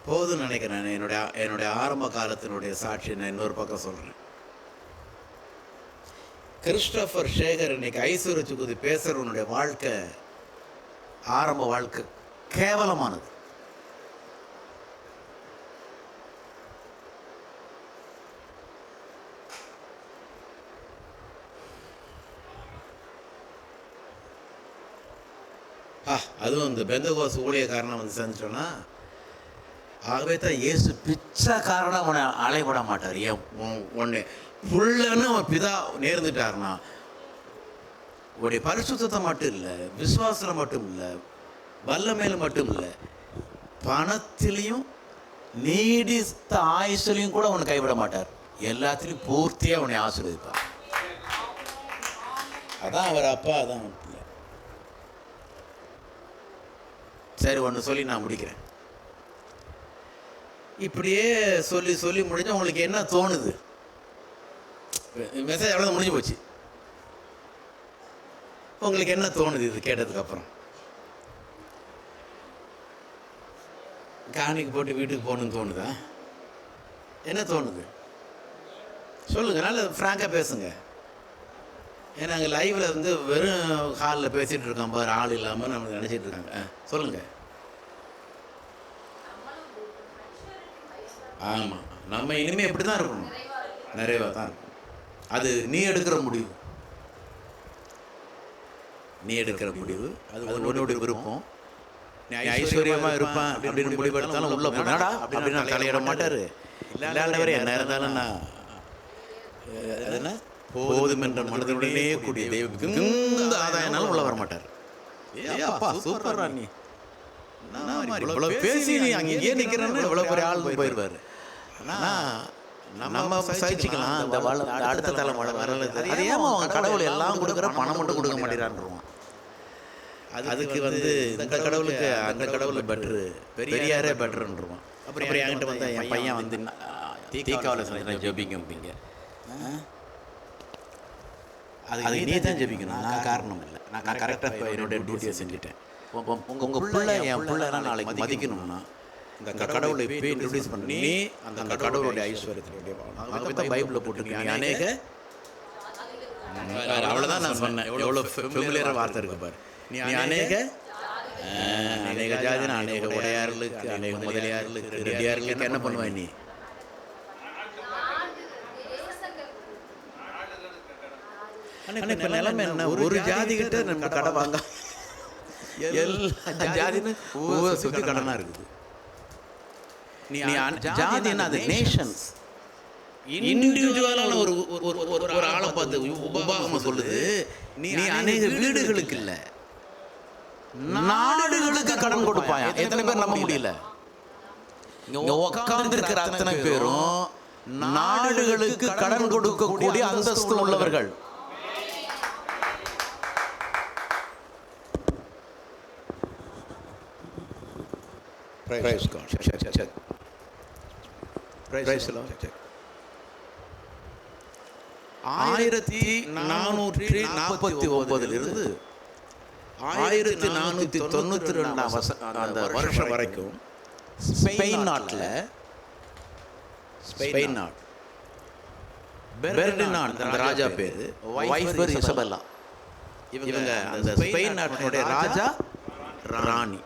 போதும்னு நினைக்கிறேன். என்னுடைய ஆரம்ப காலத்தினுடைய சாட்சி நான் இன்னொரு பக்கம் சொல்கிறேன். கிறிஸ்டோபர் சேகர் இன்னைக்கு ஐஸ்வர்ய சுகுதி பேசுறவனுடைய வாழ்க்கை, ஆரம்ப வாழ்க்கை கேவலமானது. அதுவும் இந்த பெந்தகோஸ் ஊழியக்காரனை வந்து செஞ்சிட்டோன்னா, ஆகவே தான் இயேசு பிச்சைக்காரனை அவனை அலைபட மாட்டார். ஏன் ஒன்று புள்ளன்னு அவன் பிதா நேர்ந்துட்டார்னா, உடைய பரிசுத்தத்தை மட்டும் இல்லை, விசுவாசத்தில் மட்டும் இல்லை, வல்லமையில் மட்டும் இல்லை, பணத்திலையும் நீடித்த ஆயுசுலையும் கூட அவனை கைவிட மாட்டார். எல்லாத்திலையும் பூர்த்தியாக அவனை ஆசீர்வதிப்பார். அதான் அவர் அப்பா, அதான் அவன் பிள்ளை. சரி, ஒன்று சொல்லி நான் முடிக்கிறேன். இப்படியே சொல்லி சொல்லி முடிஞ்சா உங்களுக்கு என்ன தோணுது? மெசேஜ் அவ்வளோ முடிஞ்சு போச்சு. உங்களுக்கு என்ன தோணுது இது கேட்டதுக்கப்புறம்? காணிக்கு போட்டு வீட்டுக்கு போகணுன்னு தோணுதா? என்ன தோணுது சொல்லுங்கள், நல்ல ஃப்ராங்காக பேசுங்க. ஏன்னா அங்கே லைவில் வந்து வெறும் ஹாலில் பேசிகிட்டு இருக்கோம் பாரு, ஆள் இல்லாமல் நம்ம நினச்சிட்டு இருக்காங்க. சொல்லுங்கள். ஆமாம், நம்ம இனிமேல் எப்படி தான் இருக்கணும்? நிறைவாக தான் இருக்கணும். அது நீ எடுக்கிற முடிவு, நீ எடுக்கிற முடிவு, அது உன்னோட விருப்பம். நீ ஐஸ்வர்யமாக இருப்பேன் அப்படின்னு முடிவெடுத்தாலும் உள்ள போனாடா அப்படின்னு நான் தலையிட மாட்டார். இல்லாண்டவரே என்ன இருந்தாலும் நான் என்ன போதும் என்ற மனதுடனே கூடிய தெய்வ ஆதாயனாலும் உள்ள வர மாட்டார். ஏப்பா சூப்பர்ரா, நீ இவ்வளோ பேசி நீ அங்கேயே நிற்கிறேன்னு இவ்வளோ பெரிய ஆள் போயிடுவார். நம்ம சகிச்சுக்கலாம். அந்த அடுத்த தலைமுறை வரல. அது ஏமா அவன் கடவுள் எல்லாம் கொடுக்குற, பணம் மட்டும் கொடுக்க மாட்டேறான்ருவான். அதுக்கு வந்து இந்த கடவுளுக்கு அந்த கடவுள் பெட்ரு, பெரியாரே பெட்ருன்றான். அப்புறம் என்கிட்ட வந்து என் பையன் வந்து தீக்காவில் சொல்கிறேன் ஜெபிங்க அப்படிங்க. அது நீ தான் ஜெபிக்கணும், நான் காரணம் இல்லை. நான் கரெக்டாக என்னுடைய டியூட்டியை செஞ்சுட்டேன். உங்கள் பிள்ளை என் பிள்ளைலாம் நாளைக்கு மதிக்கணும்னா இந்த கடவுளை இப்போ இன்ட்ரடியூஸ் பண்ணி அந்த கடவுளுடைய ஐஸ்வர்யத்தினுடைய தான் பைபிளில் போட்டுருக்கீங்க. அநேக அவ்வளோதான் நான் சொன்னேன். எவ்வளோ ஃபெமிலியராக வார்த்தை இருக்கு பாரு. நீ அநேக அநேக ஜாதினா அநேக உடையார்களுக்கு, அநேக முதலியார்களுக்கு, ரெட்டியார்களுக்கு என்ன பண்ணுவேன் நீ? இப்போ நிலைமை என்ன? ஒரு ஜாதி கிட்ட நம்ம கடை வாங்க, எல்லா ஜாதின்னு ஊரை சுற்றி கடனாக இருக்குது. நீ ஜாதின்னா அது நேஷன்ஸ், இண்டிவிஜுவலான ஒரு ஆளை பார்த்து உபாகமம் சொல்லுது. நீ அநேக வீடுகளுக்கு இல்லை, நாடுகளுக்கு கடன் கொடுப்பாயா? எத்தனை பேர் நம்ப முடியல? இங்க உட்கார்ந்து இருக்கிற அத்தனை பேரும் நாடுகளுக்கு கடன் கொடுக்கக்கூடிய அந்தஸ்து உள்ளவர்கள். Praise God. Check. Praise the Lord. Check. 1449 இருந்து 1492 அந்த வருஷம் வரைக்கும் ஸ்பெயின் நாட்டில் பெர்டினாண்ட் அந்த ராஜா பேர், வைஃப் பேர் இசபெல்லா. இவங்க அந்த ஸ்பெயின் நாட்டினுடைய ராஜா ராணி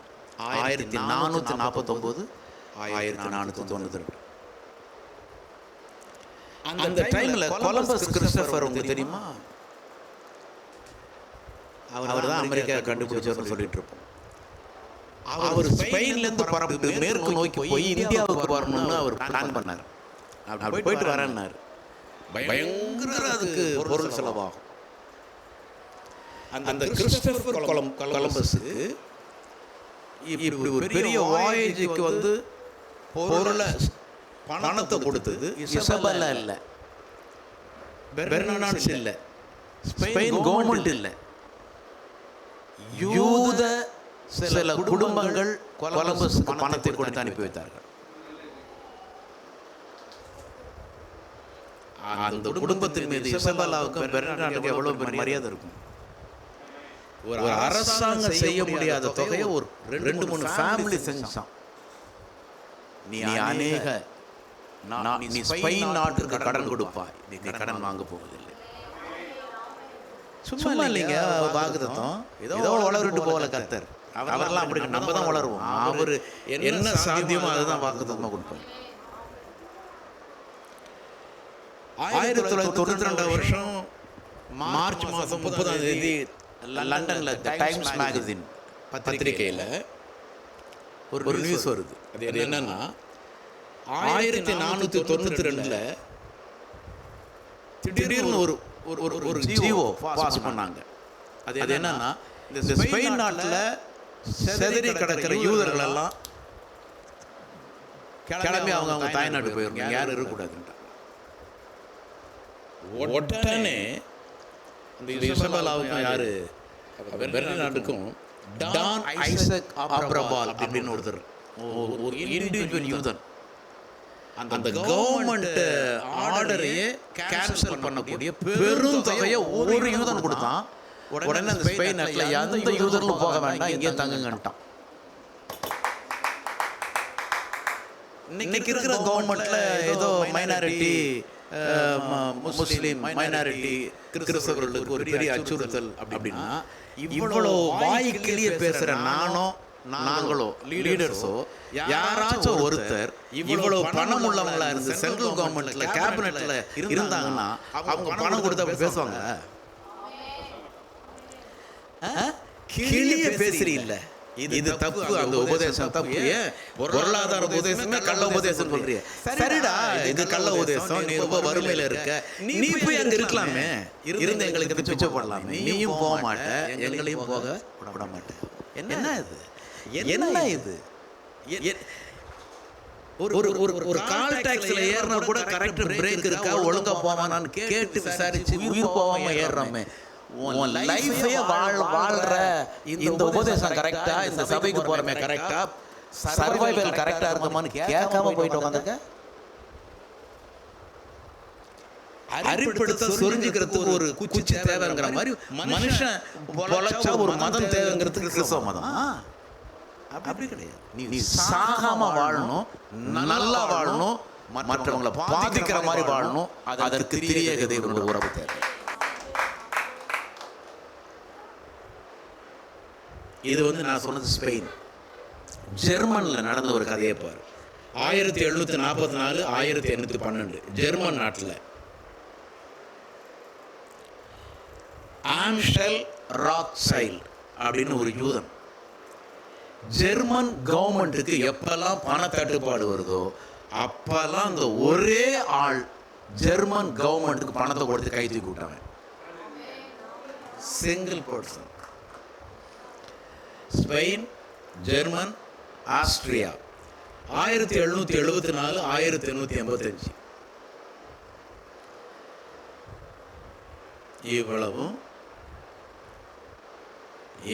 1449 1492. அந்த டைம்ல கொலம்பஸ் கிறிஸ்டோபர் உங்களுக்கு தெரியுமா? அவர் தான் அமெரிக்கா கண்டுபிடிச்சவர்னு சொல்லிட்டு இருப்போம். அவர் ஸ்பெயின்லேருந்து புறப்பட்டு மேற்கு நோக்கி போய் இந்தியாவுக்கு வரணும்னு அவர் பிளான் பண்ணார். அப்படி போயிட்டு வரேன்னாரு. பயங்கர அதுக்கு பொருள் செலவாகும். அந்த கிறிஸ்டோபர் கொலம்பஸுக்கு இப்படி ஒரு பெரிய வாயேஜுக்கு வந்து பொருளை பணத்தை கொடுத்தது இசபெல்லா இல்லை, பெர்னார்ட்ஸ் இல்லை, ஸ்பெயின் கவர்மெண்ட் இல்லை, யூத சில குடும்பங்கள் கொலம்பஸுக்கு பணத்தை கொடுத்து அனுப்பி வைத்தார்கள். அந்த குடும்பத்தின் மீது இசபெல்லாவுக்கும் பெர்னார்டுக்கும் எவ்வளவு பெரிய மரியாதை இருக்கும். ஒரு அரசாங்கம் செய்ய முடியாத தொகையை ஒரு 2-3 ஃபேமிலி செஞ்சான். நீ அநேக நீ ஸ்பெயின் நாட்டுக்கு கடன் கொடுப்பாய், நீ கடன் வாங்க போவதில்லை. சும்மா இல்லைங்க வாக்குத்தத்தம், ஏதோ வளர்விட்டு போகல கர்த்தர். அவரெல்லாம் அப்படி நம்ம தான் வளருவோம். அவர் என்ன சாத்தியமோ அதுதான் வாக்குத்தத்தமாக கொடுப்பார். 1992 வருஷம் மார்ச் மாதம் 30ஆம் தேதி லண்டனில் டைம்ஸ் மேகசின் பத்திரிகையில் ஒரு நியூஸ் வருது. அது என்னன்னா 1492 திடீர்னு ஒரு ஜிஓ பாஸ் பண்ணாங்க. அது என்னன்னா, இந்த ஸ்பெயின் நாட்டில் செதறி கிடக்கிற யூதர்கள் எல்லாம் கிளம்பி அவங்க தாய்நாட்டு போயிருந்தாங்க, யாரும் இருக்கக்கூடாதுன்றாங்க. உடனே இந்த இசபெல்லாவுக்கும் யாரு பெர்னார்டுக்கும் டான் ஐசக் ஆப்ரபால் அப்படின்னு ஒருத்தர், ஒரு இண்டிவிஜுவல் யூதன், அந்த கவர்மெண்ட் ஆர்டரையே கேன்சல் பண்ணக்கூடிய பெரும் தொகையை ஒரு யூதன் கொடுத்தான். உடனே அந்த ஸ்பெயின் நாட்டில் எந்த யூதர்களும் போக வேண்டாம், இங்கே தங்குங்கன்ட்டான். இன்னைக்கு இருக்கிற கவர்மெண்ட்ல ஏதோ மைனாரிட்டி, முஸ்லீம் மைனாரிட்டி, கிறிஸ்தவர்களுக்கு ஒரு பெரிய அச்சுறுத்தல் அப்படின்னா, இவ்வளோ வாய்க்கிலேயே பேசுகிற நாங்களோ லீடர்ஸோ யாராச்சும் ஒருத்தர் இவ்வளவு பணம் உள்ளவங்களா இருந்து சென்ட்ரல் கவர்மெண்ட்ல கேபினெட்ல இருந்தாங்கன்னா அவங்க பணம் கொடுத்து அப்படி பேசுவாங்க? கிளிய பேசுறீ இல்ல, இது தப்பு, அந்த உபதேசம் தப்பு. பொருளாதார உபதேசமே கள்ள உபதேசம் சொல்றிய, சரிடா இது கள்ள உபதேசம், நீ ரொம்ப வறுமையில இருக்க, நீ போய் அங்க இருக்கலாமே, இருந்து எங்களுக்கு பிச்சை போடலாமே, நீயும் போக மாட்ட, எங்களையும் போக விட மாட்டேன். என்ன இது, என்ன இது? ஒரு கால் டாக்ஸில ஏறினா கூட கரெக்ட் பிரேக் இருக்கா, ஒழுங்கா போவானான்னு கேட்டு விசாரிச்சு உயிர் போகாம ஏறுறோமே. உன் லைஃபே வாழ்ற இந்த உபதேசம் கரெக்டா, இந்த சபைக்கு போறமே கரெக்டா, சர்வைவல் கரெக்டா இருக்குமான்னு கேட்காம போயிட்டு உட்காந்துருக்க. அறிப்படுத்த சொரிஞ்சுக்கிறதுக்கு ஒரு குச்சி தேவைங்கிற மாதிரி மனுஷன் பொழைச்சா ஒரு மதம் தேவைங்கிறதுக்கு கிறிஸ்தவ மதம் அப்படி கிடையாது. நீ சாகாம வாழணும், நல்லா வாழணும், மற்றவங்களை பாதிக்கிற மாதிரி வாழணும். அதற்கு திரியேக தேவனுடைய உறவு தேவை. இது நான் சொன்னது ஸ்பெயின். ஜெர்மன்ல நடந்த ஒரு கதையை பாரு. 1744 1812 ஜெர்மன் நாட்டில் ஆம்ஸ்டெல் ராத்சைல்ட் அப்படின்னு ஒரு யூதன், ஜெர்மன் கவர்மெண்ட்டுக்கு எப்பெல்லாம் பண தட்டுப்பாடு வருதோ அப்பெல்லாம் அந்த ஒரே ஆள் ஜெர்மன் கவர்மெண்ட்டுக்கு பணத்தை கொடுத்து கை தூக்கி விட்டாங்க. Single person. Spain, German, Austria 1774 1885 இவ்வளவும்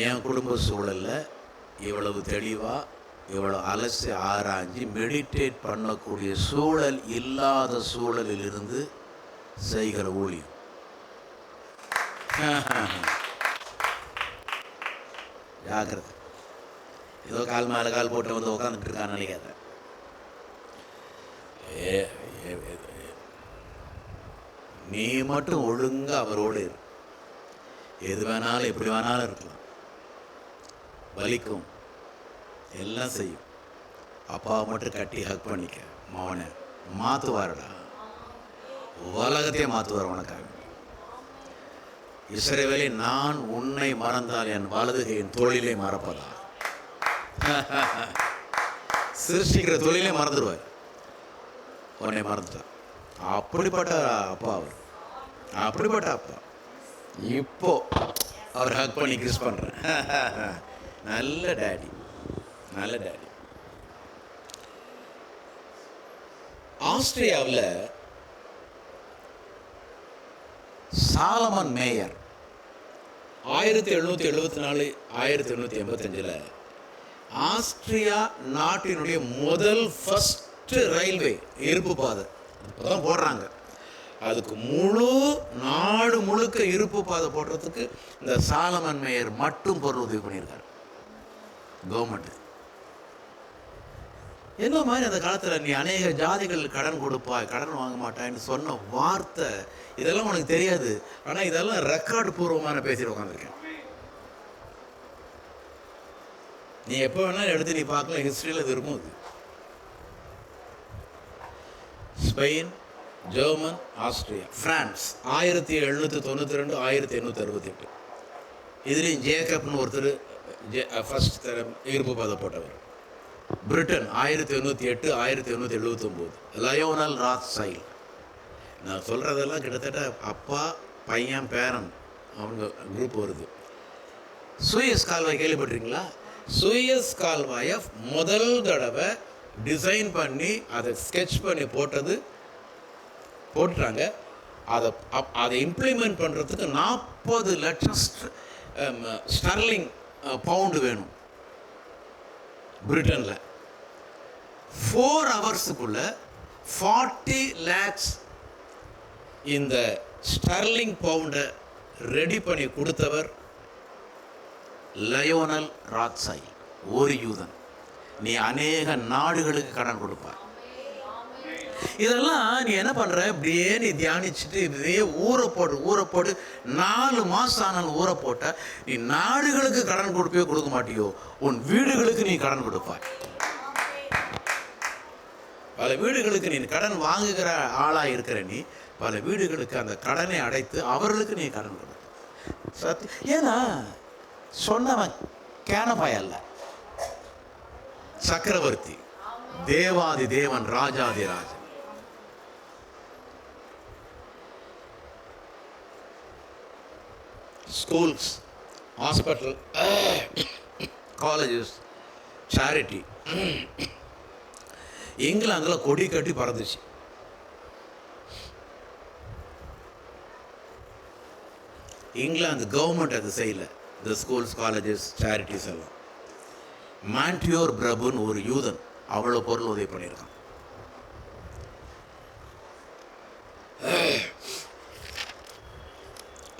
என் குடும்ப சூழல்ல இவ்வளவு தெளிவா, இவ்வளவு அலசி ஆராய்ஞ்சு மெடிடேட் பண்ணக்கூடிய சூழல் இல்லாத சூழலில் இருந்து செய்கிற ஊழியம். ஜாக்கிரதை. ஏதோ கால் மேலே கால் போட்டு வந்து உட்காந்துட்டு இருக்கான்னு நினைக்காத. நீ மட்டும் ஒழுங்கா அவரோடு இரு. எது வேணாலும் எப்படி வேணாலும் இருக்கலாம், வலிக்கும், எல்லாம் செய்யும். அப்பாவை மட்டும் கட்டி ஹக் பண்ணிக்க. மவனை மாற்றுவாருடா, உலகத்தையே மாற்றுவார் உனக்காக. இஸ்ரவேலே, நான் உன்னை மறந்தால் என் வலதுகையின் தொழிலை மறப்பதா. சிருஷ்டிக்கிற தொழிலே மறந்துடுவார், உன்னை மறந்துட்டார். அப்படிப்பட்ட அப்பா அவர், அப்படிப்பட்ட அப்பா. இப்போ அவர் ஹக் பண்ணி கிஸ் பண்றேன். நல்ல டேடி, நல்ல டேடி. ஆஸ்திரியாவில் சாலமன் மேயர் 1774 1885 ஆஸ்திரியா நாட்டினுடைய முதல் ஃபர்ஸ்ட் ரயில்வே இருப்பு பாதை இப்போதான் போடுறாங்க. அதுக்கு முழு நாடு முழுக்க இருப்பு பாதை போடுறதுக்கு இந்த சாலமன் மேயர் மட்டும் பொருள் உதவி பண்ணியிருக்காரு கவர்மெண்ட். என்ன மாதிரி அந்த காலத்தில் நீ அநேக ஜாதிகள் கடன் கொடுப்பாய், கடன் வாங்க மாட்டாய்ன்னு சொன்ன வார்த்தை இதெல்லாம் உனக்கு தெரியாது. ஆனால் இதெல்லாம் ரெக்கார்டு பூர்வமான பேசிட்டு உட்காந்துருக்கேன். நீ எப்போ வேணாலும் எடுத்து நீ பார்க்கலாம், ஹிஸ்ட்ரியில் இது இருக்கும். அது ஸ்பெயின், ஜெர்மன், ஆஸ்திரியா, பிரான்ஸ் 1792 1868. இதுலேயும் ஜேக்கப்னு ஒருத்தர் ஃபர்ஸ்ட் தரம் இருப்பு பதப்பட்டவர். Britain 1808 1879 Lionel Rothschild. நான் சொல்கிறதெல்லாம் கிட்டத்தட்ட அப்பா பையன் பேரன் அவங்க குரூப் வருது. சூயஸ் கால்வாய் கேள்விப்பட்டிருக்கீங்களா? சூயஸ் கால்வாயை முதல் தடவை டிசைன் பண்ணி அதை ஸ்கெட்ச் பண்ணி போட்டுறாங்க. அதை இம்ப்ளிமெண்ட் பண்ணுறதுக்கு 40 லட்சம் ஸ்டர்லிங் பவுண்டு வேணும். பிரிட்டனில் 4 ஹவர்ஸுக்குள்ள 40 lakhs இந்த ஸ்டர்லிங் பவுண்டை ரெடி பண்ணி கொடுத்தவர் லயோனல் ராத்சைல்ட், ஒரு யூதன். நீ அநேக நாடுகளுக்கு கடன் கொடுப்பார். இதெல்லாம் நீ என்ன பண்ணுற, இப்படியே நீ தியானிச்சுட்டு இதையே ஊற போட்டு 4 மாதம் ஆனாலும் ஊற போட்ட நீ நாடுகளுக்கு கடன் கொடுப்பே கொடுக்க மாட்டியோ, உன் வீடுகளுக்கு நீ கடன் கொடுப்பாய். பல வீடுகளுக்கு நீ கடன் வாங்குகிற ஆளாக இருக்கிற நீ பல வீடுகளுக்கு அந்த கடனை அடைத்து அவர்களுக்கு நீ கடன் கொடு. ஏன்னா சொன்னவன் கேனபாய் அல்ல, சக்கரவர்த்தி, தேவாதி தேவன், ராஜாதி Rajan. Schools, hospital, colleges, charity இங்கிலாந்தில் கொடி கட்டி பறந்துச்சு. இங்கிலாந்து கவர்மெண்ட் அது செய்யல. இந்த ஸ்கூல்ஸ், காலேஜஸ், சேரிட்டிஸ் எல்லாம். மாண்டியோர் பிரபுன்னு ஒரு யூதன் அவ்வளோ பொருள் உதவி பண்ணியிருக்கான்.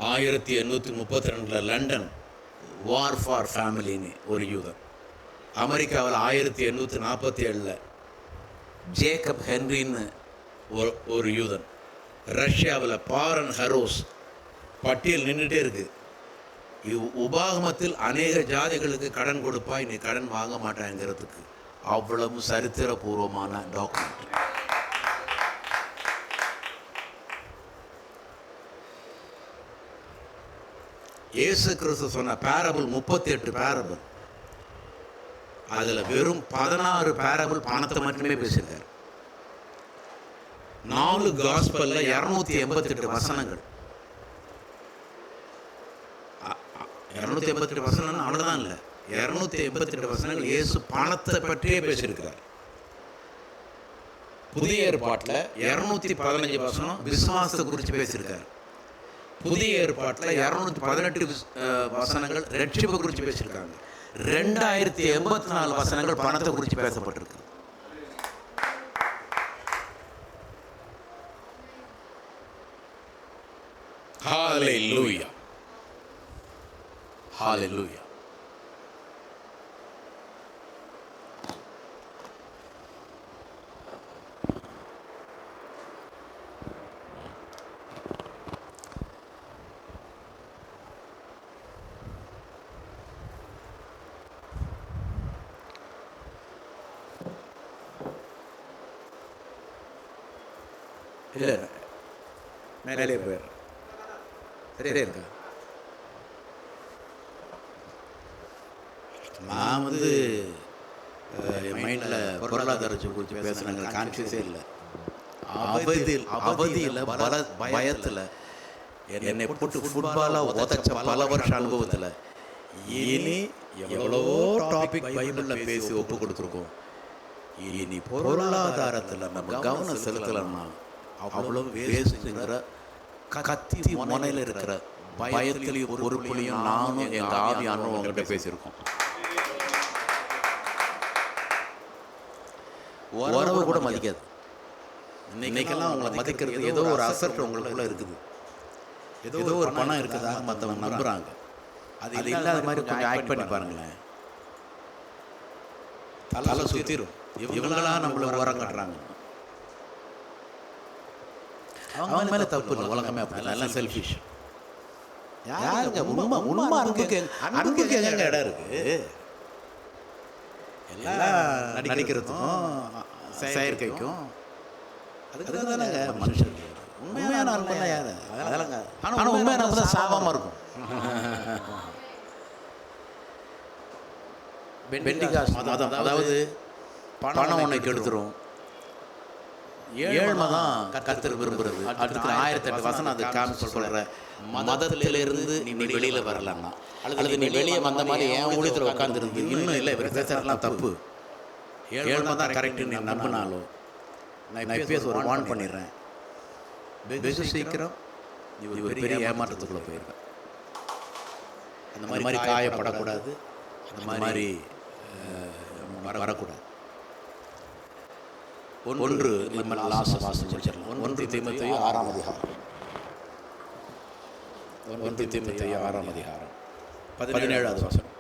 ஆ 1832 லண்டன் வார் ஃபார் ஃபேமிலின்னு ஒரு யூதன். அமெரிக்காவில் 1847 ஜேக்கப் ஹென்ரின்னு ஒரு யூதன். ரஷ்யாவில் பாரன் ஹரோஸ். பட்டியல் நின்றுட்டே இருக்கு. உபாகமத்தில் அநேக ஜாதிகளுக்கு கடன் கொடுப்பாய், நீ கடன் வாங்க மாட்டாங்கிறதுக்கு அவ்வளவு சரித்திரபூர்வமான டாக்குமெண்ட். இயேசு கிறிஸ்து சொன்ன பேரபிள் 38 பேரபிள். அதில் வெறும் 16 பேரபிள் பணத்தை மட்டுமே பேசியிருக்காரு. 4 காஸ்பல்ல 288 வசனங்கள். 288 வசனம் அவ்வளோதான் இல்லை, 288 வசனங்கள் இயேசு பணத்தை பற்றியே பேசியிருக்கிறார். புதிய ஏற்பாட்டில் 215 வசனம் விசுவாசத்தை குறித்து பேசியிருக்காரு. புதிய ஏற்பாட்டில் 218 வசனங்கள் ரட்சிப்பை குறித்து பேசியிருக்காங்க. 2084 வசனங்கள் பணத்தை குறித்து பேசப்பட்டிருக்கு. ஹல்லேலூயா, ஹல்லேலூயா. இல்லை மேலே போயிடுறேன். சரியா இருக்கா? நான் என் மைண்டில் பொருளாதாரத்தை குறித்து பேசுனாங்க, கான்ஷியஸே இல்லை. அவதியில் பயத்தில் என்னை போட்டு ஃபுட்பாலாக உதச்ச பல வருஷ அனுபவத்தில் இனி எவ்வளவோ டாபிக் பைபிளில் பேசி ஒப்பு கொடுத்துருக்கோம். இனி பொருளாதாரத்தில் நம்ம கவனம் செலுத்தலைன்னா அவ்வளவு வேஸ்ட்டுங்கிற கத்தி முனையில் இருக்கிற பயத்திலையும் பொறுப்புலையும் நானும் எங்கள் ஆவி அனுபவங்கிட்ட பேசியிருக்கோம். உறவு கூட மதிக்காது. இன்னைக்கெல்லாம் உங்களை மதிக்கிறது ஏதோ ஒரு அசட் உங்களுக்குள்ள இருக்குது, ஏதோ ஒரு பணம் இருக்குதா மற்றவங்க நம்புகிறாங்க. அது இல்லாத மாதிரி கொஞ்சம் ஆக்ட் பண்ணி பாருங்களேன், தலை சுற்றிடும். இவங்களா நம்மள ஓரம் காட்டுறாங்க. அவங்க மேலே தப்பு இல்லை, உலகமே அப்படி எல்லாம் செல்ஃபிஷ். யாருங்க உண்மை உண்மை அன்புக்கு எங்க இடம் இருக்கு? எல்லாம் நடிக்கிறதுக்கும் செயற்கைக்கும் அதுக்கு தானேங்க மனுஷன். உண்மையான அன்பெல்லாம் யாரு? அதெல்லாம் ஆனால் உண்மையான அன்பு தான் சாபமாக இருக்கும். பெண்டிகாஸ் மதம், அதாவது பணம் உன்னை கெடுத்துரும், ஏழ்மை தான் கர்த்தர் விரும்புறது. அடுத்து 1008 வசனம் அது காமிச்சு சொல்கிற மதத்திலிருந்து நீ வெளியில் வரலன்னா, அல்லது நீ வெளியே வந்த மாதிரி என் ஊழியத்தில் உட்காந்துருந்து இன்னும் இல்லை இவர் பேசுறதுலாம் தப்பு, ஏழ்மை தான் கரெக்டு நீ நம்பினாலும் நான் இப்பயே ஒரு வார்ன் பண்ணிடுறேன், வெகு சீக்கிரம் நீ ஒரு பெரிய ஏமாற்றத்துக்குள்ளே போயிருக்கேன். அந்த மாதிரி காயப்படக்கூடாது, அந்த மாதிரி வரக்கூடாது. ஒன்று நம்ம வாசம் முடிச்சிடலாம். 1 தீமோத்தேயு 6ஆம் அதிகாரம், 1 தீமோத்தேயு 6ஆம் அதிகாரம் 17வது வசனம்.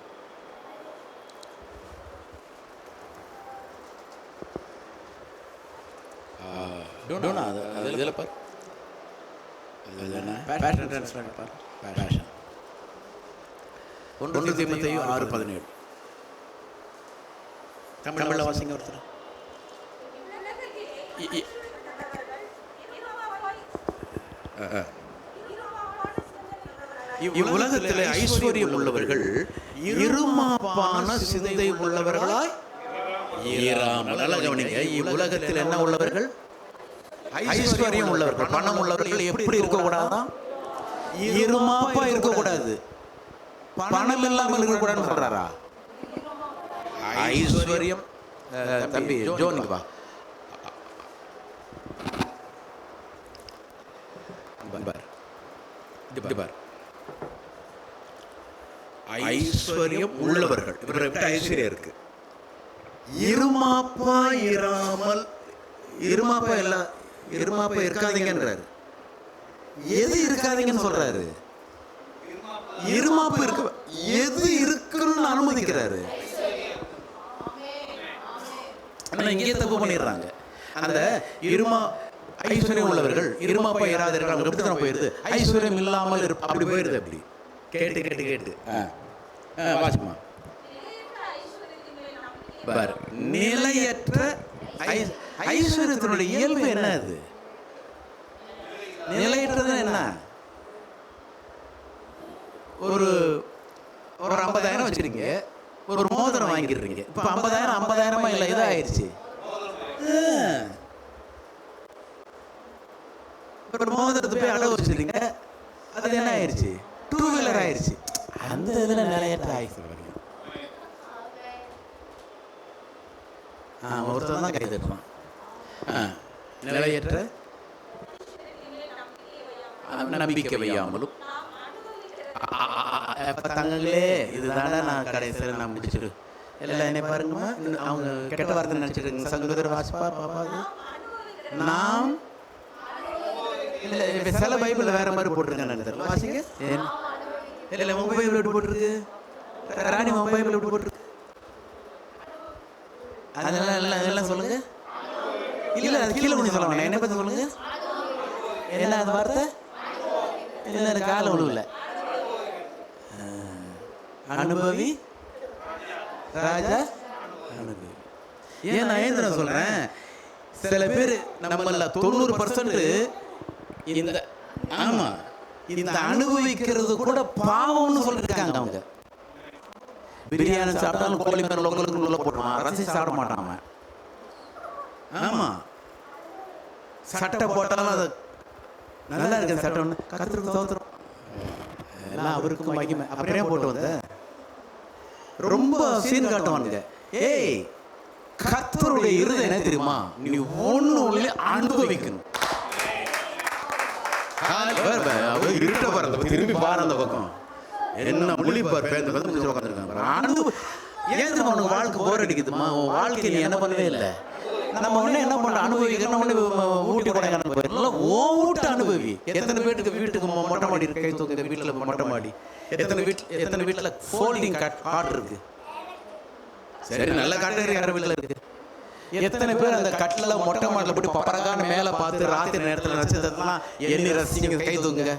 அதில் பார், பேஷன். 1 தீமோத்தேயு 6:17 தமிழில் வாசிங்க ஒருத்தர். இவ்வுலகத்தில் ஐஸ்வர்யம் உள்ளவர்கள் இருமாப்பான சிந்தை உள்ளவர்களாய் இராமல். நல்லா கவனிங்க, இவ்வுலகத்தில் என்ன உள்ளவர்கள்? ஐஸ்வர்யம் உள்ளவர்கள், பணம் உள்ளவர்கள் எப்படி இருக்கக்கூடாதான்? இருமாப்பா இருக்கக்கூடாது, பணம் இல்லாமல் இருக்கக்கூடாதுன்னு சொல்றாரா? ஐஸ்வர்யம் தம்பி ஜோனுக்கு வா. ஐஸ்வர்யம் உள்ளவர்கள், இவரை விட்டு ஐஸ்வர்யம் இருக்கு. இருமாப்பா இராமல், இருமாப்பா இல்ல, இருமாப்பா இருக்காதீங்கன்றாரு. எது இருக்காதீங்கன்னு சொல்றாரு? இருமாப்பு இருக்கு, எது இருக்குன்னு அனுமதிக்கிறாரு. ஆனா இங்கே தப்பு பண்ணிடுறாங்க. அந்த ஐஸ்வர்யம் உள்ளவர்கள் இருமாப்பா இராத இருக்காங்க, எப்படி தான் போயிருது? ஐஸ்வர்யம் இல்லாமல் அப்படி போயிருது. அப்படி கேட்டு கேட்டு கேட்டு வாசிமா பார். நிலையற்ற ஐஸ்வர்யத்தினுடைய இயல்பு என்ன? அது நிலையற்றது என்ன? ஒரு 50,000 வச்சிருக்கீங்க, ஒரு மோதிரம் வாங்கிடுறீங்க. இப்போ 50,000 இல்லை, இது ஆயிடுச்சு. ஒரு மோதிரத்தை போய் அடகு வச்சிருக்கீங்க, அது என்ன ஆயிடுச்சு? 2 வீலர் ஆயிடுச்சு. அந்த இதில் நிலையற்ற ஐஸ்வர்யம். ஒருத்தர் தான் கை தட்டுவான். நிலையற்ற நம்பிக்கை வையாமலும். தங்களே இதுதானே நான் கடைசியில் நான் முடிச்சிடு எல்லாம் என்ன பாருங்கம்மா, அவங்க கெட்ட வார்த்தை நினச்சிட்டு சங்கோதர வாசிப்பா பாப்பா. நாம் இல்லை, சில பைபிள் வேற மாதிரி போட்டிருக்கேன் நினைக்கிறேன். வாசிங்க. இல்லை உங்க பைபிள் எப்படி போட்டிருக்கு? ராணி உங்க பைபிள் எப்படி போட்டிருக்கு? அதெல்லாம் எல்லாம் சொல்லுங்க. இல்லை அது கீழே முடிஞ்சு சொல்லுவாங்க, என்னை பற்றி சொல்லுங்க. என்ன அந்த வார்த்தை? இல்லை எனக்கு காலம் ஒழுவில்லை. அனுபவி ராஜா அனுபவி. ஏன் நான் ஏன் சொல்றேன்? சில பேர் நம்மள 90% இந்த ஆமா இந்த அனுபவிக்கிறது கூட பாவம்னு சொல்லிருக்காங்க. அவங்க பிரியாணி சாப்பிட்டாலும் கோழி மேல லோக்கலுக்கு உள்ள போட்டுருவான், ரசிச்சு சாப்பிட மாட்டான். ஆமா சட்டை போட்டாலும் அது நல்லா இருக்கு சட்டை, ஒன்று கத்துருக்கு தோத்துரும் எல்லாம் அவருக்கும் மகிமை. அப்படியே போட்டு வந்த ரொம்ப சீன் காட்டுவானுங்க. ஏய், கர்த்தருடைய இருதயம் என்ன தெரியுமா? நீ ஒண்ணு அனுபவிக்கணும். இருட்ட பாரு, திரும்பி பாரு அந்த பக்கம், என்ன முழிப்பார் பேருந்து வந்து உட்காந்துருக்காங்க. ஏன் உனக்கு வாழ்க்கை போர் அடிக்குதுமா? உன் வாழ்க்கை நீ என்ன பண்ணவே இல்லை. நம்ம ஒண்ணு என்ன பண்றோம்? அனுபவிக்கிறோம். ஒண்ணு ஊட்டி கொடைக்கானல் போயிடலாம். ஓ வீட்டு அனுபவி. எத்தனை வீட்டுக்கு மொட்டை மாடி இருக்கு? கை தூக்குற வீட்டுல மொட்டை மாடி. எத்தனை வீட்டுல ஃபோல்டிங் காட் இருக்கு? சரி, நல்ல காட்டு யார வீட்டுல இருக்கு. எத்தனை பேர் அந்த கட்டில் மொட்டை மாடல போட்டு பப்பரக்கான மேலே பார்த்து ராத்திரி நேரத்தில் நட்சத்திரத்தெல்லாம் எண்ணி ரசிங்க, கை தூங்க.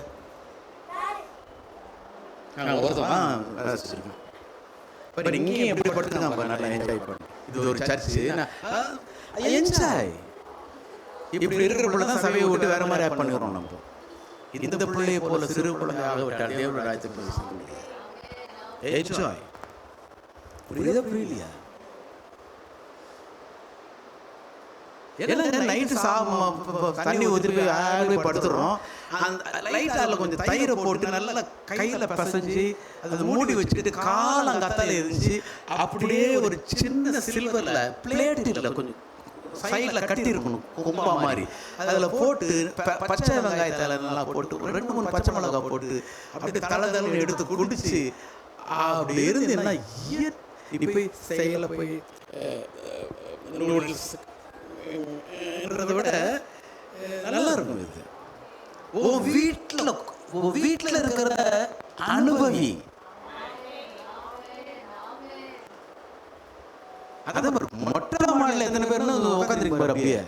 ரசிச்சிருக்கோம். இப்போ இங்கேயும் எப்படி படுத்துக்காம நல்லா என்ஜாய் பண்ணு. இது ஒரு சர்ச்சு, என்ஜாய். இப்படி இருக்கிற பிள்ளை தான் சபையை விட்டு வேற மாதிரி ஆட் பண்ணிடுறோம் நம்ம. இந்த பிள்ளையை போல சிறு பிள்ளை ஆக விட்டால் தேவனுடைய ராஜ்யத்தை போய் சொல்ல முடியாது. என்ஜாய். புரியுதா புரியலையா? ஏன்னா நைட்டு தண்ணி ஊற்றி போய் படுத்துறோம். அந்த லைட்டால் கொஞ்சம் தயிரை போட்டு நல்லா கையில் பசைஞ்சு அதை மூடி வச்சுக்கிட்டு காலம் கத்தால இருந்துச்சு. அப்படியே ஒரு சின்ன சில்வரில் பிளேட்டில் கொஞ்சம் சைடில் கட்டி இருக்கணும், கும்பா மாதிரி. அதில் போட்டு பச்சை வெங்காயத்தால நல்லா போட்டு ஒரு 2-3 பச்சை மிளகா போட்டு அப்படி தலை எடுத்து குடிச்சு அப்படி இருந்து என்ன இப்போ செயல போய் நூடுல்ஸ் விட நல்லா இருக்கும். இது வீட்டில் இருக்கிற அனுபவி. அதே மாதிரி மொட்டை மாடல எத்தனை பேர்னு உட்காந்துருக்கு பாரு அப்படியே.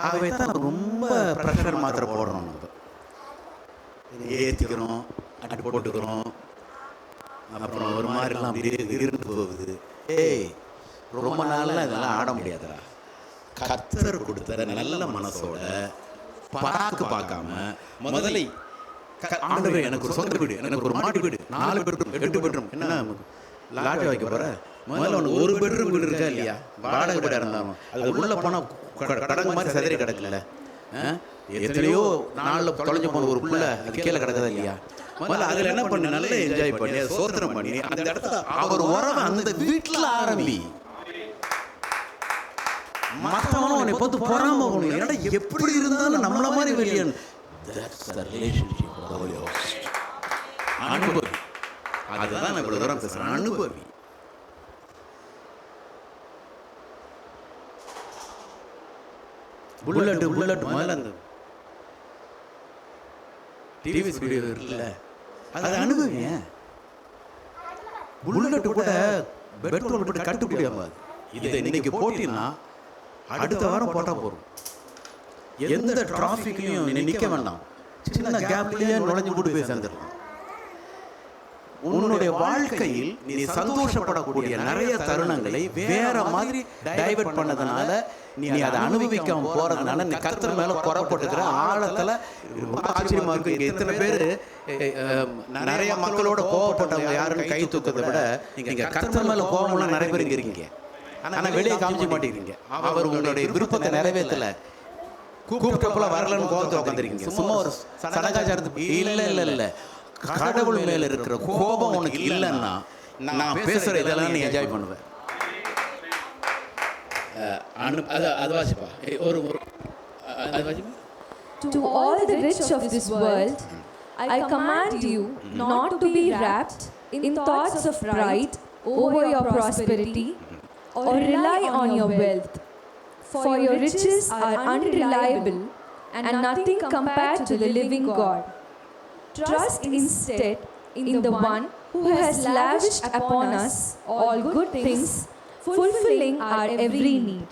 ஆகவே தான் ரொம்ப ப்ரெஷர் மாத்திரை போடுறோம். நம்ம ஏற்றிக்கிறோம், அட்டு போட்டுக்கிறோம், அப்புறம் ஒரு மாதிரிலாம் அப்படியே இருந்து போகுது. ஏய், ரொம்ப நாளெலாம் இதெல்லாம் ஆட முடியாதுடா. கர்த்தர் கொடுத்த நல்ல மனசோட பராக்கு பார்க்காம முதலை ஆண்டவே எனக்கு ஒரு சொந்த வீடு, எனக்கு ஒரு மாடி வீடு, 4 பெட்ரூம் 8 பெட்ரூம், என்ன லாட்ஜ் வைக்க போற? முதல்ல உனக்கு ஒரு பெட்ரூம் வீடு இருக்கா இல்லையா? வாடகை வீடாக இருந்தாலும் அது உள்ள போனால் கடங்கு மாதிரி சதுரி கிடக்கல. எத்தனையோ நாளில் தொலைஞ்சு போன ஒரு புள்ள அது கீழே கிடக்குதா இல்லையா? முதல்ல அதில் என்ன பண்ணி நல்லா என்ஜாய் பண்ணி சோத்திரம் பண்ணி அந்த இடத்துல அவர் உறவை அந்த வீட்டில் ஆரம்பி. மற்றவனும் உன்னை பார்த்து பொறாம போகணும். ஏன்னா எப்படி இருந்தாலும் நம்மள மாதிரி வெளியே அனுபவி. அதுதான் நான் இவ்வளவு தூரம் பேசுறேன். அனுபவி. புல்லட் மேல அந்த டிவி வீடியோ இருக்குல்ல, அது அனுபவிங்க. புல்லட் கூட பெட்ரோல் போட்டு கட்டுப்பிடியாம இதை இன்னைக்கு போட்டினா அடுத்த வாரம் போட்டா போறோம். எந்த டிராஃபிக்லையும் நிற்க வேண்டாம், சின்ன கேப்லயே நுழைஞ்சு போட்டு போய் சேர்ந்துடலாம். உன்னுடைய வாழ்க்கையில் நீ சந்தோஷப்படக்கூடிய நிறைய தருணங்களை வேற மாதிரி டைவர்ட் பண்ணதுனால நீ அதை அனுபவிக்காம போறதுனால நீ கர்த்தர் மேல குறப்பட்டுக்கிற ஆழத்துல ரொம்ப ஆச்சரியமா இருக்கு. இங்க எத்தனை பேரு நிறைய மக்களோட கோவப்பட்டவங்க யாருன்னு கை தூக்கத்தை விட நீங்க கர்த்தர் மேல கோவம்லாம் நிறைய பேர் இங்க இருக்கீங்க. ஆனா வெளியே காமிக்க மாட்டேங்கிறீங்க. அவர் உங்களுடைய விருப்பத்தை நிறைவேற்றல, கூப்பிட்டப்பல வரலன்னு கோபத்தை உட்காந்துருக்கீங்க. சும்மா ஒரு சடங்காச்சாரத்து இல்ல கடவுள் மேல இருக்கிற கோபம் உனக்கு இல்லைன்னா நான் பேசுற இதெல்லாம் நீ என்ஜாய் பண்ணுவேன். To all the rich of this world, I command you not to be wrapped in thoughts of pride over your prosperity or rely on your wealth. For your riches are unreliable and nothing compared to the living God. Trust instead in the one who has lavished upon us all good things, fulfilling our every need.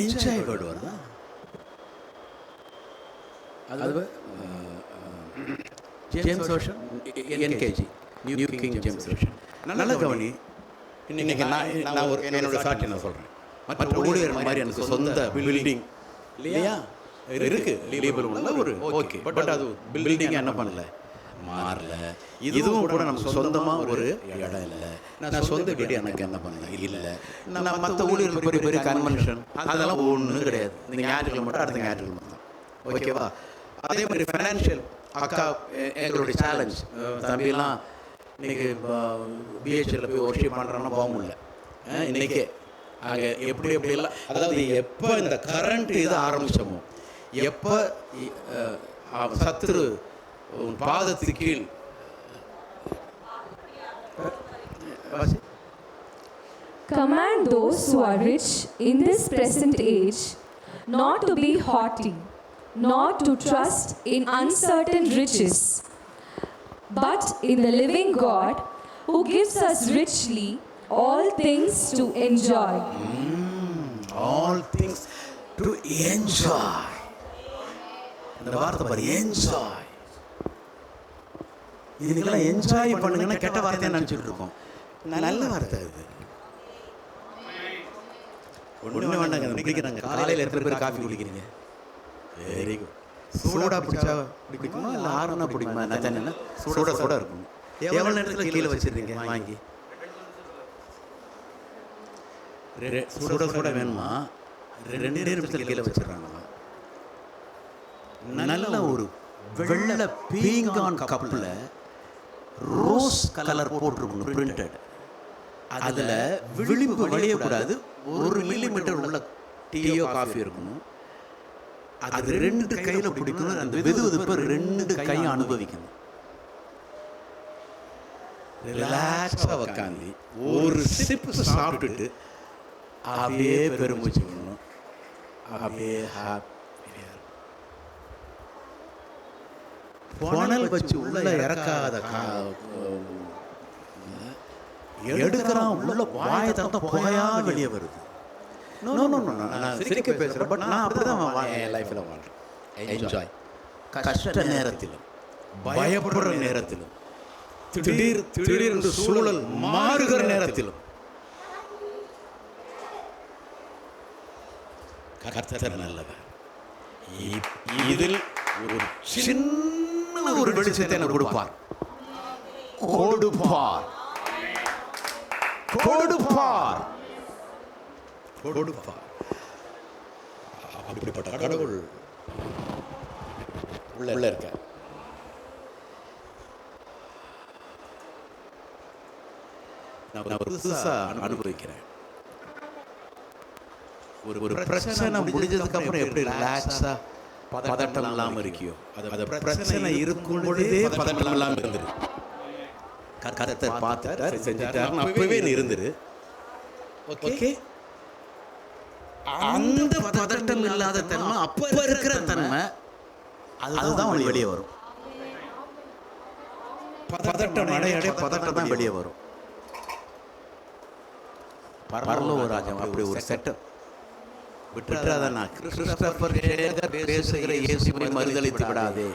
Enjoy word varudha. Adu James Ocean NKG New King James Ocean. நல்ல கவனி. இன்னைக்கு நான் ஒரு என்னோட சாட்சி நான் சொல்றேன். மற்ற ஊழியர் மாதிரி எனக்கு சொந்த பில்டிங் இல்லையா இருக்கு, லீபல் உள்ள ஒரு ஓகே. பட் அது பில்டிங் என்ன பண்ணல, மாறல. இதுவும் கூட நமக்கு சொந்தமா ஒரு இடம் இல்லை. நான் சொந்த வீடு எனக்கு என்ன பண்ணல இல்லை. நான் மற்ற ஊழியர்கள் பெரிய பெரிய கன்வென்ஷன் அதெல்லாம் ஒன்றும் கிடையாது. இந்த ஞாயிற்றுக்கிழமை மட்டும் அடுத்த ஞாயிற்றுக்கிழமை தான், ஓகேவா? அதே மாதிரி ஃபைனான்ஷியல் அக்கா எங்களுடைய சேலஞ்ச் தம்பியெல்லாம் இன்னைக்கு பிஹெச்எல்ல போய் ஒர்ஷிப் பண்ணுறோன்னா போக முடியல இன்னைக்கே. ஆக எப்படி எல்லாம், அதாவது எப்போ இந்த கரண்ட் இது ஆரம்பிச்சோமோ, எப்போ சத்துரு பாதத்துக்கு கீழ் Command those who are rich in this present age not to be haughty, not to trust in uncertain riches, but in the living God who gives us richly all things to enjoy. All things to enjoy. இந்த வார்த்தை பாரு, enjoy. இதுக்கெல்லாம் enjoy பண்ணுங்கன்னா கெட்ட வார்த்தையை நினச்சிட்டு இருக்கோம். நல்ல வார்த்தை இது. ஒன்று வேண்டாங்க, குடிக்கிறாங்க. காலையில் எத்தனை பேர் காஃபி குடிக்கிறீங்க? Very good. சூடாக பிடிச்சா பிடிக்குமா இல்லை ஆறுனா பிடிக்குமா? நான் தானே சூடாக இருக்கும். எவ்வளோ நேரத்தில் கீழே வச்சுருக்கீங்க வாங்கி? சூட வேணுமா? 2 நிமிஷத்தில் கீழே வச்சிடறாங்களா? நல்ல ஒரு வெள்ளை பீங்கான் கப்பில் ரோஸ் கலர் போட்டிருக்கணும், பிரிண்டட். அதில் விளிம்பு வழியக்கூடாது. 1 மில்லிமீட்டர் உள்ள டீயோ காஃபி இருக்கணும். அது 2 கையில் பிடிக்கணும். அந்த வெதுவெதுப்பை 2 கையும் அனுபவிக்கணும். ரிலாக்ஸாக உக்காந்து ஒரு சிப்பு சாப்பிட்டுட்டு அப்படியே பெருமூச்சு விடணும். அப்படியே ஹாப்பியாக புனல் வச்சு உள்ள இறக்காத எடுக்கிறான். உள்ள வாயை திறந்தா புகையா வெளியே வருது. நான் சிரிக்க பேசுகிறேன், பட் நான் அப்படிதான் என் லைஃப்பில் வாழ்றேன். என்ஜாய். கஷ்ட நேரத்திலும் பயப்படுற நேரத்திலும் திடீர் சூழல் மாறுகிற நேரத்திலும் கர்த்தர் நல்லவர். இதில் ஒரு சின்ன ஒரு வெளிச்சத்தை எனக்கு கொடுப்பார். கொடுப்பார் கொடுப்பார் கொடுப்பார். அப்படிப்பட்ட கடவுள் உள்ள இருக்க. நான் ஒரு புதுசா அனுபவிக்கிறேன். ஒரு பிரச்சனை முடிஞ்சதுக்கு அப்புறம் எப்படி ரிலாக்ஸா பதட்டம் இல்லாம இருக்கியோ, அது பிரச்சனை இருக்கும் பொழுதே பதட்டம் இல்லாம இருந்துரு. கர்த்தர் பார்த்தார், செஞ்சுட்டார், அப்பவே இருந்துரு. ஓகே, அந்த பதட்டம் இல்லாத தன்மை, அப்ப இருக்கிற தன்மை, அதுதான் உனக்கு வெளியே வரும். பதட்டம் அடைய பதட்டம் தான் வெளியே வரும். பரலோக ராஜ்யம் அப்படி ஒரு செட்டப். விட்டுறாத. நான் கிறிஸ்டோபர் சேகர் பேசுகிற இயேசுவை மறுதலித்து விடாதே.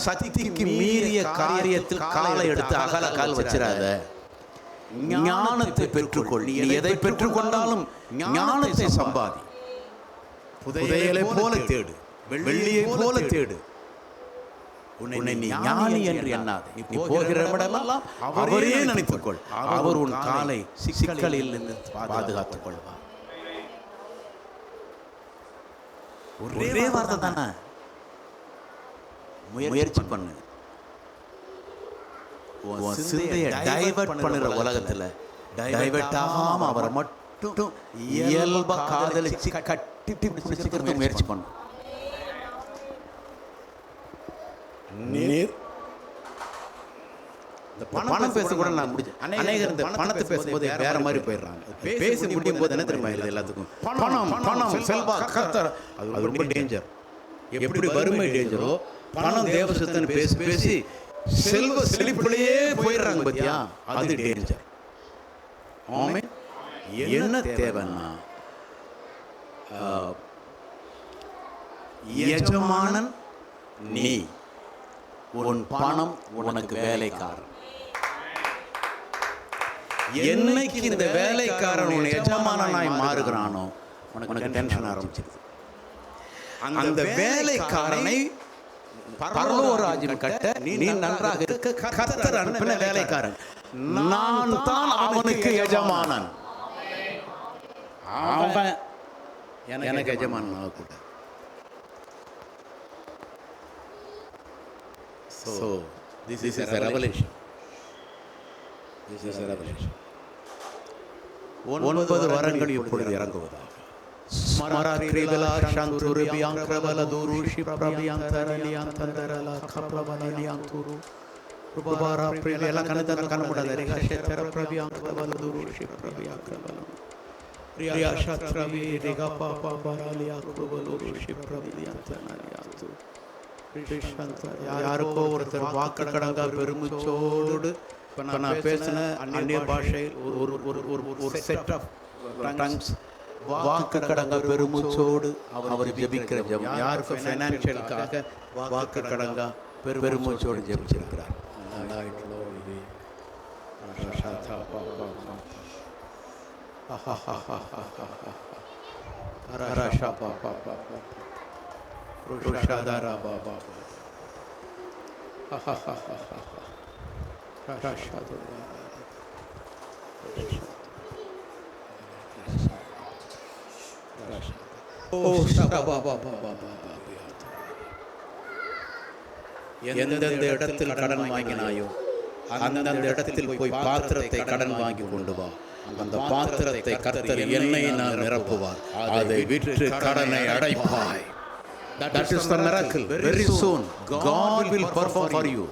சக்திக்கு மீறிய காரியத்தில் காலை எடுத்து அகல கால் வச்சிடாத. ஞானத்தை பெற்றுக்கொள். நீ எதை பெற்றுக்கொண்டாலும் ஞானத்தை சம்பாதி. புதையலை போல தேடு, வெள்ளியை போல தேடு. உன்னை நீ ஞானி என்று எண்ணாதே. நீ போகிற இடமெல்லாம் அவரே நினைத்துக்கொள். அவர் உன் காலை சிக்கலில் இருந்து பாதுகாத்துக் கொள்வார். ஒரே வார்த்தை தானே. முயற்சி பண்ணு. சிந்தையை டைவர்ட் பண்ணுற உலகத்துல டைவர்ட் ஆகாம அவரை மட்டும் இயல்பா காதலிச்சு கட்டி பிடிச்சிக்கிறது முயற்சி பண்ணு. பணம் பேச கூட நான் முடிச்சேன். அநேகர் இந்த பணத்தை பேசும்போது வேற மாதிரி போயிடுறாங்க. பேசி முடியும் போது என்ன தெரியுமா இது எல்லாத்துக்கும்? பணம் பணம் செல்வா கர்த்தர். அது ரொம்ப டேஞ்சர். எப்படி வறுமை டேஞ்சரோ, பணம் தேவசத்தன்னு பேசி பேசி செல்வ செழிப்பிலேயே போயிடுறாங்க பத்தியா, அது டேஞ்சர். ஆமென். என்ன தேவைன்னா, எஜமானன் நீ, உன் பணம் உனக்கு வேலைக்காரன். என்னைக்கு இந்த வேலைக்காரன் உன் எஜமானனாய் மாறுகிறானோ உனக்கு டென்ஷன் ஆரம்பிச்சிருது. அந்த வேலைக்காரனை பரலோக ராஜ்யம் கட்ட நீ நன்றாக இருக்க கர்த்தர் அனுப்பின வேலைக்காரன். நான் தான் அவனுக்கு எஜமானன். அவன் எனக்கு எஜமானன் ஆகக்கூடாது. So this is a revelation. This is a revelation. 9 வரங்கள் இப்பொழுது இறங்குவதாக. ஸ்மரா கிரிபலா சாந்துரு பியாங்க்ரபல துருஷி பிரபியாந்தரலியாந்தரலா கப்ரபலலியாந்துரு ருபாரா பிரில எல்லாம் கண்ண முடாத ரேகா ஷேத்ர பிரபியாங்க்ரபல துருஷி பிரபியாங்க்ரபல ரியா ஷத்ரவி ரேகா பாபா பரலியா குபலுருஷி பிரபியாந்தரலியாந்து. யாருக்கோ ஒருத்தர் வாக்கு கடங்க பெருமிச்சோடு இப்போ நான் பேசின அந்நிய பாஷையில் ஒரு ஒரு ஒரு ஒரு செட் ஆஃப் டங்ஸ் வாக்கு கடங்க பெருமூச்சோடு அவர் ஜெபிக்கிற ஜெபம். யாருக்கு ஃபைனான்ஷியலுக்காக வாக்கு கடங்க பெருமூச்சோடு ஜெபிச்சிருக்கிறார். எந்தெந்த இடத்தில் கடன் வாங்கினாயோ அந்தந்த இடத்தில் போய் பாத்திரத்தை கடன் வாங்கி கொண்டு வா. அந்த பாத்திரத்தை கர்த்தர் எண்ணெயினால் நிரப்புவார். அதை விற்று கடனை அடைப்பாய். That is the miracle. Very soon God will perform for you.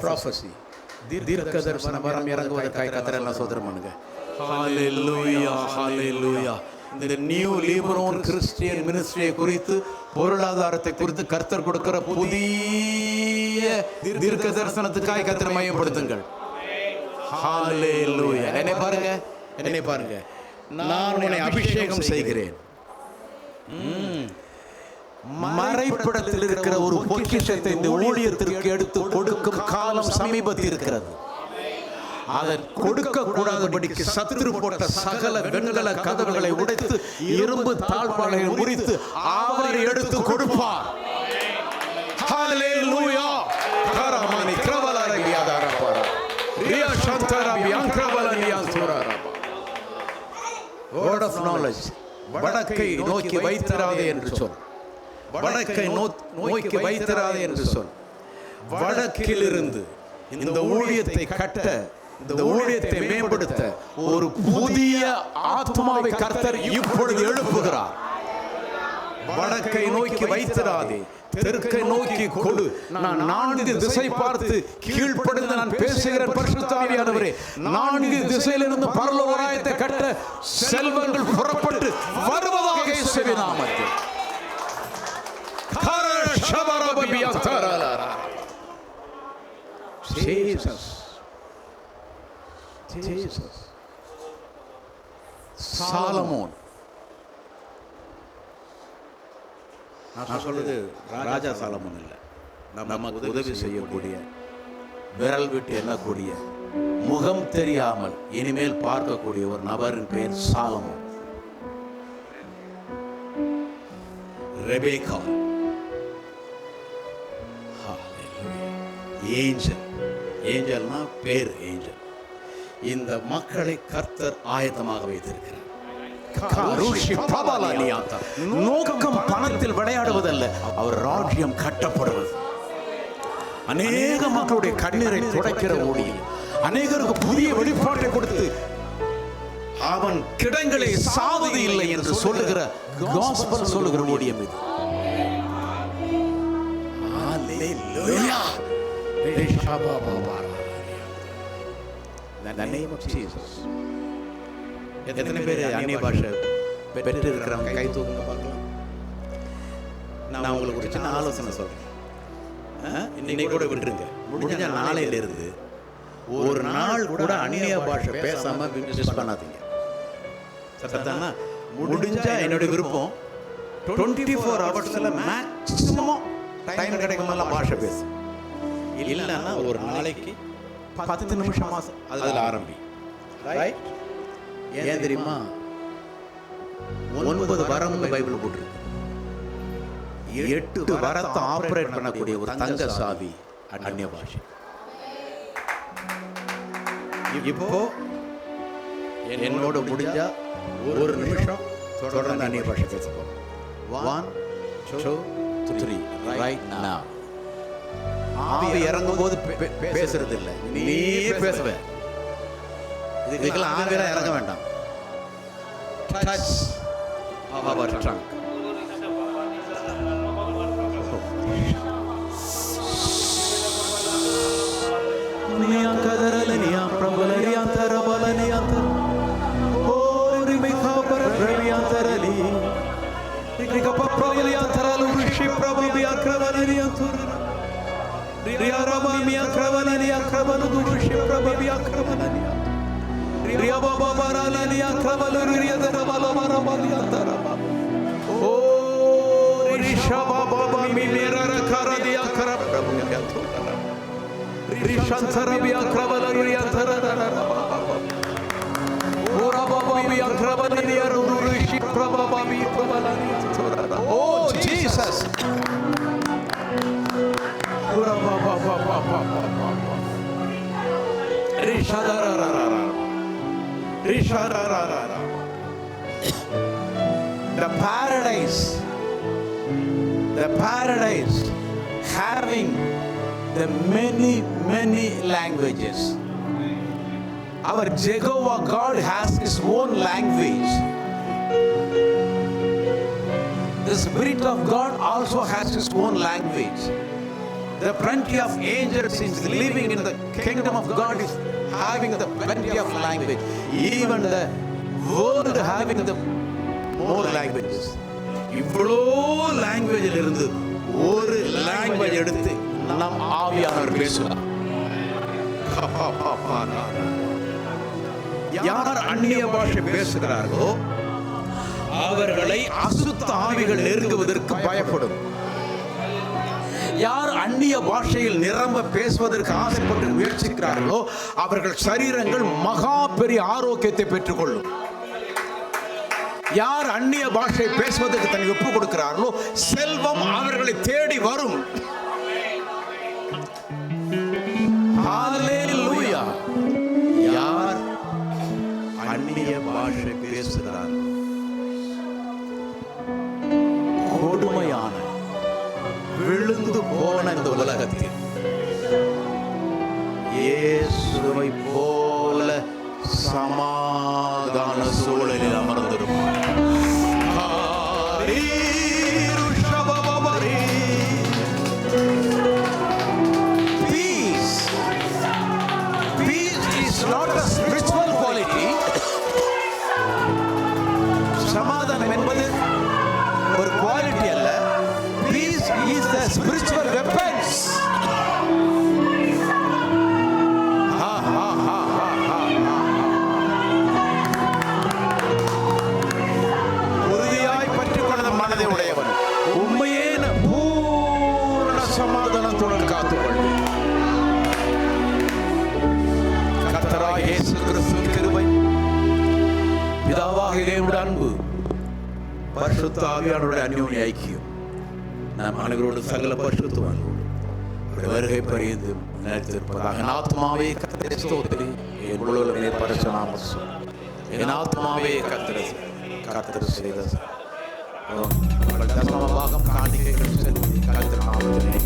Prophecy. தீர்க்க தரிசன வரம் இறங்குவதற்காக கர்த்தரெல்லாம் சோதரம் பண்ணுங்க. Hallelujah, hallelujah. இந்த நியூ லிபரோன் கிறிஸ்டியன் மினிஸ்ட்ரியை குறித்து, பொருளாதாரத்தை குறித்து கர்த்தர் கொடுக்கிற புதிய தீர்க்க தரிசனத்துக்காக கர்த்தரை மையப்படுத்துங்கள். ஹalleluya. என்னை பாருங்க, நான் உன்னை அபிஷேகம் செய்கிறேன். மறைப்படத்தில் இருக்கிற ஒரு பொக்கிஷத்தை இந்த ஊழியத்திற்கு எடுத்து கொடுக்கும் காலம் சமீபத்தில் இருக்கிறது. அதை கொடுக்க கூடாதபடிக்கு சத்துரு போட்ட சகல வெண்கல கதவுகளை உடைத்து இரும்பு தாழ்பாளை முறித்து அவர் எடுத்து கொடுப்பார். ஹalleluya. கரமானி கிரவலரகியாதாரபார ரியா சந்தரபி அங்கரவலனியாசுரரபா. word of knowledge. வடக்கை நோக்கி வைத்திராதே என்று சொல். வடக்கை நோக்கி வைத்திராதே என்று சொல். வடக்கிலிருந்து இந்த ஊழியத்தை கட்ட, இந்த ஊழியத்தை மேம்படுத்த ஒரு புதிய ஆத்மாவை கர்த்தர் இப்பொழுது எழுப்புகிறார். வடக்கை நோக்கி வைத்திராதே, தெற்கை நோக்கி கொடு. நான் 4 திசை பார்த்து கீழ்ப்படிந்து நான் பேசுகிறேன். பரிசுத்த ஆவியானவரே, 4 திசையிலிருந்து பரலோக ராஜ்யத்தை கட்ட செல்வங்கள் புறப்பட்டு வருவதாக இயேசுவின் நாமத்தில். Jesus. சாலமோன், நான் சொல்றது ராஜா சாலமோன் இல்லை, நமக்கு உதவி செய்யக்கூடிய, விரல் விட்டு எண்ணக்கூடிய, முகம் தெரியாமல் இனிமேல் பார்க்கக்கூடிய ஒரு நபரின் பெயர் சாலமோன். ரெபேக்கா, ஏஞ்சல்னா பேர் ஏஞ்சல். இந்த மக்களை கர்த்தர் ஆயத்தமாக வைத்திருக்கிறார். நோக்கம் பணத்தில் விளையாடுவதல்ல, அவர் ராஜ்யம் கட்டப்படுவது. அநேக மக்களுடைய கண்ணீரை துடைக்கிற ஊழியம், அநேகருக்கு புதிய வெளிப்பாட்டை கொடுத்து அவன் கிடங்களை சாவது இல்லை என்று சொல்லுகிற காஸ்பல் சொல்லுகிற ஊழியம் இது. The name of Jesus. எத்தனை பேர் அந்நிய பாஷை பெற்று இருக்கிறவங்க கை தூக்குங்க பார்க்கலாம். நான் உங்களுக்கு ஒரு சின்ன ஆலோசனை சொல்றேன். இன்னைக்கு கூட விட்டுருங்க, முடிஞ்ச நாளையில இருந்து ஒரு நாள் கூட அந்நிய பாஷை பேசாம மிஸ் பண்ணாதீங்க. சரிதானா? முடிஞ்சா என்னுடைய விருப்பம் 24 ஹவர்ஸ்ல மேக்ஸிமம் டைம் கிடைக்கும் போதெல்லாம் பாஷை பேசு. இல்லைன்னா ஒரு நாளைக்கு 10 நிமிஷம் அதில் ஆரம்பி. ரைட்? ஏன் தெரியுமா? 9 வரம்னு பைபிள் போட்டிருக்கு. 8 வரத்தை ஆபரேட் பண்ணக்கூடிய ஒரு தங்க சாவி அந்நிய பாஷை. இப்போ என்னோட முடிஞ்சா ஒரு நிமிஷம் தொடர்ந்து அந்நிய பாஷை பேசுவோம். 1 2 3 ரைட் நவ. ஆவி இறங்கும் போது பேசுறது இல்லை, நீ பேசுவ. இதுக்கெல்லாம் ஆவியெல்லாம் இறங்க வேண்டாம். Touch our trunk. நியா கதரல நியா பிரபல நியா தரபல Prabhabia Kravanania Turana. Riarabamia Kravanania Kravaludushi Prabhabia Kravanania. Riababarania Kravaluria Rabalabarabalia Taraba. Oh, Rishababa Mimira Karadia Karabia Turana. Rishantarabia Kravaluria Tarana. Oh, Jesus. The paradise having the many languages. Our Jehovah God has his own language. The Spirit of God also has his own language. The plenty of angels is living in the kingdom of God is having the plenty of language. Even the world having the more languages. இவ்வளோ லாங்குவேஜில் இருந்து ஒரு language எடுத்து நம் ஆவியானவர் பேசுவார். யார் அந்நிய பாஷை பேசுகிறார்களோ அவர்களை அசுத்த ஆவிகள் நெருங்குவதற்கு பயப்படும். யார் அந்நிய பாஷையில் நிரம்ப பேசுவதற்கு ஆசைப்பட்டு முயற்சிக்கிறார்களோ அவர்கள் சரீரங்கள் மகா பெரிய ஆரோக்கியத்தை பெற்றுக்கொள்ளும். யார் அந்நிய பாஷை பேசுவதற்கு தன்னை ஒப்புக் கொடுக்கிறார்களோ செல்வம் அவர்களை தேடி வரும். ஹல்லேலூயா. யார் அந்நிய பாஷை பேசுகிறார் கொடுமையான விழுந்து போன இந்த உலகத்தில் இயேசுவை போல சமாதான சூழலில் அமர்ந்திருப்பார். Peace is not a spiritual quality. சமாதானம் என்பது ஒரு குவாலிட்டி அல்ல. Peace is the spiritual weapons. உறுதியாய் பற்றிக்கொண்ட மனதை உடையவன் உண்மையே பூர்ண சமாதானத்துடன் காத்துக்கொள்வேன். கர்த்தராகிய இயேசு கிறிஸ்துவின் கிருபை, பிதாவாகிய தேவனுடைய அன்பு, பரிசுத்த ஆவியானவருடைய அந்யோன்ய ஐக்கியம் நம் அனைவரோடு சகல பரிசுத்தவான்களோடு வருகை பரியந்து நிலைத்திருப்பதாக. என் ஆத்மாவே கர்த்தரை ஸ்தோத்திரி, என் உள்ளுமே பரிசுத்த நாமத்தை சொல்லு. என் ஆத்மாவே கர்த்தர் செய்த தசம பாகம் காணிக்கைகள் செலுத்தி கர்த்தர் நாமத்திலே